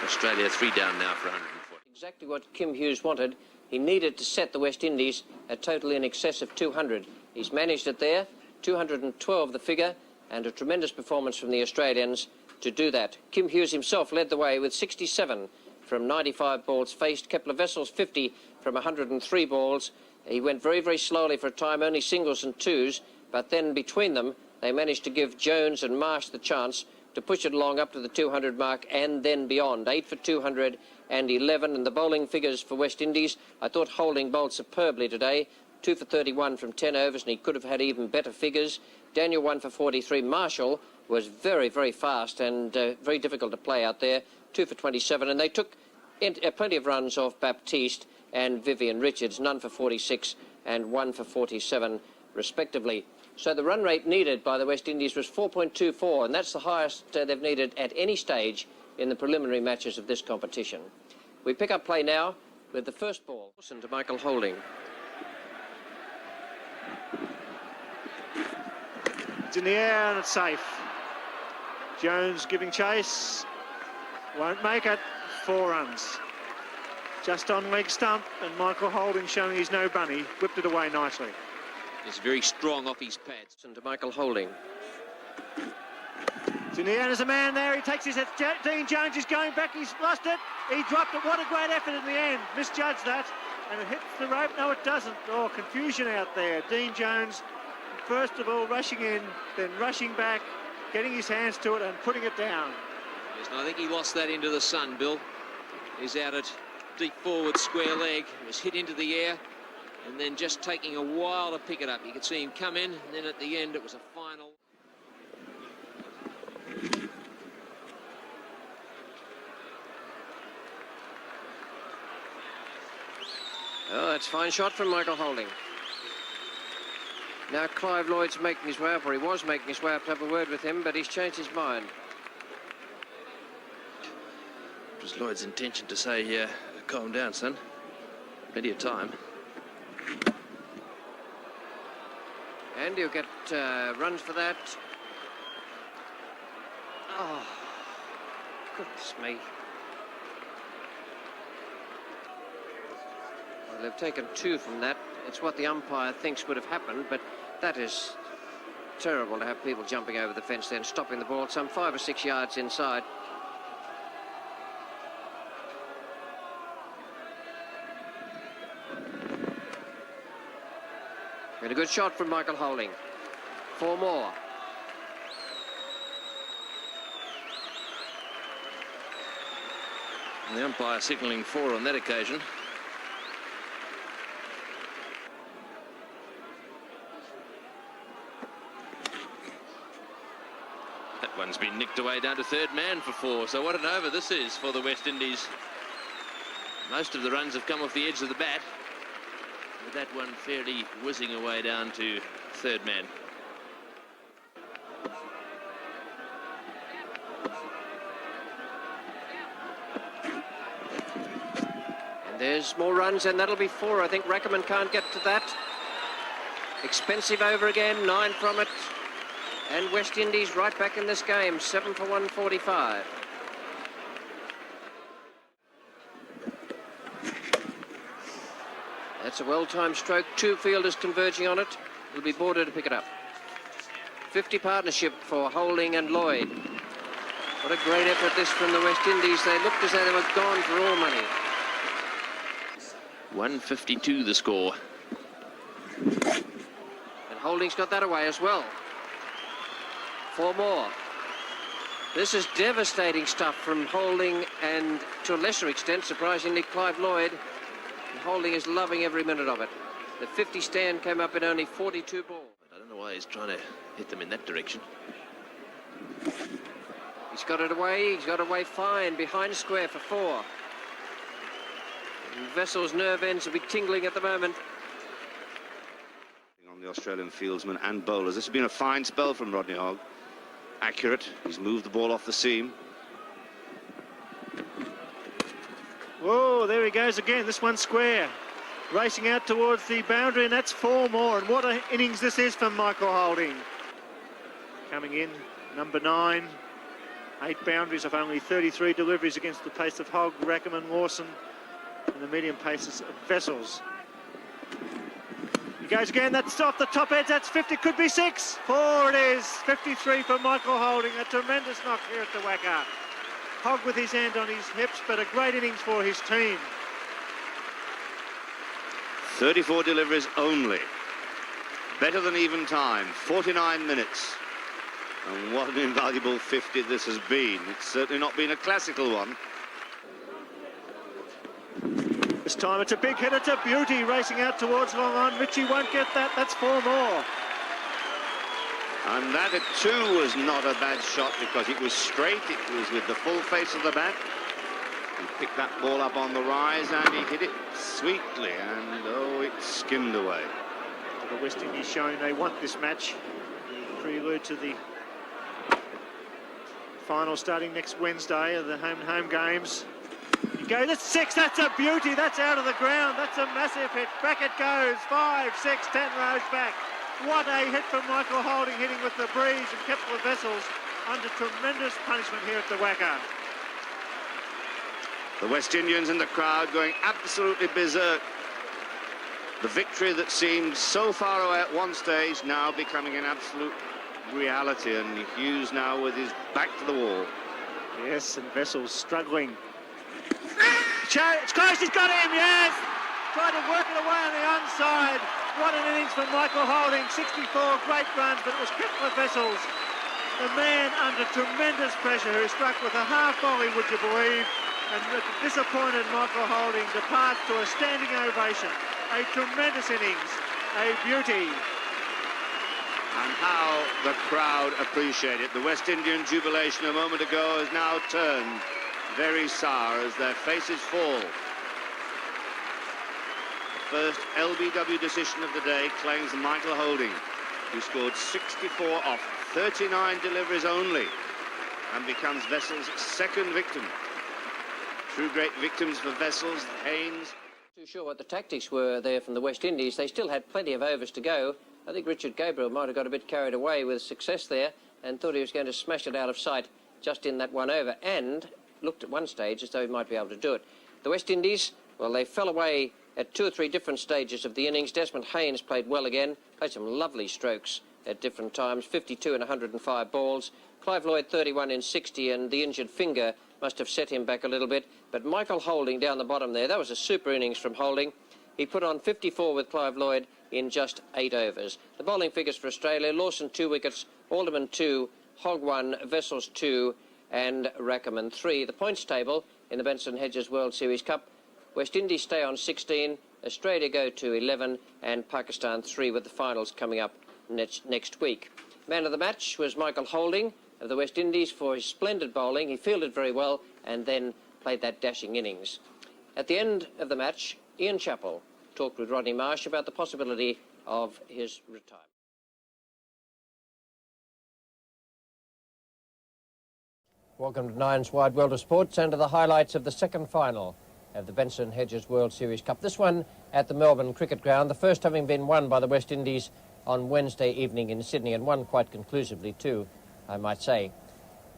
Australia 3 down now for 140. Exactly what Kim Hughes wanted. He needed to set the West Indies a total in excess of 200. He's managed it there, 212 the figure, and a tremendous performance from the Australians to do that. Kim Hughes himself led the way with 67 from 95 balls faced. Kepler Wessels 50 from 103 balls. He went very, very slowly for a time, only singles and twos, but then between them they managed to give Jones and Marsh the chance to push it along up to the 200 mark and then beyond. 8 for 211, and the bowling figures for West Indies, I thought Holding bowled superbly today. 2 for 31 from 10 overs, and he could have had even better figures. Daniel 1 for 43. Marshall was very, very fast and very difficult to play out there. 2 for 27, and they took plenty of runs off Baptiste and Vivian Richards, none for 46 and 1 for 47 respectively. So the run rate needed by the West Indies was 4.24, and that's the highest they've needed at any stage in the preliminary matches of this competition. We pick up play now with the first ball. Listen to Michael Holding. It's in the air and it's safe. Jones giving chase. Won't make it. 4 runs. Just on leg stump, and Michael Holding showing he's no bunny. Whipped it away nicely. It's very strong off his pads. Listen to Michael Holding. It's in the air, there's a man there. He takes his head. Dean Jones is going back. He's lost it. He dropped it. What a great effort in the end. Misjudged that. And it hits the rope. No, it doesn't. Oh, confusion out there. Dean Jones, first of all, rushing in, then rushing back, getting his hands to it and putting it down. Yes, and I think he lost that into the sun, Bill. He's out at deep forward square leg. It was hit into the air and then just taking a while to pick it up. You could see him come in, and then at the end it was a final. Oh, that's a fine shot from Michael Holding. Now Clive Lloyd's making his way up, or he was making his way up to have a word with him, but he's changed his mind. It was Lloyd's intention to say, calm down, son. Plenty of time. And he'll get runs for that. Oh, goodness me. Well, they've taken 2 from that. It's what the umpire thinks would have happened, but that is terrible to have people jumping over the fence then, stopping the ball some 5 or 6 yards inside. And a good shot from Michael Holding. 4 more. And the umpire signalling 4 on that occasion. That one's been nicked away down to third man for 4. So what an over this is for the West Indies. Most of the runs have come off the edge of the bat, with that one fairly whizzing away down to third man. And there's more runs, and that'll be 4. I think Rackerman can't get to that. Expensive over again, 9 from it. And West Indies right back in this game, 7 for 145. That's a well-timed stroke. 2 fielders converging on it. It'll be Border to pick it up. 50 partnership for Holding and Lloyd. What a great effort this from the West Indies. They looked as though they were gone for all money. 152 the score. And Holding's got that away as well. 4 more. This is devastating stuff from Holding and, to a lesser extent, surprisingly, Clive Lloyd. And Holding is loving every minute of it. The 50 stand came up in only 42 balls. I don't know why he's trying to hit them in that direction. He's got it away. He's got it away fine. Behind square for 4. And Vessel's nerve ends will be tingling at the moment. On the Australian fieldsmen and bowlers. This has been a fine spell from Rodney Hogg. Accurate. He's moved the ball off the seam. Whoa, there he goes again. This one's square. Racing out towards the boundary, and that's 4 more. And what an innings this is from Michael Holding. Coming in, number 9. 8 boundaries of only 33 deliveries against the pace of Hogg, Rackham, Lawson, and the medium paces of Vessels. He goes again, that's off the top edge, that's 50, could be 6. 4 it is, 53 for Michael Holding, a tremendous knock here at the WACA. Hogg with his hand on his hips, but a great innings for his team. 34 deliveries only. Better than even time, 49 minutes. And what an invaluable 50 this has been. It's certainly not been a classical one. This time it's a big hit, it's a beauty, racing out towards long on. Richie won't get that, that's 4 more. And that too was not a bad shot because it was straight, it was with the full face of the bat. He picked that ball up on the rise and he hit it sweetly, and oh, it skimmed away. The West Indies showing they want this match. The prelude to the final starting next Wednesday of the home games. You go, that's 6, that's a beauty, that's out of the ground, that's a massive hit. Back it goes, 5, 6, 10 rows back. What a hit from Michael Holding, hitting with the breeze, and kept the Vessels under tremendous punishment here at the WACA. The West Indians in the crowd going absolutely berserk. The victory that seemed so far away at one stage now becoming an absolute reality, and Hughes now with his back to the wall. Yes, and Vessels struggling. It's close, he's got him, yes! Tried to work it away on the onside. What an innings from Michael Holding, 64 great runs, but it was kept for Vessels. The man under tremendous pressure who struck with a half volley, would you believe? And the disappointed Michael Holding departs to a standing ovation. A tremendous innings, a beauty. And how the crowd appreciate it. The West Indian jubilation a moment ago has now turned very sour as their faces fall. The first LBW decision of the day claims Michael Holding, who scored 64 off 39 deliveries only and becomes Vessels' second victim. Two great victims for Vessels, Haynes. Too sure what the tactics were there from the West Indies. They still had plenty of overs to go. I think Richard Gabriel might have got a bit carried away with success there and thought he was going to smash it out of sight just in that one over, and looked at one stage as though he might be able to do it. The West Indies, well, they fell away at 2 or 3 different stages of the innings. Desmond Haynes played well again, played some lovely strokes at different times, 52 and 105 balls. Clive Lloyd 31 in 60, and the injured finger must have set him back a little bit. But Michael Holding down the bottom there, that was a super innings from Holding. He put on 54 with Clive Lloyd in just 8 overs. The bowling figures for Australia: Lawson 2 wickets, Alderman 2, Hogg 1, Vessels 2, and Rackham 3. The points table in the Benson Hedges World Series Cup: West Indies stay on 16, Australia go to 11, and Pakistan 3, with the finals coming up next week. Man of the match was Michael Holding of the West Indies for his splendid bowling. He fielded very well and then played that dashing innings. At the end of the match, Ian Chappell talked with Rodney Marsh about the possibility of his retirement. Welcome to Nine's Wide World of Sports and to the highlights of the second final of the Benson Hedges World Series Cup. This one at the Melbourne Cricket Ground, the first having been won by the West Indies on Wednesday evening in Sydney, and won quite conclusively too, I might say.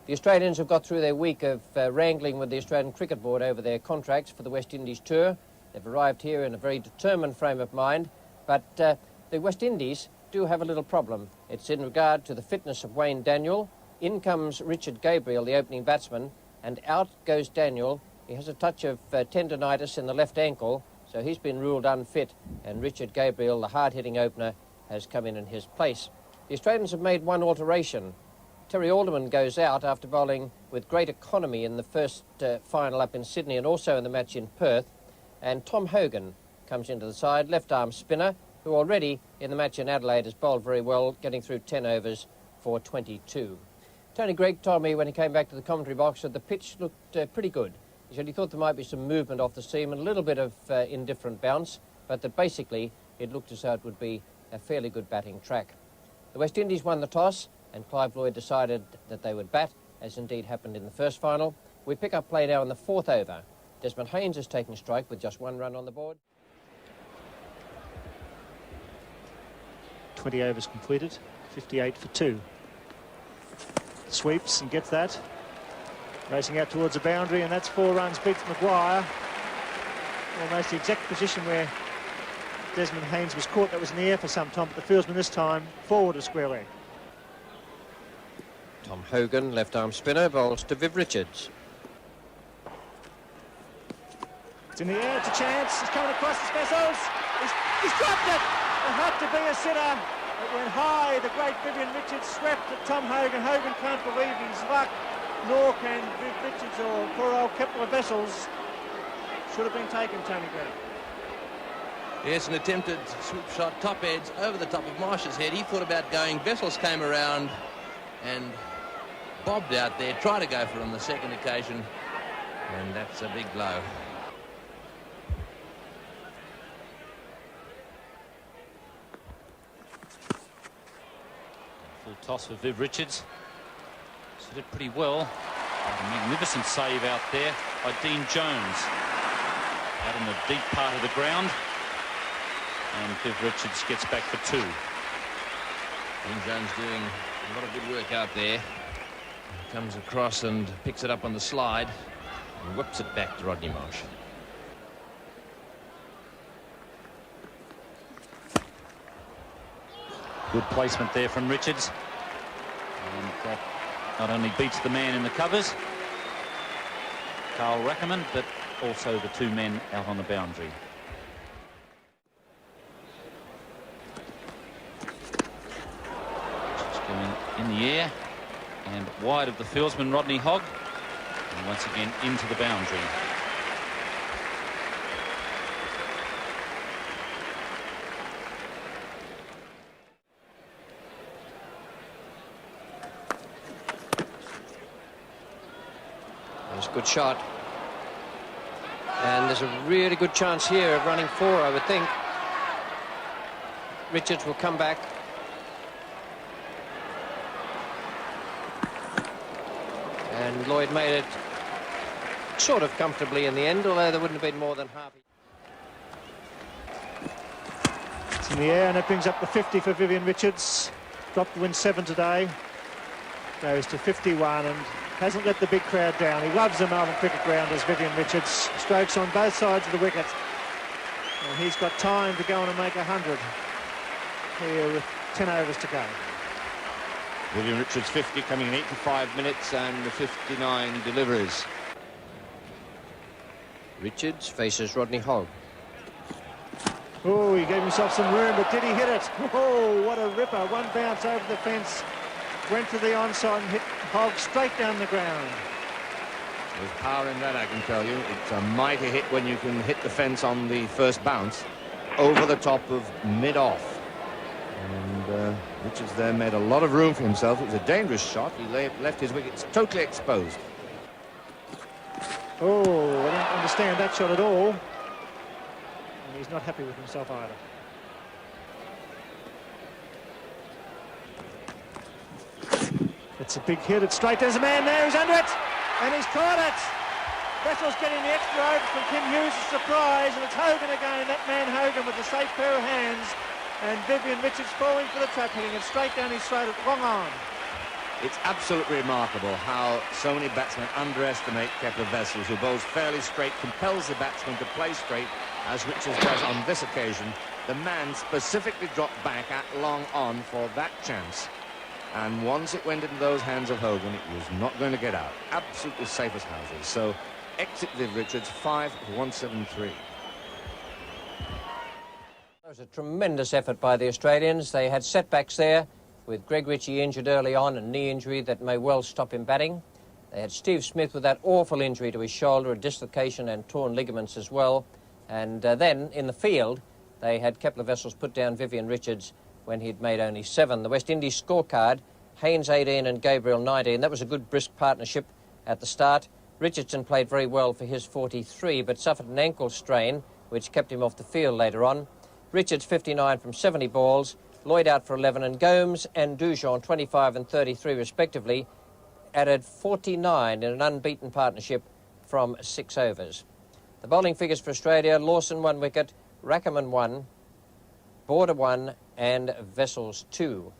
The Australians have got through their week of wrangling with the Australian Cricket Board over their contracts for the West Indies tour. They've arrived here in a very determined frame of mind, but the West Indies do have a little problem. It's in regard to the fitness of Wayne Daniel. In comes Richard Gabriel, the opening batsman, and out goes Daniel. He has a touch of tendinitis in the left ankle, so he's been ruled unfit, and Richard Gabriel, the hard-hitting opener, has come in his place. The Australians have made one alteration. Terry Alderman goes out after bowling with great economy in the first final up in Sydney and also in the match in Perth, and Tom Hogan comes into the side, left-arm spinner, who already in the match in Adelaide has bowled very well, getting through 10 overs for 22. Tony Greig told me when he came back to the commentary box that the pitch looked pretty good. He said he thought there might be some movement off the seam and a little bit of indifferent bounce, but that basically it looked as though it would be a fairly good batting track. The West Indies won the toss, and Clive Lloyd decided that they would bat, as indeed happened in the first final. We pick up play now in the 4th over. Desmond Haynes is taking strike with just 1 run on the board. 20 overs completed, 58 for 2. Sweeps and gets that. Racing out towards the boundary, and that's 4 runs, beats Maguire. Almost the exact position where Desmond Haynes was caught. That was in the air for some time, but the fieldsman this time forward a square leg. Tom Hogan, left-arm spinner, bowls to Viv Richards. It's in the air, it's a chance. He's coming across the specials. He's dropped it. It had to be a sitter. It went high. The great Vivian Richards swept at Tom Hogan. Hogan can't believe his luck. Nor can Viv Richards or poor old Kepler Vessels. Should have been taken, Tony Greig. Yes, an attempted swoop shot, top edge, over the top of Marsh's head. He thought about going. Vessels came around and bobbed out there, tried to go for it on the second occasion, and that's a big blow. Full toss for Viv Richards. She did pretty well. A magnificent save out there by Dean Jones. Out in the deep part of the ground. And Viv Richards gets back for 2. Dean Jones doing a lot of good work out there. Comes across and picks it up on the slide and whips it back to Rodney Marsh. Good placement there from Richards. And that not only beats the man in the covers, Carl Rackerman, but also the 2 men out on the boundary. Just going in the air and wide of the fieldsman Rodney Hogg, and once again into the boundary. There's a good shot. And there's a really good chance here of running 4, I would think. Richards will come back. And Lloyd made it sort of comfortably in the end, although there wouldn't have been more than half. It's in the air, and it brings up the 50 for Vivian Richards. Dropped to win 7 today. Goes to 51 and hasn't let the big crowd down. He loves the Melbourne Cricket Ground as Vivian Richards. Strokes on both sides of the wicket. And he's got time to go on and make 100 here with 10 overs to go. Vivian Richards 50 coming in 85 minutes and 59 deliveries. Richards faces Rodney Hogg. Oh, he gave himself some room, but did he hit it? Oh, what a ripper. One bounce over the fence. Went to the onside and hit Hogg straight down the ground. There's power in that, I can tell you. It's a mighty hit when you can hit the fence on the first bounce over the top of mid-off. And Richards there made a lot of room for himself. It was a dangerous shot. He left his wickets totally exposed. Oh, I don't understand that shot at all. And he's not happy with himself either. It's a big hit. It's straight. There's a man there. He's under it. And he's caught it. Vessels getting the extra over from Kim Hughes' surprise. And it's Hogan again. That man Hogan with a safe pair of hands. And Vivian Richards falling for the trap, hitting it straight down his throat at wrong arm. It's absolutely remarkable how so many batsmen underestimate Kepler Vessels, who bowls fairly straight, compels the batsman to play straight, as Richards does on this occasion. The man specifically dropped back at long on for that chance. And once it went into those hands of Hogan, it was not going to get out. Absolutely safe as houses. So exit Viv Richards, 5-173. It was a tremendous effort by the Australians. They had setbacks there with Greg Ritchie injured early on, a knee injury that may well stop him batting. They had Steve Smith with that awful injury to his shoulder, a dislocation and torn ligaments as well. And then in the field, they had Kepler Wessels put down Vivian Richards when he'd made only 7. The West Indies scorecard, Haynes 18 and Gabriel 19. That was a good brisk partnership at the start. Richardson played very well for his 43, but suffered an ankle strain, which kept him off the field later on. Richards 59 from 70 balls, Lloyd out for 11, and Gomes and Dujon 25 and 33 respectively added 49 in an unbeaten partnership from 6 overs. The bowling figures for Australia: Lawson 1 wicket, Rackerman 1, Border 1 and Wessels 2.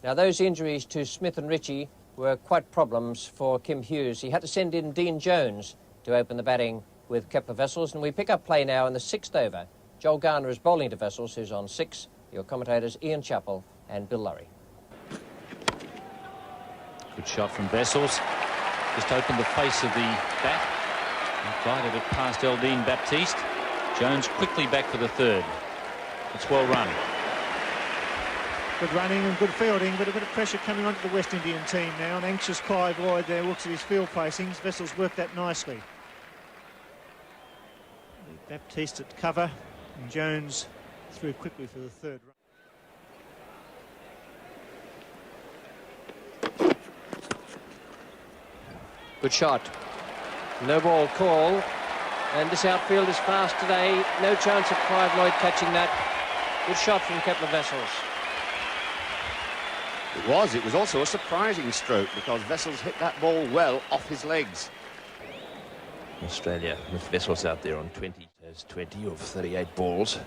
Now those injuries to Smith and Ritchie were quite problems for Kim Hughes. He had to send in Dean Jones to open the batting with Kepler Wessels, and we pick up play now in the 6th over. Joel Garner is bowling to Wessels, who's on 6. Your commentators Ian Chappell and Bill Lurry. Good shot from Wessels. Just opened the face of the bat and guided it past Eldine Baptiste. Jones quickly back for the 3rd. It's well run. Good running and good fielding, but a bit of pressure coming onto the West Indian team now. An anxious Clive Lloyd there looks at his field placings. Wessels worked that nicely. Baptiste at cover, and Jones through quickly for the 3rd run. Good shot. No ball call. And this outfield is fast today. No chance of Clive Lloyd catching that. Good shot from Kepler Wessels. It was also a surprising stroke because Wessels hit that ball well off his legs. Australia with Wessels out there on 20. Has 20 of 38 balls.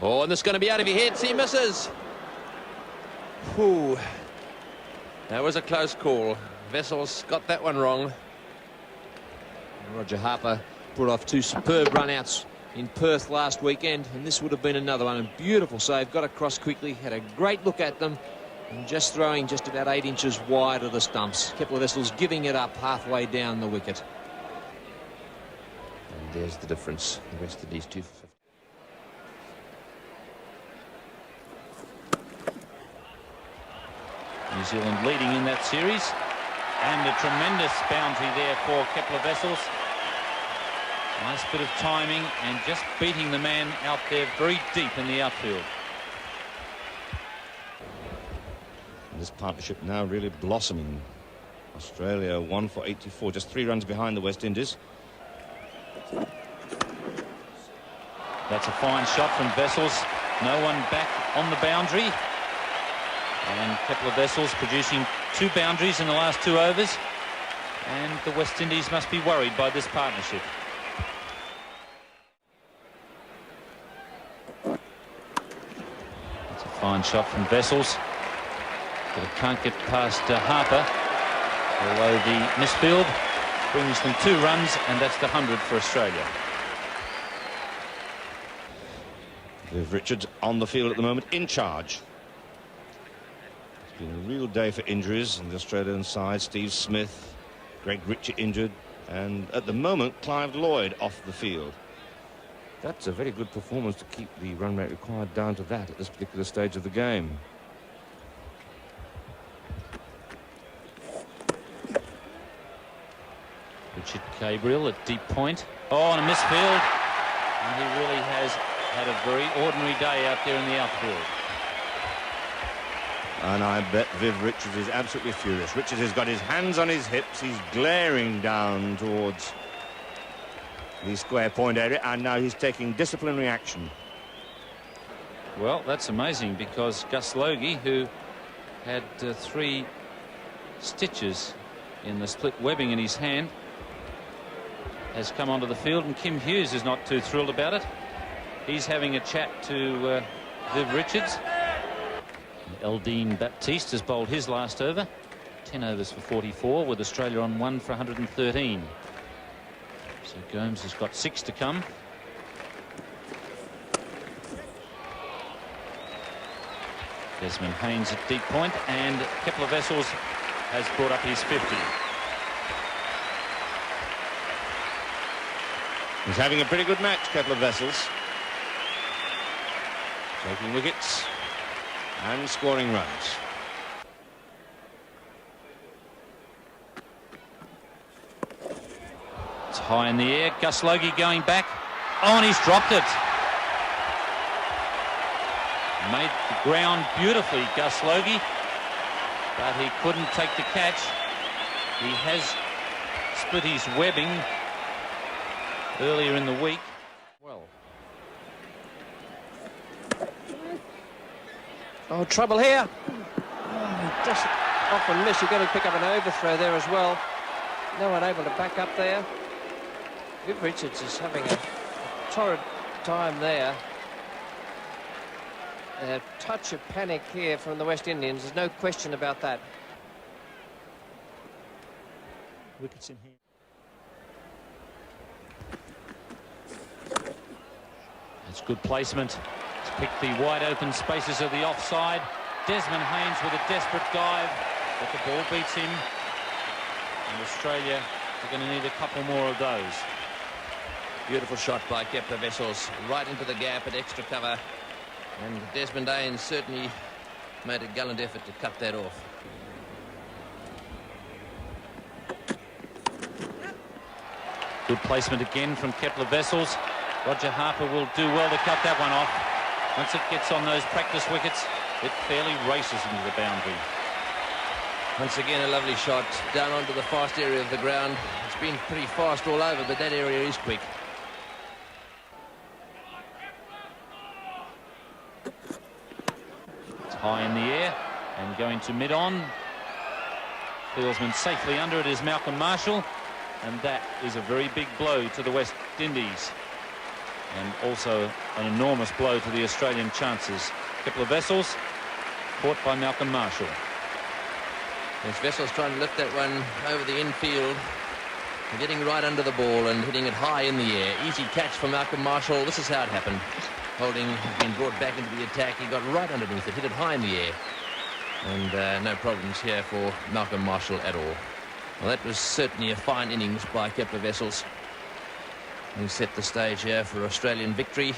Oh, and this is going to be out of your head. He misses. Whew. That was a close call. Wessels got that one wrong. Roger Harper put off 2 superb runouts in Perth last weekend, and this would have been another one. A beautiful save, got across quickly, had a great look at them, and just throwing just about 8 inches wide of the stumps. Kepler Wessels giving it up halfway down the wicket. And there's the difference. The West Indies 2 for 50. New Zealand leading in that series, and a tremendous boundary there for Kepler Wessels. Nice bit of timing and just beating the man out there very deep in the outfield. And this partnership now really blossoming. Australia 1 for 84, just 3 runs behind the West Indies. That's a fine shot from Wessels. No one back on the boundary. And Kepler Wessels producing 2 boundaries in the last 2 overs. And the West Indies must be worried by this partnership. That's a fine shot from Wessels. But it can't get past Harper. Although the misfield brings them 2 runs, and that's the 100 for Australia. With Richards on the field at the moment, in charge. It's been a real day for injuries on the Australian side. Steve Smith, Greg Ritchie injured, and at the moment Clive Lloyd off the field. That's a very good performance to keep the run rate required down to that at this particular stage of the game. Richard Gabriel at deep point. Oh, and a misfield. And he really has had a very ordinary day out there in the outfield. And I bet Viv Richards is absolutely furious. Richards has got his hands on his hips. He's glaring down towards the square point area, and now he's taking disciplinary action. Well, that's amazing, because Gus Logie, who had 3 stitches in the split webbing in his hand, has come onto the field, and Kim Hughes is not too thrilled about it. He's having a chat to Viv Richards. Eldine Baptiste has bowled his last over. 10 overs for 44, with Australia on 1 for 113. So So Gomes has got 6 to come. Desmond Haynes at deep point, and Kepler Wessels has brought up his 50. He's having a pretty good match, Kepler Wessels. Taking wickets and scoring runs. It's high in the air. Gus Logie going back. Oh, and he's dropped it. Made the ground beautifully, Gus Logie, but he couldn't take the catch. He has split his webbing earlier in the week. Well. Oh, trouble here. Oh, just often miss. You've got to pick up an overthrow there as well. No one able to back up there. Viv Richards is having a torrid time there. A touch of panic here from the West Indians. There's no question about that. Wickets in here. It's good placement to pick the wide open spaces of the offside. Desmond Haynes with a desperate dive, but the ball beats him. And Australia are going to need a couple more of those. Beautiful shot by Kepler Wessels, right into the gap at extra cover. And Desmond Haynes certainly made a gallant effort to cut that off. Good placement again from Kepler Wessels. Roger Harper will do well to cut that one off. Once it gets on those practice wickets, it fairly races into the boundary. Once again, a lovely shot down onto the fast area of the ground. It's been pretty fast all over, but that area is quick. High in the air and going to mid-on. Fieldsman safely under it is Malcolm Marshall, and that is a very big blow to the West Indies, and also an enormous blow to the Australian chances. Kepler Wessels caught by Malcolm Marshall. Yes, Wessels trying to lift that one over the infield, getting right under the ball and hitting it high in the air. Easy catch for Malcolm Marshall. This is how it happened. Holding has been brought back into the attack. He got right underneath it, hit it high in the air. And no problems here for Malcolm Marshall at all. Well, that was certainly a fine innings by Kepler Wessels. He set the stage here for Australian victory.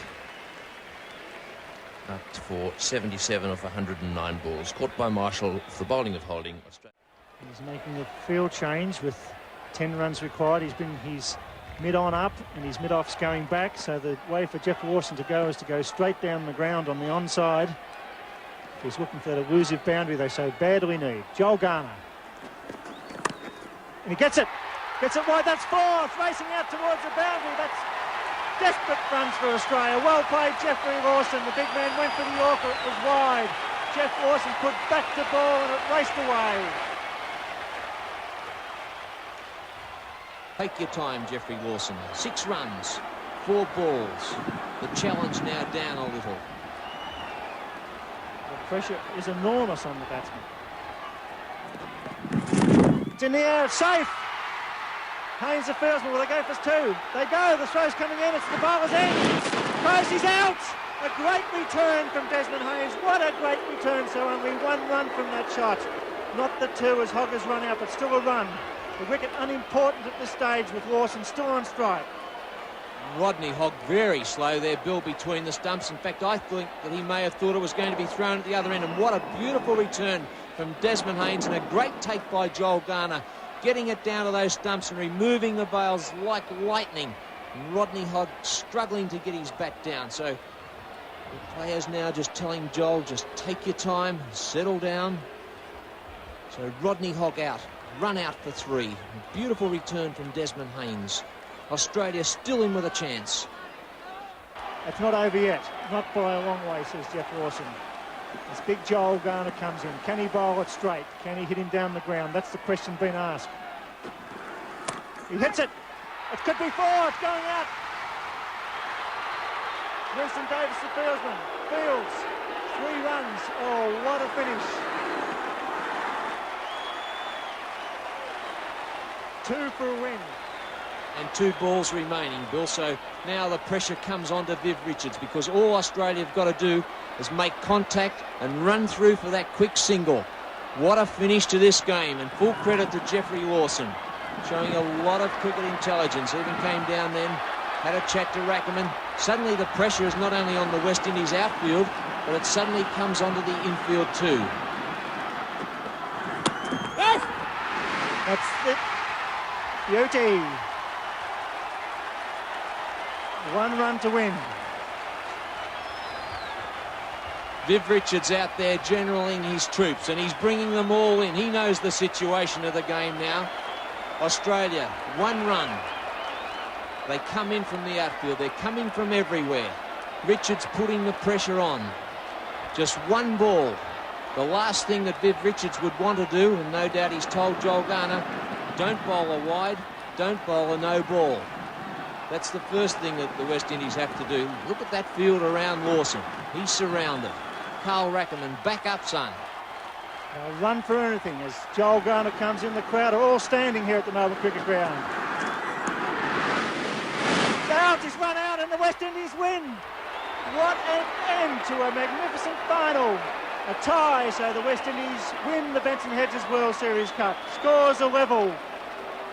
Up for 77 of 109 balls. Caught by Marshall for the bowling of Holding. He's making a field change with 10 runs required. He's mid-on up and his mid-off's going back, so the way for Jeff Lawson to go is to go straight down the ground on the onside. He's looking for that elusive boundary they so badly need. Joel Garner. And he gets it wide. That's 4. It's racing out towards the boundary. That's desperate runs for Australia. Well played, Jeffrey Lawson. The big man went for the Yorker. It was wide. Jeff Lawson put back to ball and it raced away. Take your time, Jeffrey Lawson. 6 runs, 4 balls. The challenge now down a little. The pressure is enormous on the batsman. It's in the air, it's safe. Haynes the fieldsman, will they go for 2? They go, the throw's coming in, it's the bowler's end. He's out! A great return from Desmond Haynes. What a great return, so only 1 run from that shot. Not the 2 as Hogger's run out, but still a run. The wicket unimportant at this stage with Lawson still on strike. Rodney Hogg very slow there, Bill, between the stumps. In fact, I think that he may have thought it was going to be thrown at the other end. And what a beautiful return from Desmond Haynes, and a great take by Joel Garner, getting it down to those stumps and removing the bails like lightning. And Rodney Hogg struggling to get his bat down. So the players now just telling Joel, just take your time, settle down. So Rodney Hogg out. Run out for 3. Beautiful return from Desmond Haynes. Australia still in with a chance. It's not over yet. Not by a long way, says Jeff Lawson. As big Joel Garner comes in, can he bowl it straight? Can he hit him down the ground? That's the question being asked. He hits it. It could be 4. It's going out. Winston Davis, the fieldsman. Fields. 3 runs. Oh, what a finish. 2 for a win. and 2 balls remaining, Bill. So now the pressure comes on to Viv Richards, because all Australia have got to do is make contact and run through for that quick single. What a finish to this game, and full credit to Jeffrey Lawson, showing a lot of cricket intelligence. Even came down then, had a chat to Rackerman. Suddenly the pressure is not only on the West Indies outfield, but it suddenly comes onto the infield too. That's it. Beauty. 1 run to win. Viv Richards out there generaling his troops, and he's bringing them all in. He knows the situation of the game now. Australia, 1 run. They come in from the outfield. They're coming from everywhere. Richards putting the pressure on. Just 1 ball. The last thing that Viv Richards would want to do, and no doubt he's told Joel Garner, don't bowl a wide, don't bowl a no ball. That's the first thing that the West Indies have to do. Look at that field around Lawson. He's surrounded. Carl Rackerman, back up, son. They'll run for anything as Joel Garner comes in. The crowd are all standing here at the Melbourne Cricket Ground. Downs is run out and the West Indies win. What an end to a magnificent final. A tie, so the West Indies win the Benson Hedges World Series Cup. Scores are level.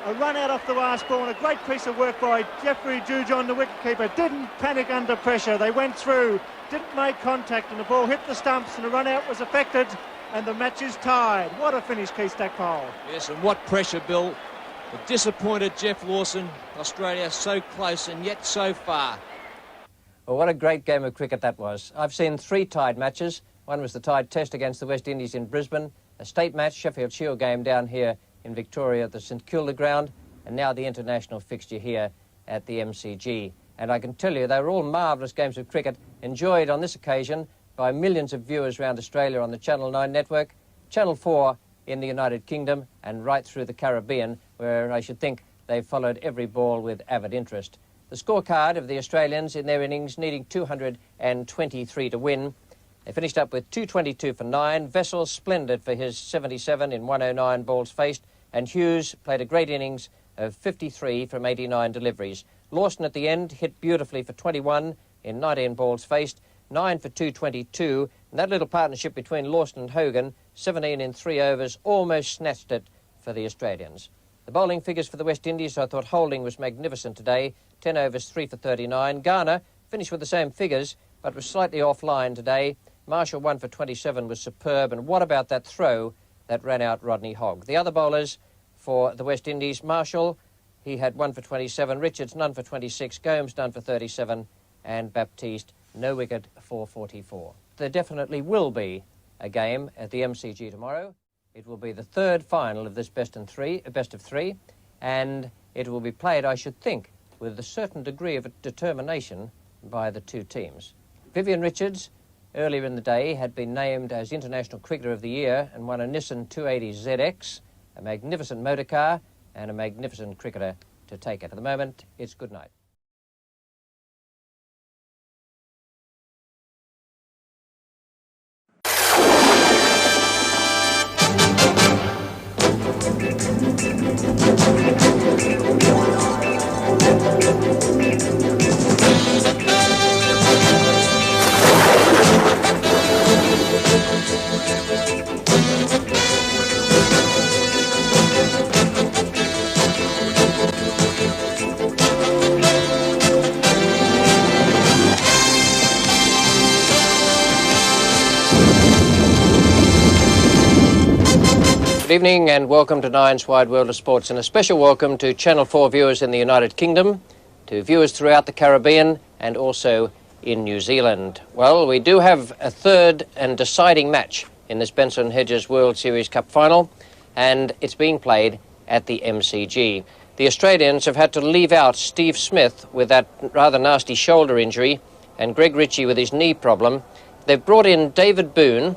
A run out off the last ball and a great piece of work by Jeffrey Dujon, the wicketkeeper. Didn't panic under pressure. They went through, didn't make contact, and the ball hit the stumps and the run out was affected, and the match is tied. What a finish, Keith Stackpole. Yes, and what pressure, Bill. The disappointed Jeff Lawson. Australia so close and yet so far. Well, what a great game of cricket that was. I've seen 3 tied matches. One was the tied test against the West Indies in Brisbane, a state match, Sheffield Shield game down here in Victoria at the St Kilda ground, and now the international fixture here at the MCG. And I can tell you they were all marvellous games of cricket, enjoyed on this occasion by millions of viewers around Australia on the Channel 9 network, Channel 4 in the United Kingdom, and right through the Caribbean, where I should think they followed every ball with avid interest. The scorecard of the Australians in their innings needing 223 to win. They finished up with 222 for 9. Vessel splendid for his 77 in 109 balls faced, and Hughes played a great innings of 53 from 89 deliveries. Lawson at the end hit beautifully for 21 in 19 balls faced, 9 for 222, and that little partnership between Lawson and Hogan, 17 in 3 overs, almost snatched it for the Australians. The bowling figures for the West Indies, I thought Holding was magnificent today, 10 overs, 3 for 39. Garner finished with the same figures, but was slightly offline today. Marshall 1 for 27 was superb, and what about that throw that ran out Rodney Hogg? The other bowlers for the West Indies, Marshall, he had 1 for 27, Richards none for 26, Gomes none for 37, and Baptiste no wicket for 44. There definitely will be a game at the MCG tomorrow. It will be the 3rd final of this best of three, and it will be played, I should think, with a certain degree of determination by the 2 teams. Vivian Richards, earlier in the day, had been named as International Cricketer of the Year and won a Nissan 280 ZX, a magnificent motor car and a magnificent cricketer to take it. At the moment, it's good night. Good evening and welcome to Nine's Wide World of Sports, and a special welcome to Channel 4 viewers in the United Kingdom, to viewers throughout the Caribbean and also in New Zealand. Well, we do have a 3rd and deciding match in this Benson Hedges World Series Cup final, and it's being played at the MCG. The Australians have had to leave out Steve Smith with that rather nasty shoulder injury and Greg Ritchie with his knee problem. They've brought in David Boone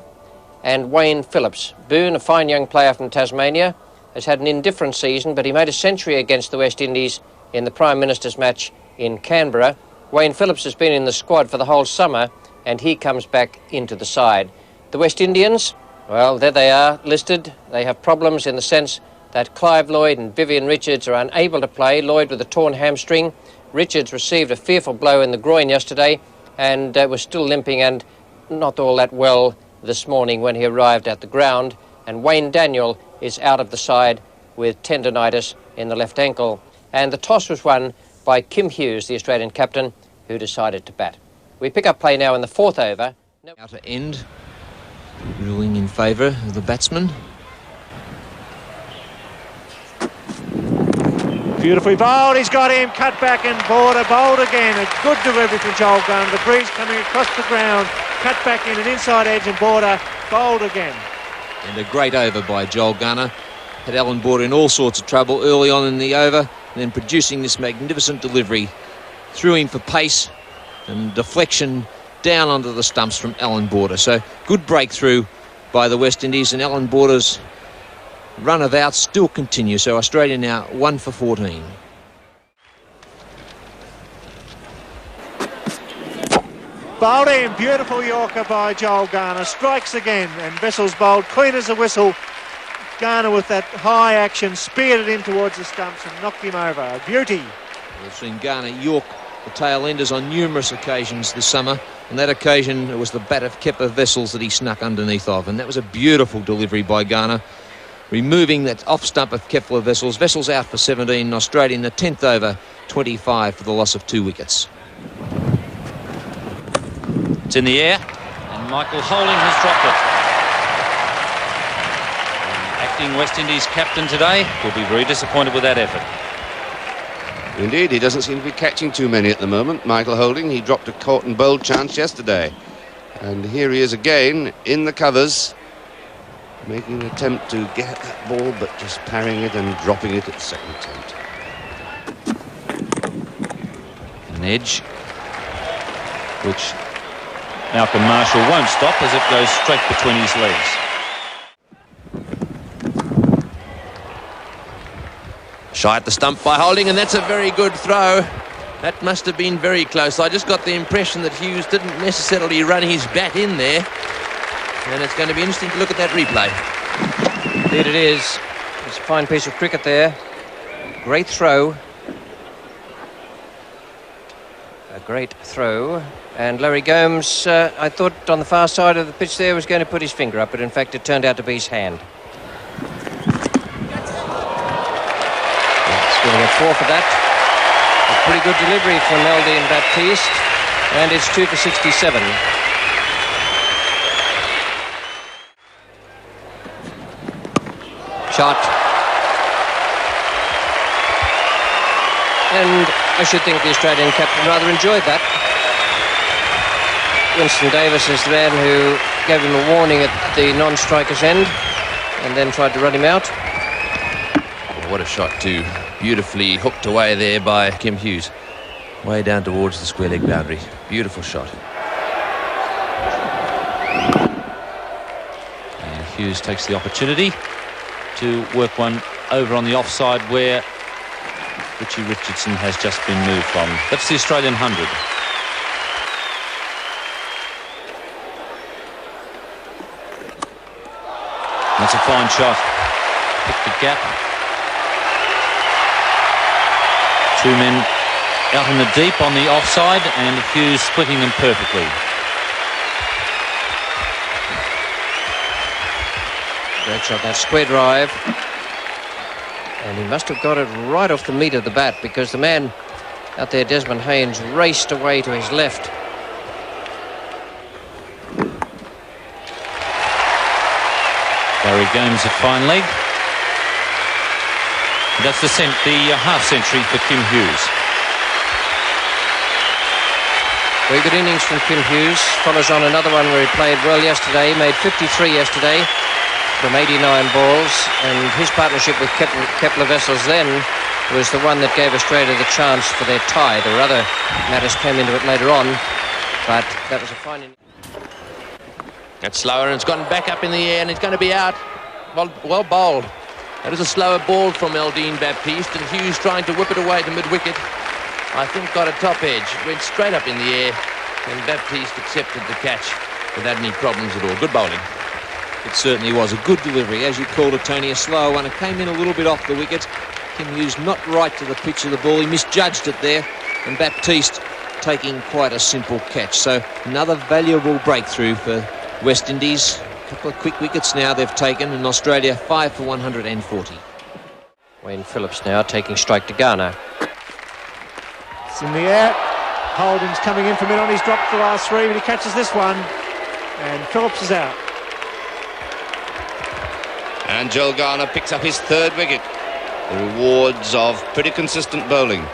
and Wayne Phillips. Boone, a fine young player from Tasmania, has had an indifferent season, but he made a century against the West Indies in the Prime Minister's match in Canberra. Wayne Phillips has been in the squad for the whole summer, and he comes back into the side. The West Indians, well, there they are listed. They have problems in the sense that Clive Lloyd and Vivian Richards are unable to play. Lloyd with a torn hamstring. Richards received a fearful blow in the groin yesterday and was still limping and not all that well this morning when he arrived at the ground. And Wayne Daniel is out of the side with tendonitis in the left ankle. And the toss was won by Kim Hughes, the Australian captain, who decided to bat. We pick up play now in the 4th over. Outer end, ruling in favour of the batsman. Beautifully bowled, he's got him, cut back and border, bowled again. A good delivery from Joel Garner. The breeze coming across the ground, cut back in an inside edge and border, bowled again. And a great over by Joel Garner. Had Alan Border in all sorts of trouble early on in the over, and then producing this magnificent delivery. Threw him for pace and deflection down onto the stumps from Alan Border. So good breakthrough by the West Indies, and Alan Border's run of outs still continues. So Australia now 1 for 14. Bowled in, beautiful Yorker by Joel Garner. Strikes again, and Wessels bowled clean as a whistle. Garner with that high action speared it in towards the stumps and knocked him over. A beauty. We've seen Garner york the tail enders on numerous occasions this summer. On that occasion, it was the bat of Kepler Wessels that he snuck underneath of, and that was a beautiful delivery by Garner, removing that off stump of Kepler Wessels. Wessels out for 17, Australia in the 10th over, 25 for the loss of 2 wickets. It's in the air, and Michael Holding has dropped it. The acting West Indies captain today will be very disappointed with that effort. Indeed, he doesn't seem to be catching too many at the moment, Michael Holding. He dropped a caught and bowled chance yesterday. And here he is again in the covers, making an attempt to get at that ball, but just parrying it and dropping it at the second attempt. An edge, which Malcolm Marshall won't stop as it goes straight between his legs. Shy at the stump by Holding, and that's a very good throw. That must have been very close. I just got the impression that Hughes didn't necessarily run his bat in there. And it's going to be interesting to look at that replay. Indeed it is. It's a fine piece of cricket there. Great throw. A great throw. And Larry Gomes, I thought on the far side of the pitch there was going to put his finger up, but in fact it turned out to be his hand. Going to get 4 for that. A pretty good delivery from Aldine Baptiste, and it's 2 for 67. Shot. And I should think the Australian captain rather enjoyed that. Winston Davis is the man who gave him a warning at the non-striker's end and then tried to run him out. What a shot too. Beautifully hooked away there by Kim Hughes. Way down towards the square leg boundary. Beautiful shot. And Hughes takes the opportunity to work one over on the offside where Richie Richardson has just been moved from. That's the Australian 100. That's a fine shot. Picked the gap. 2 men out in the deep on the offside, and Hughes splitting them perfectly. Great shot, that square drive. And he must have got it right off the meat of the bat, because the man out there, Desmond Haynes, raced away to his left. Larry Gomes, a fine leg. That's the half century for Kim Hughes. Very good innings from Kim Hughes. Follows on another one where he played well yesterday. Made 53 yesterday from 89 balls. And his partnership with Kepler Wessels then was the one that gave Australia the chance for their tie. There were other matters came into it later on, but that was a fine inning. That's slower, and it's gone back up in the air, and it's going to be out. Well bowled. That is a slower ball from Aldine Baptiste, and Hughes trying to whip it away to mid-wicket. I think got a top edge, went straight up in the air, and Baptiste accepted the catch without any problems at all. Good bowling. It certainly was a good delivery, as you called it, Tony. A slower one. It came in a little bit off the wicket. Kim Hughes not right to the pitch of the ball. He misjudged it there, and Baptiste taking quite a simple catch. So another valuable breakthrough for West Indies. A couple of quick wickets now they've taken, and Australia 5 for 140. Wayne Phillips now taking strike to Ghana. It's in the air. Holding's coming in from mid on. He's dropped the last three, but he catches this one. And Phillips is out. And Joel Garner picks up his third wicket. The rewards of pretty consistent bowling.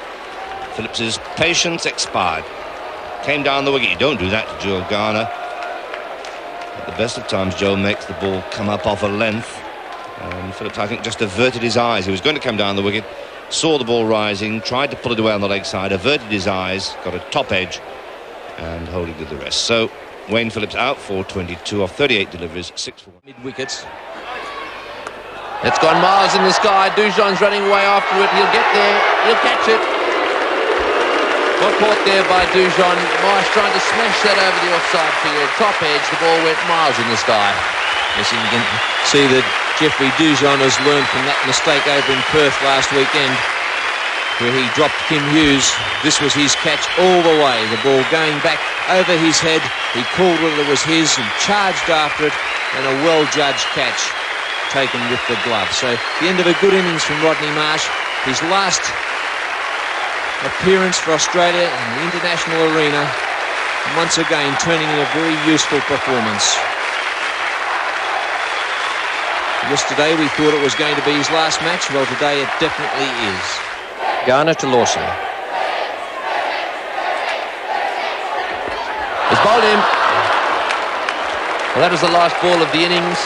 Phillips's patience expired. Came down the wicket. You don't do that to Joel Garner. At the best of times, Joel makes the ball come up off a length. And Phillips, I think, just averted his eyes. He was going to come down the wicket, saw the ball rising, tried to pull it away on the leg side, averted his eyes, got a top edge, and Holding did the rest. So Wayne Phillips out for 22 off 38 deliveries, 6 for 1. Mid-wickets. It's gone miles in the sky. Dujon's running away after it. He'll get there. He'll catch it. Got caught there by Dujon. Marsh trying to smash that over the offside field. Top edge. The ball went miles in the sky. Yes, you can see that Jeffrey Dujon has learned from that mistake over in Perth last weekend, where he dropped Kim Hughes. This was his catch all the way. The ball going back over his head. He called it, it was his, and charged after it, and a well-judged catch taken with the glove. So the end of a good innings from Rodney Marsh. His last appearance for Australia in the international arena, and once again turning in a very useful performance. Yesterday we thought it was going to be his last match. Well, today it definitely is. Garner to Lawson. He's bowled him. Well, that was the last ball of the innings.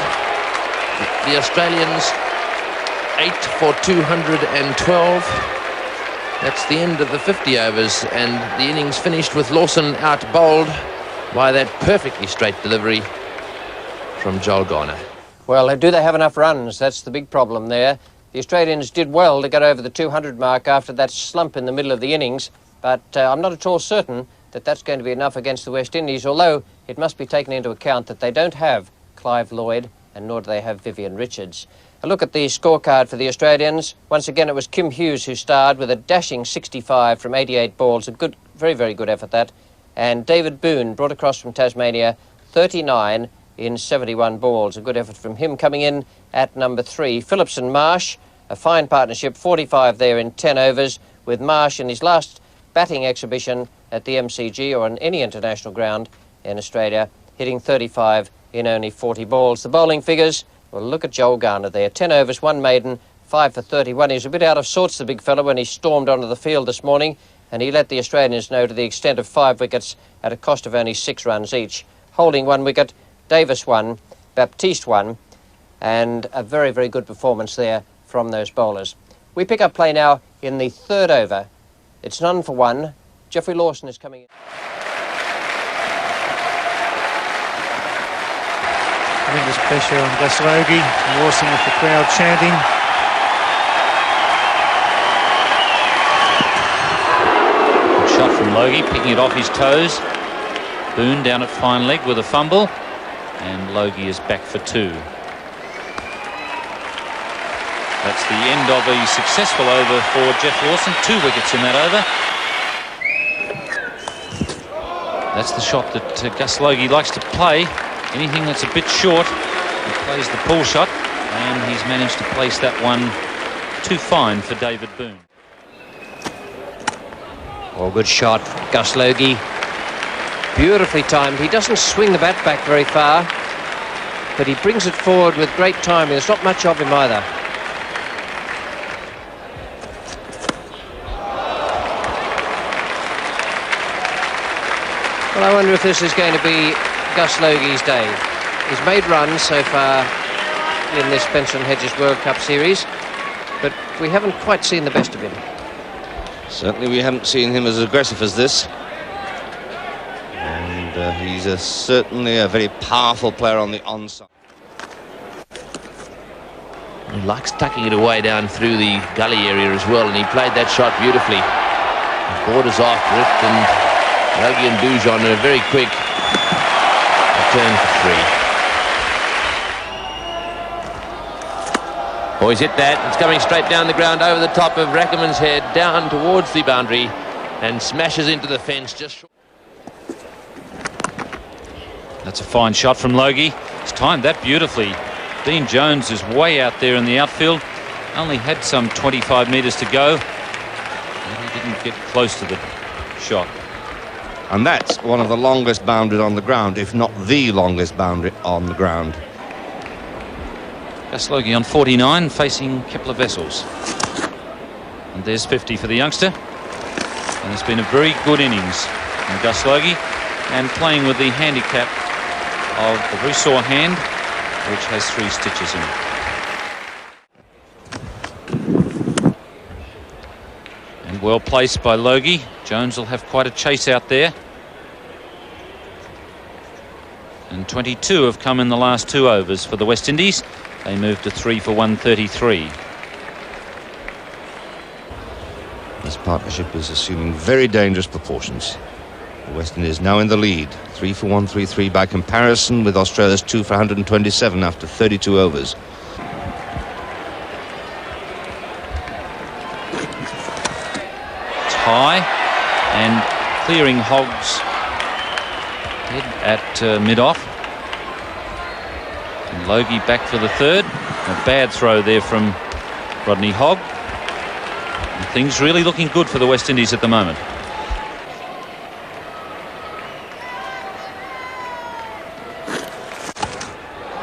The Australians 8 for 212. That's the end of the 50 overs, and the innings finished with Lawson out bowled by that perfectly straight delivery from Joel Garner. Well, do they have enough runs? That's the big problem there. The Australians did well to get over the 200 mark after that slump in the middle of the innings, but I'm not at all certain that that's going to be enough against the West Indies, although it must be taken into account that they don't have Clive Lloyd, and nor do they have Vivian Richards. A look at the scorecard for the Australians. Once again, it was Kim Hughes who starred with a dashing 65 from 88 balls. A good, very, very good effort, that. And David Boone, brought across from Tasmania, 39 in 71 balls. A good effort from him coming in at number 3. Phillips and Marsh, a fine partnership, 45 there in 10 overs, with Marsh in his last batting exhibition at the MCG or on any international ground in Australia, hitting 35 in only 40 balls. The bowling figures, well, look at Joel Garner there. 10 overs, 1 maiden, 5 for 31. He was a bit out of sorts, the big fella, when he stormed onto the field this morning, and he let the Australians know to the extent of 5 wickets at a cost of only 6 runs each. Holding 1 wicket, Davis 1, Baptiste 1, and a very, very good performance there from those bowlers. We pick up play now in the 3rd over. It's none for 1. Jeffrey Lawson is coming in. Tremendous pressure on Gaslogi. Lawson with the crowd chanting. Good shot from Logie, picking it off his toes. Boone down at fine leg with a fumble, and Logie is back for 2. That's the end of a successful over for Jeff Lawson. 2 wickets in that over. That's the shot that Gus Logie likes to play. Anything that's a bit short, he plays the pull shot, and he's managed to place that one too fine for David Boone. Oh, good shot, Gus Logie. Beautifully timed. He doesn't swing the bat back very far, but he brings it forward with great timing. There's not much of him either. Well, I wonder if this is going to be Gus Logie's day. He's made runs so far in this Spencer and Hedges World Cup Series, but we haven't quite seen the best of him. Certainly we haven't seen him as aggressive as this. And he's certainly a very powerful player on the onside. He likes tucking it away down through the gully area as well, and he played that shot beautifully. The borders after it, and Logie and Dujon are very quick. Return for 3. Oh, he's hit that. It's coming straight down the ground over the top of Rackerman's head, down towards the boundary, and smashes into the fence just short. That's a fine shot from Logie. He's timed that beautifully. Dean Jones is way out there in the outfield. Only had some 25 metres to go. And he didn't get close to the shot. And that's one of the longest boundaries on the ground, if not the longest boundary on the ground. Gus Logie on 49, facing Kepler Wessels. And there's 50 for the youngster. And it's been a very good innings from Gus Logie, and playing with the handicap of a very sore hand, which has 3 stitches in it. And well placed by Logie. Jones will have quite a chase out there. And 22 have come in the last 2 overs for the West Indies. They moved to 3 for 133. This partnership is assuming very dangerous proportions. The West Indies now in the lead, 3 for 133 by comparison with Australia's 2 for 127 after 32 overs. It's high and clearing Hogg's head at mid-off. And Logie back for the third. A bad throw there from Rodney Hogg. And things really looking good for the West Indies at the moment.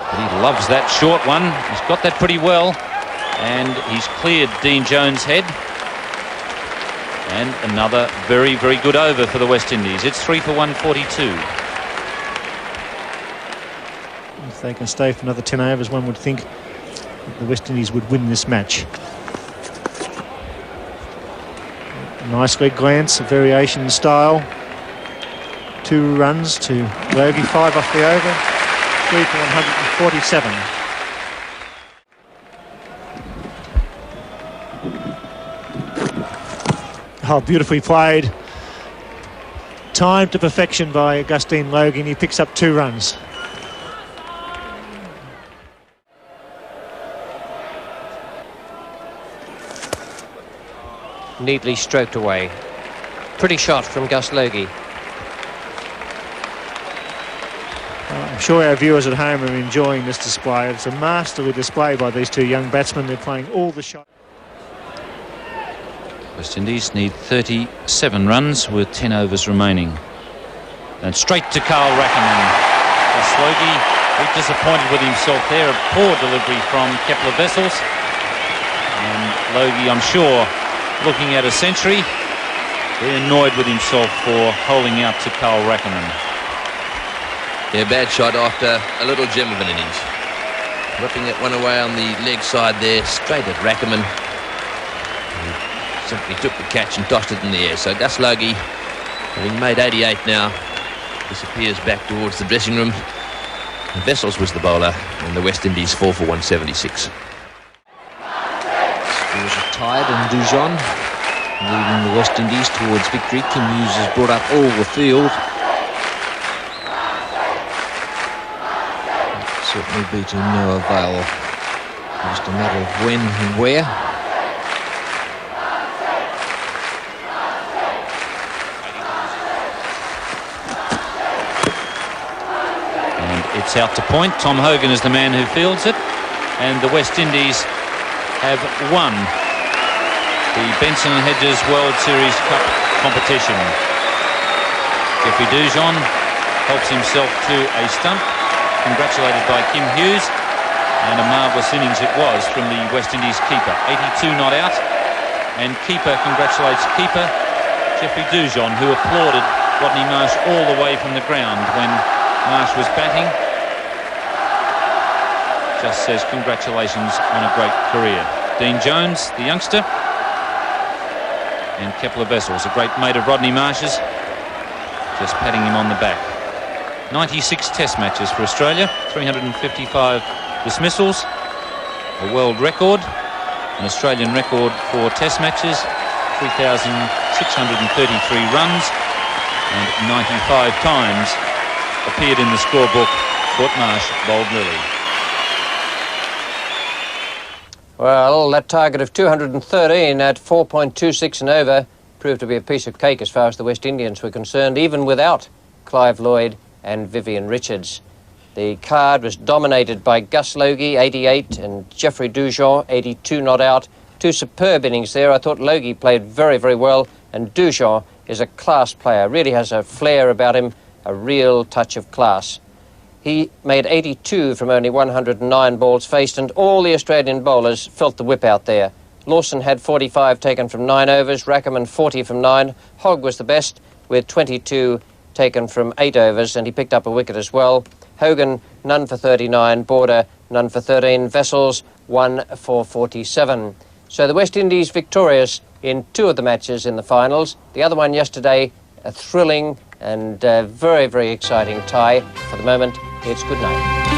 But he loves that short one. He's got that pretty well. And he's cleared Dean Jones' head. And another very, very good over for the West Indies. It's 3 for 142. If they can stay for another 10 overs, one would think the West Indies would win this match. Nice leg glance, a variation in style. 2 runs to Logie, 5 off the over, 3 for 147. Oh, beautifully played. Timed to perfection by Augustine Logie, and he picks up 2 runs. Neatly stroked away. Pretty shot from Gus Logie. I'm sure our viewers at home are enjoying this display. It's a masterly display by these 2 young batsmen. They're playing all the shots. West Indies need 37 runs with 10 overs remaining. And straight to Carl Rackerman. Gus Logie, a bit disappointed with himself there. A poor delivery from Kepler Wessels. And Logie, I'm sure, looking at a century, very annoyed with himself for holding out to Carl Rackerman. Yeah, bad shot after a little gem of an innings. Whipping that one away on the leg side there, straight at Rackerman. He simply took the catch and tossed it in the air. So Gus Logie, having made 88 now, disappears back towards the dressing room. And Wessels was the bowler, and the West Indies 4 for 176. Scores are tied, and Dujon leading the West Indies towards victory. Kim Hughes has brought up all the field. Certainly be to no avail. Just a matter of when and where. And it's out to point. Tom Hogan is the man who fields it. And the West Indies have won the Benson & Hedges World Series Cup competition. Jeffrey Dujon helps himself to a stump, congratulated by Kim Hughes, and a marvellous innings it was from the West Indies keeper. 82 not out, and keeper congratulates keeper Jeffrey Dujon, who applauded Rodney Marsh all the way from the ground when Marsh was batting. Just says congratulations on a great career. Dean Jones, the youngster, and Kepler Wessels, a great mate of Rodney Marsh's, just patting him on the back. 96 test matches for Australia, 355 dismissals, a world record, an Australian record for test matches, 3,633 runs, and 95 times appeared in the scorebook. Court Marsh bowled Lily. Well, that target of 213 at 4.26 and over proved to be a piece of cake as far as the West Indians were concerned, even without Clive Lloyd and Vivian Richards. The card was dominated by Gus Logie, 88, and Geoffrey Dujon, 82 not out. Two superb innings there. I thought Logie played very, very well, and Dujon is a class player, really has a flair about him, a real touch of class. He made 82 from only 109 balls faced, and all the Australian bowlers felt the whip out there. Lawson had 45 taken from 9 overs, Rackerman 40 from 9. Hogg was the best with 22 taken from 8 overs, and he picked up a wicket as well. Hogan, none for 39. Border, none for 13. Vessels, 1 for 47. So the West Indies victorious in 2 of the matches in the finals. The other one yesterday, a thrilling and very, very exciting tie. For the moment, it's good night.